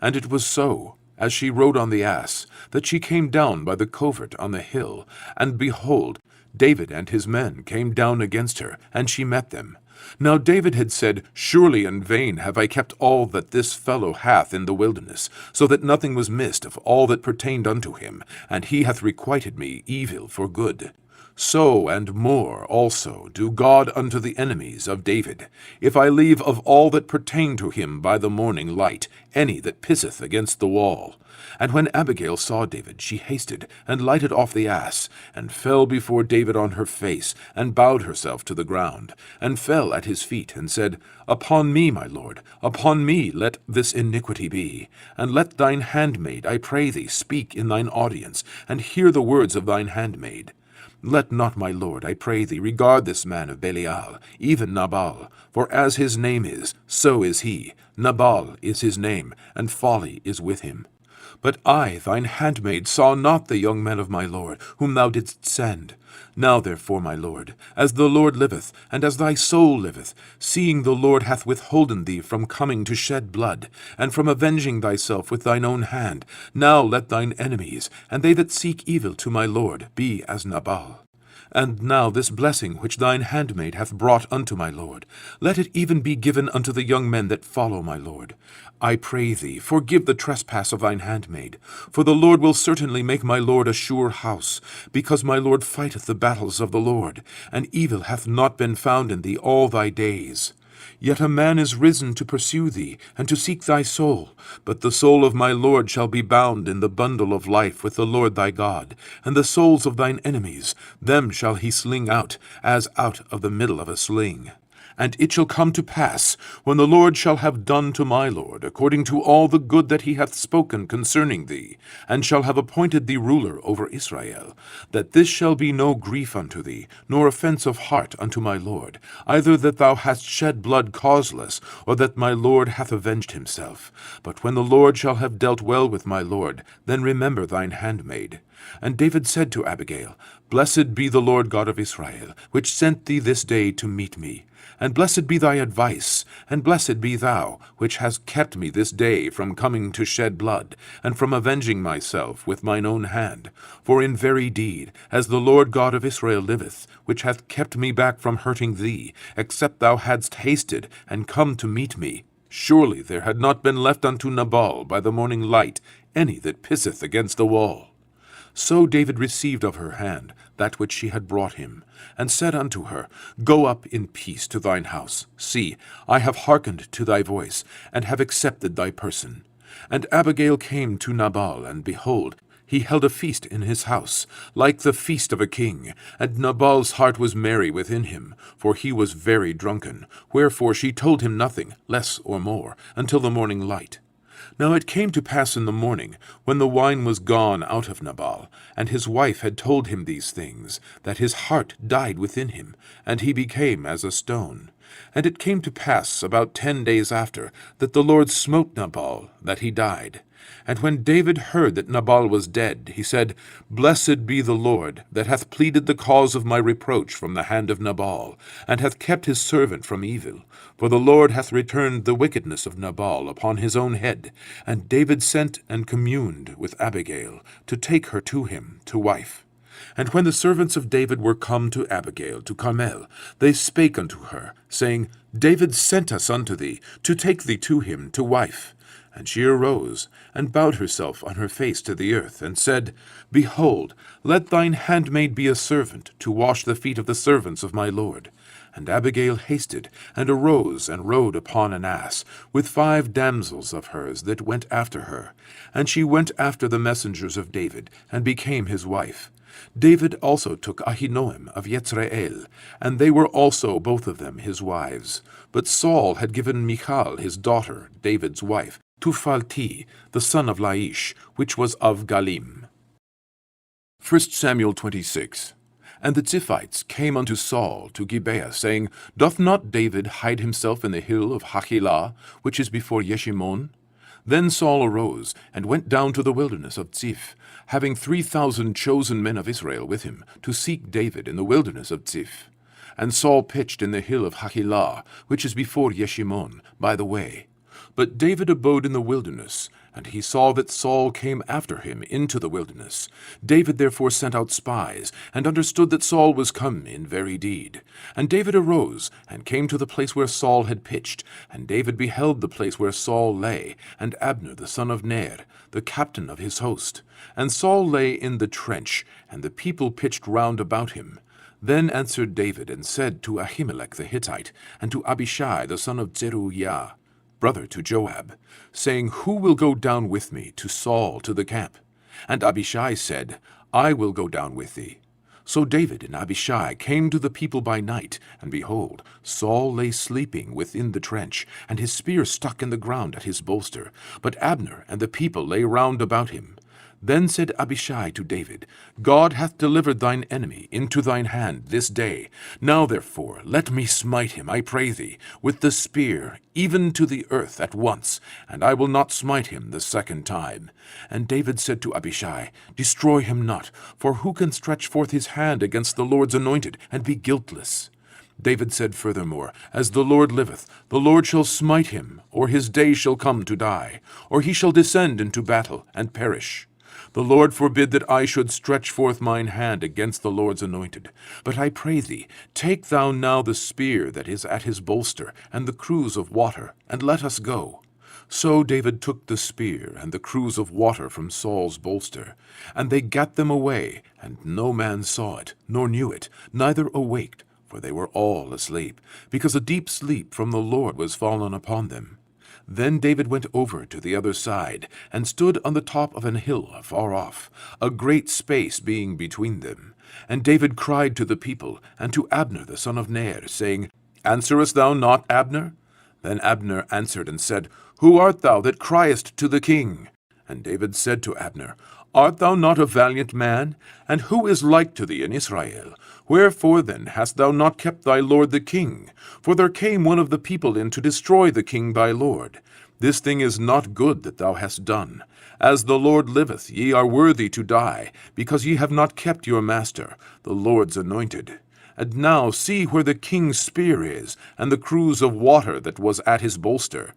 S2: And it was so, as she rode on the ass, that she came down by the covert on the hill, and behold, David and his men came down against her, and she met them. Now David had said, Surely in vain have I kept all that this fellow hath in the wilderness, so that nothing was missed of all that pertained unto him, and he hath requited me evil for good. So and more also do God unto the enemies of David, if I leave of all that pertain to him by the morning light any that pisseth against the wall. And when Abigail saw David, she hasted, and lighted off the ass, and fell before David on her face, and bowed herself to the ground, and fell at his feet, and said, Upon me, my lord, upon me let this iniquity be, and let thine handmaid, I pray thee, speak in thine audience, and hear the words of thine handmaid. Let not, my lord, I pray thee, regard this man of Belial, even Nabal, for as his name is, so is he. Nabal is his name, and folly is with him. But I, thine handmaid, saw not the young men of my lord, whom thou didst send. Now therefore, my lord, as the Lord liveth, and as thy soul liveth, seeing the Lord hath withholden thee from coming to shed blood, and from avenging thyself with thine own hand, now let thine enemies, and they that seek evil to my lord, be as Nabal. And now this blessing which thine handmaid hath brought unto my lord, let it even be given unto the young men that follow my lord. I pray thee, forgive the trespass of thine handmaid, for the Lord will certainly make my lord a sure house, because my lord fighteth the battles of the Lord, and evil hath not been found in thee all thy days. Yet a man is risen to pursue thee, and to seek thy soul. But the soul of my lord shall be bound in the bundle of life with the Lord thy God, and the souls of thine enemies, them shall he sling out, as out of the middle of a sling. And it shall come to pass, when the Lord shall have done to my lord, according to all the good that he hath spoken concerning thee, and shall have appointed thee ruler over Israel, that this shall be no grief unto thee, nor offense of heart unto my lord, either that thou hast shed blood causeless, or that my lord hath avenged himself. But when the Lord shall have dealt well with my lord, then remember thine handmaid. And David said to Abigail, Blessed be the Lord God of Israel, which sent thee this day to meet me. And blessed be thy advice, and blessed be thou, which hast kept me this day from coming to shed blood, and from avenging myself with mine own hand. For in very deed, as the Lord God of Israel liveth, which hath kept me back from hurting thee, except thou hadst hasted, and come to meet me, surely there had not been left unto Nabal by the morning light any that pisseth against the wall. So David received of her hand that which she had brought him, and said unto her, Go up in peace to thine house. See, I have hearkened to thy voice, and have accepted thy person. And Abigail came to Nabal, and behold, he held a feast in his house, like the feast of a king. And Nabal's heart was merry within him, for he was very drunken. Wherefore she told him nothing, less or more, until the morning light. Now it came to pass in the morning, when the wine was gone out of Nabal, and his wife had told him these things, that his heart died within him, and he became as a stone. And it came to pass about 10 days after, that the Lord smote Nabal, that he died. And when David heard that Nabal was dead, he said, Blessed be the Lord, that hath pleaded the cause of my reproach from the hand of Nabal, and hath kept his servant from evil. For the Lord hath returned the wickedness of Nabal upon his own head. And David sent and communed with Abigail, to take her to him to wife. And when the servants of David were come to Abigail to Carmel, they spake unto her, saying, David sent us unto thee, to take thee to him to wife. And she arose, and bowed herself on her face to the earth, and said, Behold, let thine handmaid be a servant, to wash the feet of the servants of my lord. And Abigail hasted, and arose, and rode upon an ass, with 5 damsels of hers that went after her. And she went after the messengers of David, and became his wife. David also took Ahinoam of Jezreel, and they were also both of them his wives. But Saul had given Michal his daughter, David's wife, to Phalti, the son of Laish, which was of Galim. 1 Samuel 26. And the Ziphites came unto Saul to Gibeah, saying, Doth not David hide himself in the hill of Hachilah, which is before Jeshimon? Then Saul arose, and went down to the wilderness of Ziph, having 3,000 chosen men of Israel with him, to seek David in the wilderness of Ziph. And Saul pitched in the hill of Hachilah, which is before Jeshimon, by the way. But David abode in the wilderness, and he saw that Saul came after him into the wilderness. David therefore sent out spies, and understood that Saul was come in very deed. And David arose, and came to the place where Saul had pitched. And David beheld the place where Saul lay, and Abner the son of Ner, the captain of his host. And Saul lay in the trench, and the people pitched round about him. Then answered David, and said to Ahimelech the Hittite, and to Abishai the son of Zeruiah, brother to Joab, saying, Who will go down with me to Saul to the camp? And Abishai said, I will go down with thee. So David and Abishai came to the people by night, and behold, Saul lay sleeping within the trench, and his spear stuck in the ground at his bolster. But Abner and the people lay round about him. Then said Abishai to David, God hath delivered thine enemy into thine hand this day. Now therefore let me smite him, I pray thee, with the spear, even to the earth at once, and I will not smite him the second time. And David said to Abishai, Destroy him not, for who can stretch forth his hand against the Lord's anointed, and be guiltless? David said furthermore, As the Lord liveth, the Lord shall smite him, or his day shall come to die, or he shall descend into battle, and perish. The Lord forbid that I should stretch forth mine hand against the Lord's anointed. But I pray thee, take thou now the spear that is at his bolster, and the cruse of water, and let us go. So David took the spear and the cruse of water from Saul's bolster, and they gat them away, and no man saw it, nor knew it, neither awaked, for they were all asleep, because a deep sleep from the Lord was fallen upon them. Then David went over to the other side, and stood on the top of an hill afar off, a great space being between them. And David cried to the people, and to Abner the son of Ner, saying, Answerest thou not, Abner? Then Abner answered and said, Who art thou that criest to the king? And David said to Abner, Art thou not a valiant man? And who is like to thee in Israel? Wherefore then hast thou not kept thy lord the king? For there came one of the people in to destroy the king thy lord. This thing is not good that thou hast done. As the Lord liveth, ye are worthy to die, because ye have not kept your master, the Lord's anointed. And now see where the king's spear is, and the cruse of water that was at his bolster.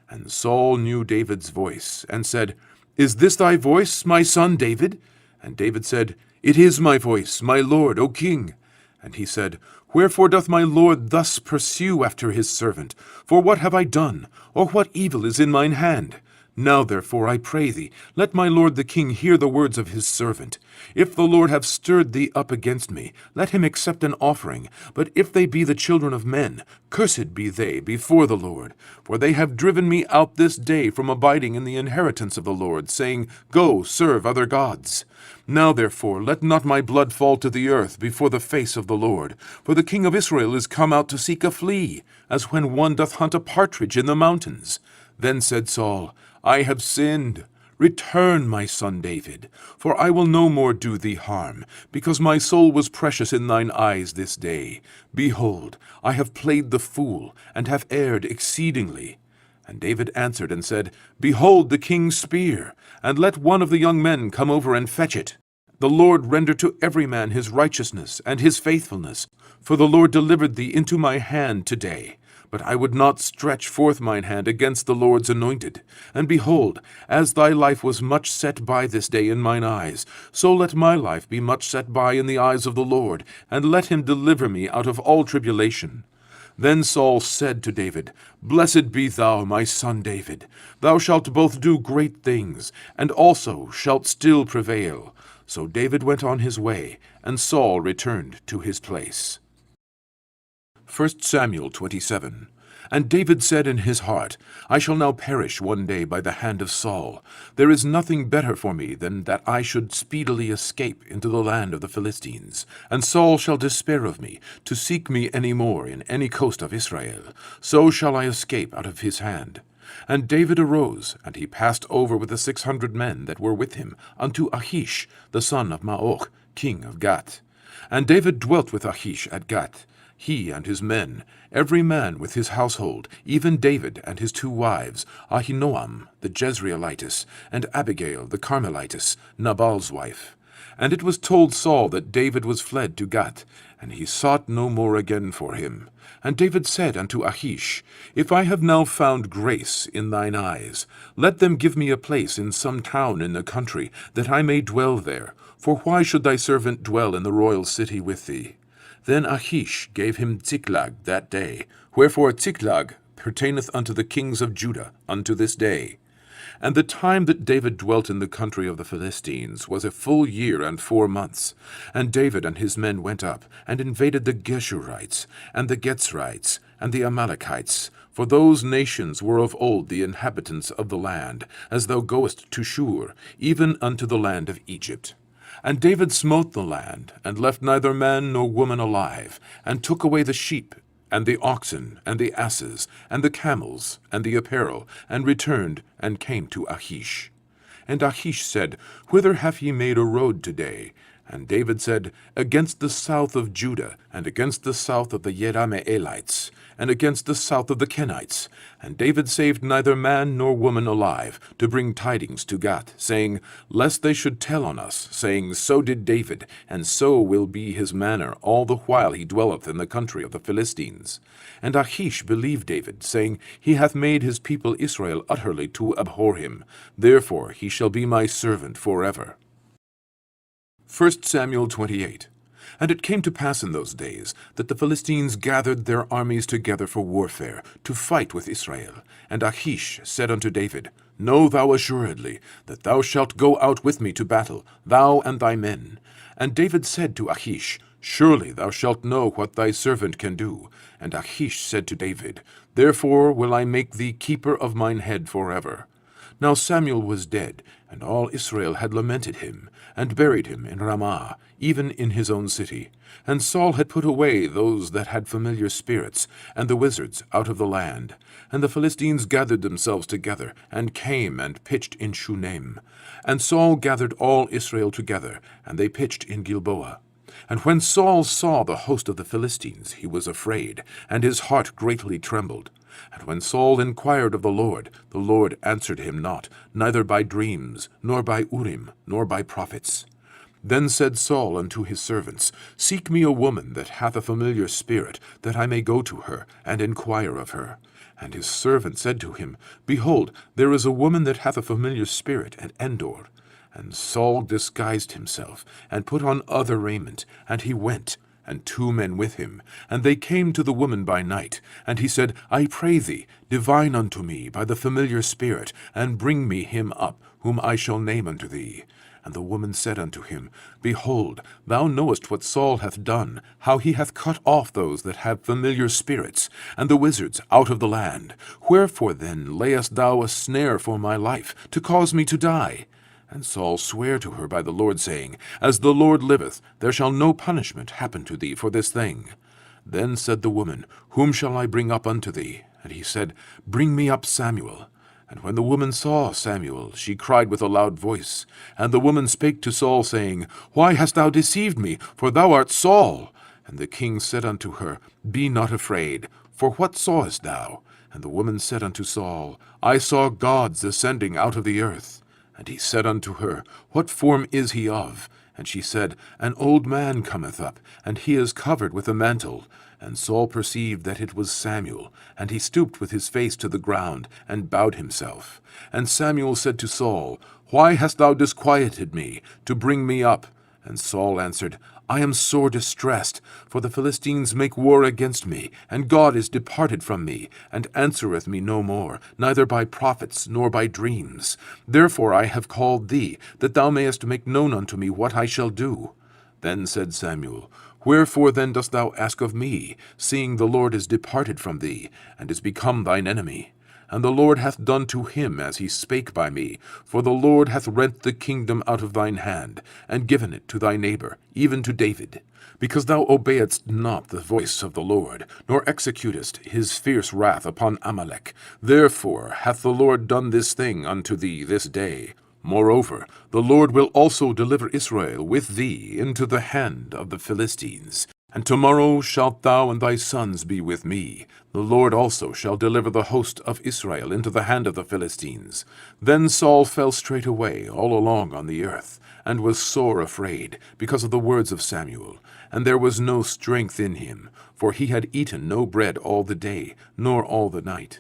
S2: And Saul knew David's voice, and said, Is this thy voice, my son David? And David said, It is my voice, my lord, O king. And he said, Wherefore doth my lord thus pursue after his servant? For what have I done, or what evil is in mine hand? Now therefore, I pray thee, let my lord the king hear the words of his servant. If the Lord have stirred thee up against me, let him accept an offering. But if they be the children of men, cursed be they before the Lord. For they have driven me out this day from abiding in the inheritance of the Lord, saying, Go, serve other gods. Now therefore, let not my blood fall to the earth before the face of the Lord. For the king of Israel is come out to seek a flea, as when one doth hunt a partridge in the mountains. Then said Saul, I have sinned. Return, my son David, for I will no more do thee harm, because my soul was precious in thine eyes this day. Behold, I have played the fool, and have erred exceedingly. And David answered and said, Behold the king's spear, and let one of the young men come over and fetch it. The Lord render to every man his righteousness and his faithfulness, for the Lord delivered thee into my hand today. But I would not stretch forth mine hand against the Lord's anointed. And behold, as thy life was much set by this day in mine eyes, so let my life be much set by in the eyes of the Lord, and let him deliver me out of all tribulation. Then Saul said to David, Blessed be thou, my son David. Thou shalt both do great things, and also shalt still prevail. So David went on his way, and Saul returned to his place. 1 Samuel 27. And David said in his heart, I shall now perish one day by the hand of Saul. There is nothing better for me than that I should speedily escape into the land of the Philistines. And Saul shall despair of me, to seek me any more in any coast of Israel. So shall I escape out of his hand. And David arose, and he passed over with the 600 men that were with him unto Achish, the son of Maoch, king of Gath. And David dwelt with Achish at Gath, he and his men, every man with his household, even David and his 2 wives, Ahinoam the Jezreelitess, and Abigail the Carmelitess, Nabal's wife. And it was told Saul that David was fled to Gath, and he sought no more again for him. And David said unto Achish, If I have now found grace in thine eyes, let them give me a place in some town in the country, that I may dwell there. For why should thy servant dwell in the royal city with thee? Then Achish gave him Ziklag that day, wherefore Ziklag pertaineth unto the kings of Judah unto this day. And the time that David dwelt in the country of the Philistines was a full year and 4 months. And David and his men went up, and invaded the Geshurites, and the Getzrites, and the Amalekites, for those nations were of old the inhabitants of the land, as thou goest to Shur, even unto the land of Egypt. And David smote the land, and left neither man nor woman alive, and took away the sheep, and the oxen, and the asses, and the camels, and the apparel, and returned, and came to Achish. And Achish said, Whither have ye made a road today? And David said, Against the south of Judah, and against the south of the Yerameelites, and against the south of the Kenites. And David saved neither man nor woman alive, to bring tidings to Gath, saying, Lest they should tell on us, saying, So did David, and so will be his manner all the while he dwelleth in the country of the Philistines. And Achish believed David, saying, He hath made his people Israel utterly to abhor him. Therefore he shall be my servant forever. 1 Samuel 28. And it came to pass in those days that the Philistines gathered their armies together for warfare, to fight with Israel. And Achish said unto David, Know thou assuredly that thou shalt go out with me to battle, thou and thy men. And David said to Achish, Surely thou shalt know what thy servant can do. And Achish said to David, Therefore will I make thee keeper of mine head forever. Now Samuel was dead, and all Israel had lamented him, and buried him in Ramah, even in his own city. And Saul had put away those that had familiar spirits, and the wizards, out of the land. And the Philistines gathered themselves together, and came and pitched in Shunem. And Saul gathered all Israel together, and they pitched in Gilboa. And when Saul saw the host of the Philistines, he was afraid, and his heart greatly trembled. And when Saul inquired of the Lord answered him not, neither by dreams, nor by Urim, nor by prophets. Then said Saul unto his servants, Seek me a woman that hath a familiar spirit, that I may go to her, and inquire of her. And his servant said to him, Behold, there is a woman that hath a familiar spirit at Endor. And Saul disguised himself, and put on other raiment, and he went, and 2 men with him. And they came to the woman by night. And he said, I pray thee, divine unto me by the familiar spirit, and bring me him up, whom I shall name unto thee. And the woman said unto him, Behold, thou knowest what Saul hath done, how he hath cut off those that have familiar spirits, and the wizards out of the land. Wherefore then layest thou a snare for my life, to cause me to die? And Saul sware to her by the Lord, saying, As the Lord liveth, there shall no punishment happen to thee for this thing. Then said the woman, Whom shall I bring up unto thee? And he said, Bring me up Samuel. And when the woman saw Samuel, she cried with a loud voice. And the woman spake to Saul, saying, Why hast thou deceived me? For thou art Saul. And the king said unto her, Be not afraid, for what sawest thou? And the woman said unto Saul, I saw gods ascending out of the earth. And he said unto her, What form is he of? And she said, An old man cometh up, and he is covered with a mantle. And Saul perceived that it was Samuel, and he stooped with his face to the ground, and bowed himself. And Samuel said to Saul, Why hast thou disquieted me, to bring me up? And Saul answered, I am sore distressed, for the Philistines make war against me, and God is departed from me, and answereth me no more, neither by prophets nor by dreams. Therefore I have called thee, that thou mayest make known unto me what I shall do. Then said Samuel, Wherefore then dost thou ask of me, seeing the Lord is departed from thee, and is become thine enemy? And the Lord hath done to him as he spake by me, for the Lord hath rent the kingdom out of thine hand, and given it to thy neighbor, even to David. Because thou obeyedst not the voice of the Lord, nor executest his fierce wrath upon Amalek, therefore hath the Lord done this thing unto thee this day. Moreover, the Lord will also deliver Israel with thee into the hand of the Philistines. And tomorrow shalt thou and thy sons be with me. The Lord also shall deliver the host of Israel into the hand of the Philistines. Then Saul fell straightway all along on the earth, and was sore afraid, because of the words of Samuel. And there was no strength in him, for he had eaten no bread all the day, nor all the night.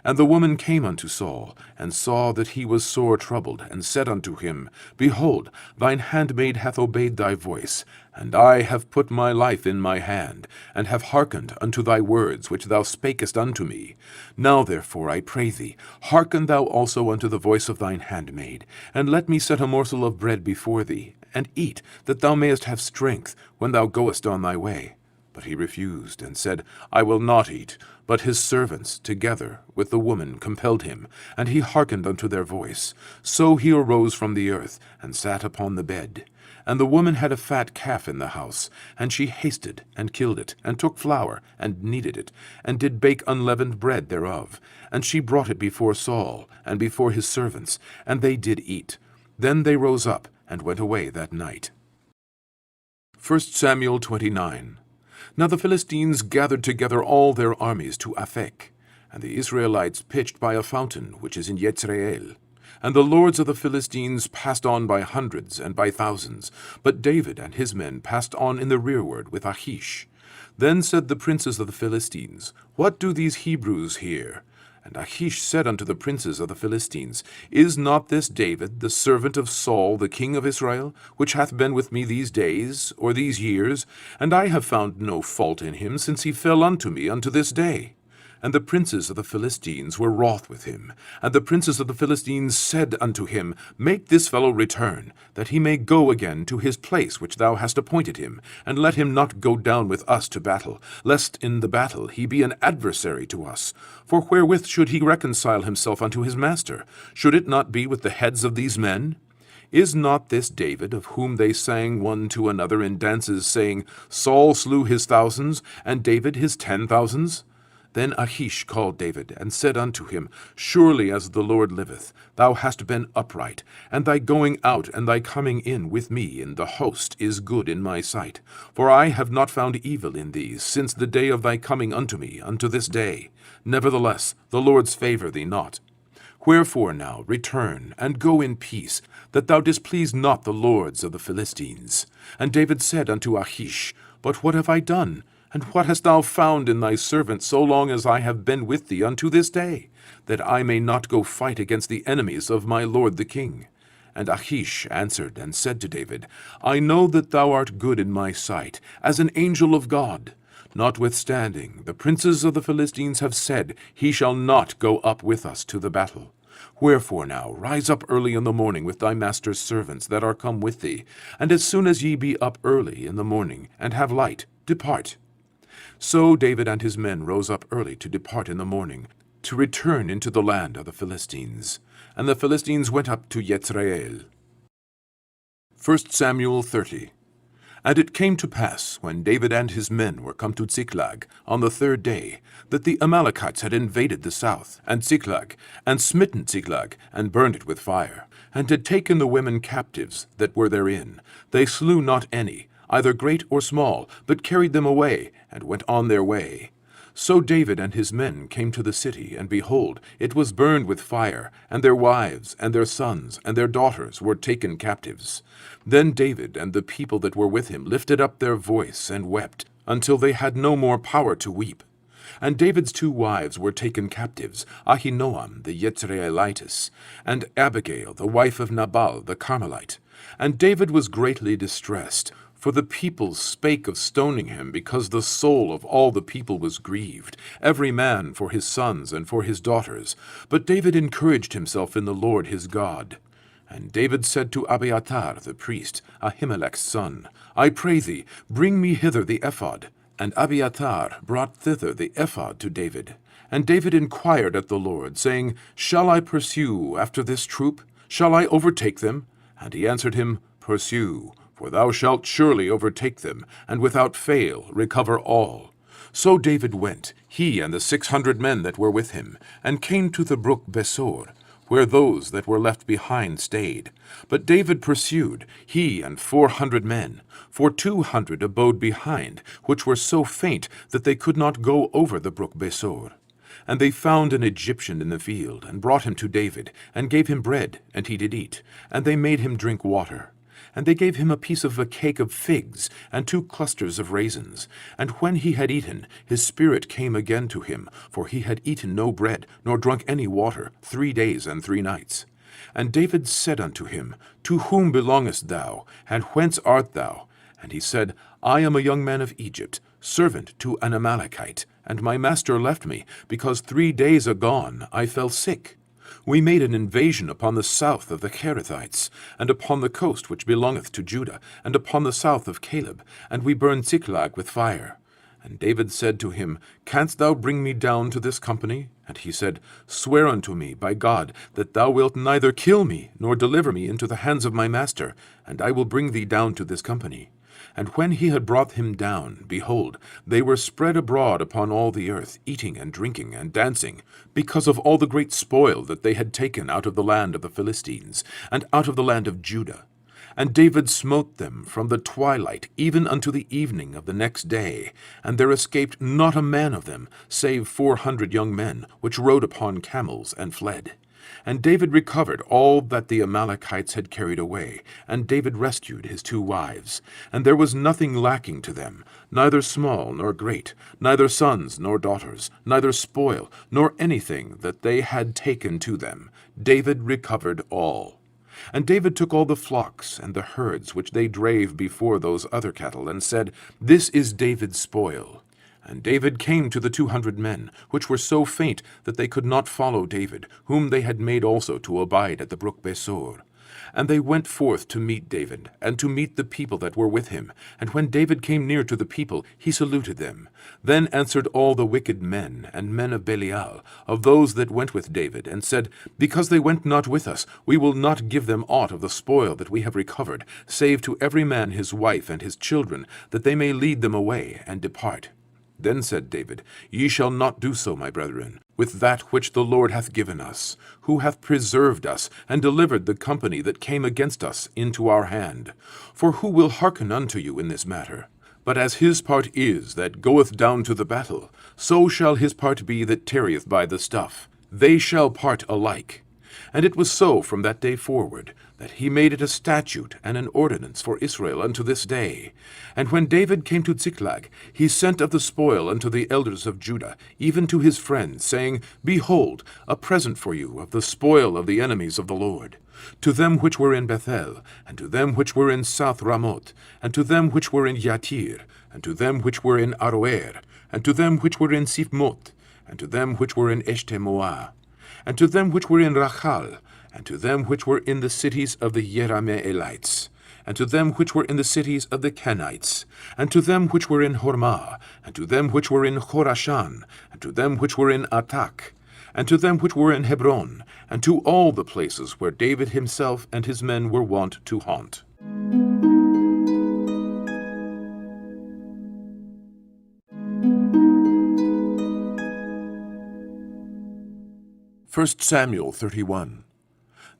S2: And the woman came unto Saul, and saw that he was sore troubled, and said unto him, Behold, thine handmaid hath obeyed thy voice, and I have put my life in my hand, and have hearkened unto thy words which thou spakest unto me. Now therefore, I pray thee, hearken thou also unto the voice of thine handmaid, and let me set a morsel of bread before thee, and eat, that thou mayest have strength when thou goest on thy way. But he refused, and said, I will not eat. But his servants, together with the woman, compelled him, and he hearkened unto their voice. So he arose from the earth, and sat upon the bed. And the woman had a fat calf in the house, and she hasted, and killed it, and took flour, and kneaded it, and did bake unleavened bread thereof. And she brought it before Saul, and before his servants, and they did eat. Then they rose up, and went away that night. 1 Samuel 29. Now the Philistines gathered together all their armies to Aphek, and the Israelites pitched by a fountain which is in Jezreel. And the lords of the Philistines passed on by hundreds and by thousands, but David and his men passed on in the rearward with Achish. Then said the princes of the Philistines, What do these Hebrews here? And Achish said unto the princes of the Philistines, Is not this David, the servant of Saul, the king of Israel, which hath been with me these days, or these years? And I have found no fault in him, since he fell unto me unto this day. And the princes of the Philistines were wroth with him. And the princes of the Philistines said unto him, Make this fellow return, that he may go again to his place which thou hast appointed him, and let him not go down with us to battle, lest in the battle he be an adversary to us. For wherewith should he reconcile himself unto his master? Should it not be with the heads of these men? Is not this David, of whom they sang one to another in dances, saying, Saul slew his thousands, and David his 10,000s? Then Achish called David, and said unto him, Surely as the Lord liveth, thou hast been upright, and thy going out and thy coming in with me in the host is good in my sight. For I have not found evil in thee since the day of thy coming unto me unto this day. Nevertheless, the Lord's favour thee not. Wherefore now return, and go in peace, that thou displease not the lords of the Philistines. And David said unto Achish, But what have I done? And what hast thou found in thy servant so long as I have been with thee unto this day, that I may not go fight against the enemies of my lord the king? And Achish answered and said to David, I know that thou art good in my sight, as an angel of God. Notwithstanding, the princes of the Philistines have said, He shall not go up with us to the battle. Wherefore now rise up early in the morning with thy master's servants that are come with thee, and as soon as ye be up early in the morning, and have light, depart. So David and his men rose up early to depart in the morning, to return into the land of the Philistines. And the Philistines went up to Jezreel. 1 Samuel 30. And it came to pass, when David and his men were come to Ziklag on the 3rd day, that the Amalekites had invaded the south, and Ziklag, and smitten Ziklag, and burned it with fire, and had taken the women captives that were therein. They slew not any, either great or small, but carried them away, and went on their way. So David and his men came to the city, and behold, it was burned with fire, and their wives, and their sons, and their daughters were taken captives. Then David and the people that were with him lifted up their voice, and wept, until they had no more power to weep. And David's 2 wives were taken captives, Ahinoam the Jezreelitess, and Abigail the wife of Nabal the Carmelite. And David was greatly distressed, for the people spake of stoning him, because the soul of all the people was grieved, every man for his sons and for his daughters. But David encouraged himself in the Lord his God. And David said to Abiathar the priest, Ahimelech's son, I pray thee, bring me hither the ephod. And Abiathar brought thither the ephod to David. And David inquired at the Lord, saying, Shall I pursue after this troop? Shall I overtake them? And he answered him, Pursue, for thou shalt surely overtake them, and without fail recover all. So David went, he and the 600 men that were with him, and came to the brook Besor, where those that were left behind stayed. But David pursued, he and 400 men, for 200 abode behind, which were so faint that they could not go over the brook Besor. And they found an Egyptian in the field, and brought him to David, and gave him bread, and he did eat, and they made him drink water. And they gave him a piece of a cake of figs, and 2 clusters of raisins. And when he had eaten, his spirit came again to him, for he had eaten no bread, nor drunk any water, 3 days and 3 nights. And David said unto him, To whom belongest thou, and whence art thou? And he said, I am a young man of Egypt, servant to an Amalekite, and my master left me, because 3 days agone I fell sick. We made an invasion upon the south of the Cherethites, and upon the coast which belongeth to Judah, and upon the south of Caleb, and we burned Ziklag with fire. And David said to him, Canst thou bring me down to this company? And he said, Swear unto me by God that thou wilt neither kill me, nor deliver me into the hands of my master, and I will bring thee down to this company. And when he had brought him down, behold, they were spread abroad upon all the earth, eating and drinking and dancing, because of all the great spoil that they had taken out of the land of the Philistines, and out of the land of Judah. And David smote them from the twilight even unto the evening of the next day, and there escaped not a man of them, save 400 young men, which rode upon camels and fled. And David recovered all that the Amalekites had carried away, and David rescued his 2 wives. And there was nothing lacking to them, neither small nor great, neither sons nor daughters, neither spoil, nor anything that they had taken to them. David recovered all. And David took all the flocks and the herds which they drave before those other cattle, and said, This is David's spoil. And David came to the 200 men, which were so faint that they could not follow David, whom they had made also to abide at the brook Besor. And they went forth to meet David, and to meet the people that were with him. And when David came near to the people, he saluted them. Then answered all the wicked men, and men of Belial, of those that went with David, and said, Because they went not with us, we will not give them aught of the spoil that we have recovered, save to every man his wife and his children, that they may lead them away, and depart. Then said David, Ye shall not do so, my brethren, with that which the Lord hath given us, who hath preserved us, and delivered the company that came against us into our hand. For who will hearken unto you in this matter? But as his part is that goeth down to the battle, so shall his part be that tarrieth by the stuff. They shall part alike. And it was so from that day forward, that he made it a statute and an ordinance for Israel unto this day. And when David came to Ziklag, he sent of the spoil unto the elders of Judah, even to his friends, saying, Behold, a present for you of the spoil of the enemies of the Lord. To them which were in Bethel, and to them which were in South Ramoth, and to them which were in Yatir, and to them which were in Aroer, and to them which were in Siphmoth, and to them which were in Eshtemoa, and to them which were in Rachal, and to them which were in the cities of the Yerameelites, and to them which were in the cities of the Kenites, and to them which were in Hormah, and to them which were in Chorashan, and to them which were in Atak, and to them which were in Hebron, and to all the places where David himself and his men were wont to haunt. 1 Samuel 31.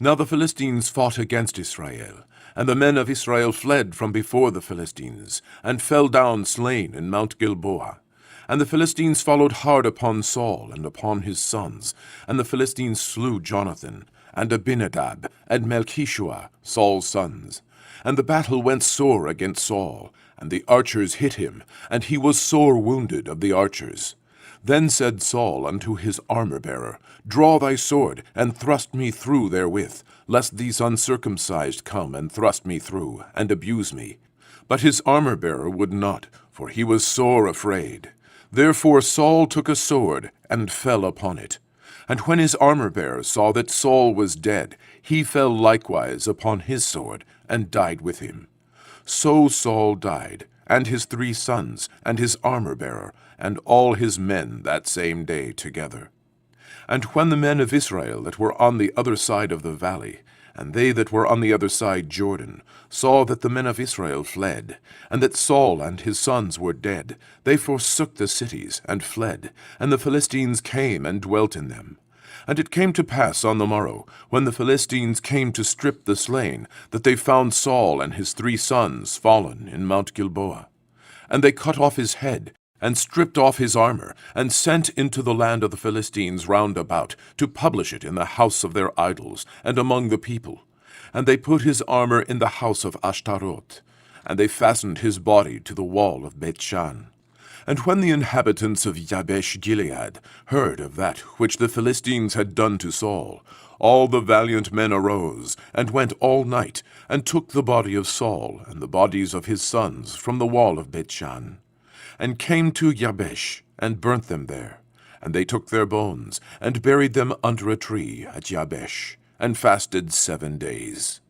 S2: Now the Philistines fought against Israel, and the men of Israel fled from before the Philistines, and fell down slain in Mount Gilboa. And the Philistines followed hard upon Saul and upon his sons, and the Philistines slew Jonathan, and Abinadab, and Melchishua, Saul's sons. And the battle went sore against Saul, and the archers hit him, and he was sore wounded of the archers. Then said Saul unto his armor-bearer, Draw thy sword, and thrust me through therewith, lest these uncircumcised come and thrust me through, and abuse me. But his armor-bearer would not, for he was sore afraid. Therefore Saul took a sword, and fell upon it. And when his armor-bearer saw that Saul was dead, he fell likewise upon his sword, and died with him. So Saul died, and his 3 sons, and his armor-bearer, and all his men that same day together. And when the men of Israel that were on the other side of the valley, and they that were on the other side Jordan, saw that the men of Israel fled, and that Saul and his sons were dead, they forsook the cities, and fled, and the Philistines came and dwelt in them. And it came to pass on the morrow, when the Philistines came to strip the slain, that they found Saul and his 3 sons fallen in Mount Gilboa. And they cut off his head, and stripped off his armor, and sent into the land of the Philistines round about, to publish it in the house of their idols, and among the people. And they put his armor in the house of Ashtaroth, and they fastened his body to the wall of Bethshan. And when the inhabitants of Jabesh-Gilead heard of that which the Philistines had done to Saul, all the valiant men arose, and went all night, and took the body of Saul, and the bodies of his sons, from the wall of Bethshan, and came to Jabesh, and burnt them there. And they took their bones, and buried them under a tree at Jabesh, and fasted 7 days.